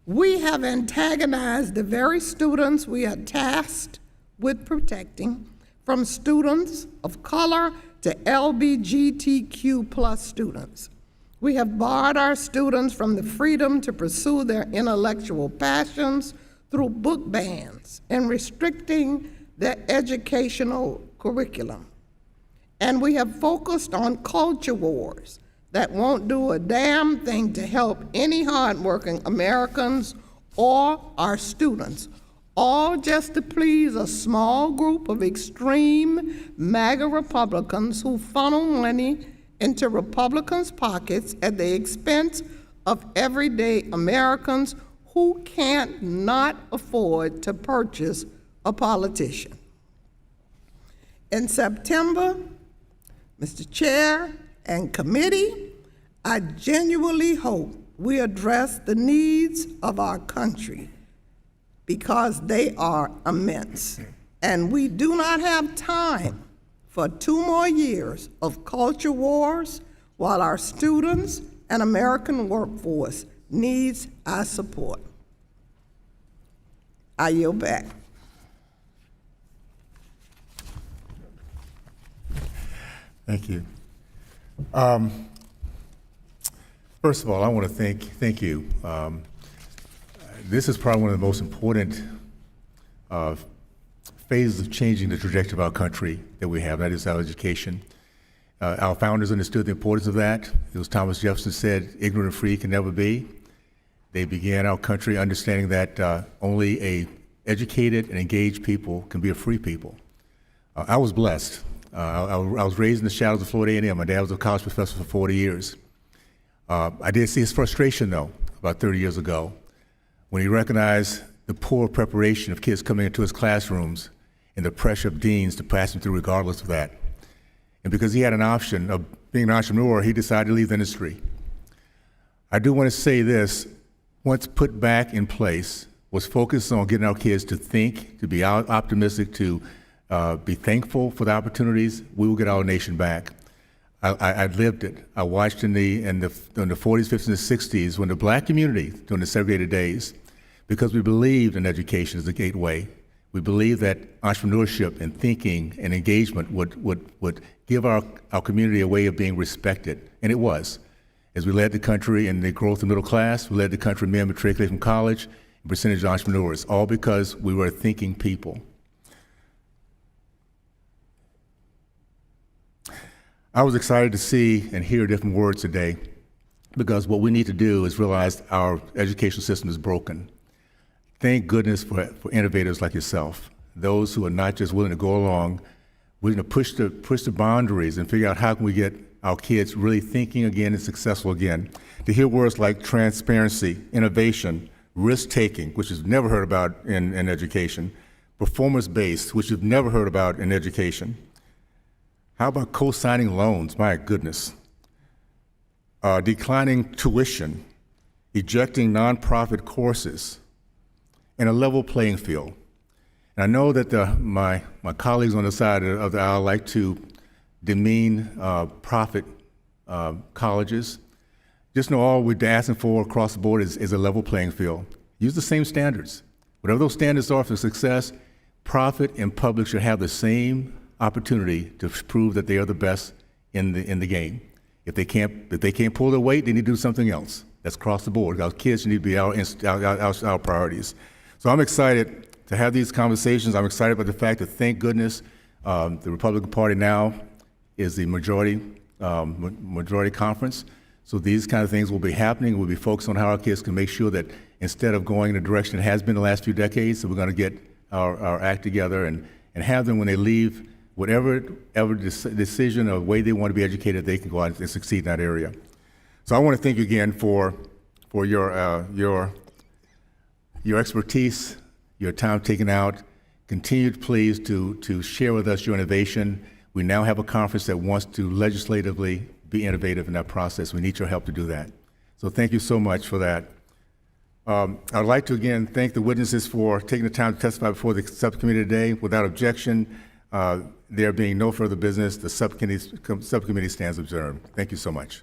We have antagonized the very students we are tasked with protecting, from students of color to LGBTQ+ students. We have barred our students from the freedom to pursue their intellectual passions through book bans and restricting their educational curriculum. And we have focused on culture wars that won't do a damn thing to help any hardworking Americans or our students, all just to please a small group of extreme MAGA Republicans who funnel money into Republicans' pockets at the expense of everyday Americans who can't not afford to purchase a politician. In September, Mr. Chair and committee, I genuinely hope we address the needs of our country because they are immense. And we do not have time for 2 more years of culture wars while our students and American workforce needs our support. I yield back. Thank you. First of all, I want to thank you. This is probably one of the most important phases of changing the trajectory of our country that we have, that is our education. Our founders understood the importance of that. It was Thomas Jefferson said, ignorant and free can never be. They began our country understanding that only a educated and engaged people can be a free people. I was blessed. I was raised in the shadows of Florida A&M. My dad was a college professor for 40 years. I did see his frustration, though, about 30 years ago, when he recognized the poor preparation of kids coming into his classrooms and the pressure of deans to pass them through regardless of that. And because he had an option of being an entrepreneur, he decided to leave the industry. I do want to say this, once put back in place, was focused on getting our kids to think, to be optimistic, to be thankful for the opportunities, we will get our nation back. I lived it. I watched in the 40s, 50s, and 60s when the black community, during the segregated days, because we believed in education as a gateway, we believed that entrepreneurship and thinking and engagement would give our community a way of being respected, and it was. As we led the country in the growth of the middle class, we led the country in men matriculating from college, and percentage of entrepreneurs, all because we were thinking people. I was excited to see and hear different words today, because what we need to do is realize our education system is broken. Thank goodness for innovators like yourself, those who are not just willing to go along, willing to push the boundaries and figure out how can we get our kids really thinking again and successful again. To hear words like transparency, innovation, risk-taking, which you've never heard about in education, performance-based, which you've never heard about in education. How about co-signing loans? My goodness. Declining tuition, ejecting nonprofit courses, and a level playing field. And I know that my colleagues on the side of the aisle like to demean profit colleges. Just know all we're asking for across the board is a level playing field. Use the same standards. Whatever those standards are for success, profit and public should have the same opportunity to prove that they are the best in the game. If they can't pull their weight, they need to do something else. That's across the board. Our kids need to be our priorities. So I'm excited to have these conversations. I'm excited about the fact that, thank goodness, the Republican Party now is the majority conference. So these kind of things will be happening. We'll be focused on how our kids can make sure that instead of going in the direction it has been the last few decades, that we're going to get our act together and have them, when they leave, whatever decision or way they want to be educated, they can go out and succeed in that area. So I want to thank you again for your expertise, your time taken out. Continue, please, to share with us your innovation. We now have a conference that wants to legislatively be innovative in that process. We need your help to do that. So thank you so much for that. I'd like to again thank the witnesses for taking the time to testify before the subcommittee today. Without objection, there being no further business, the subcommittee stands adjourned. Thank you so much.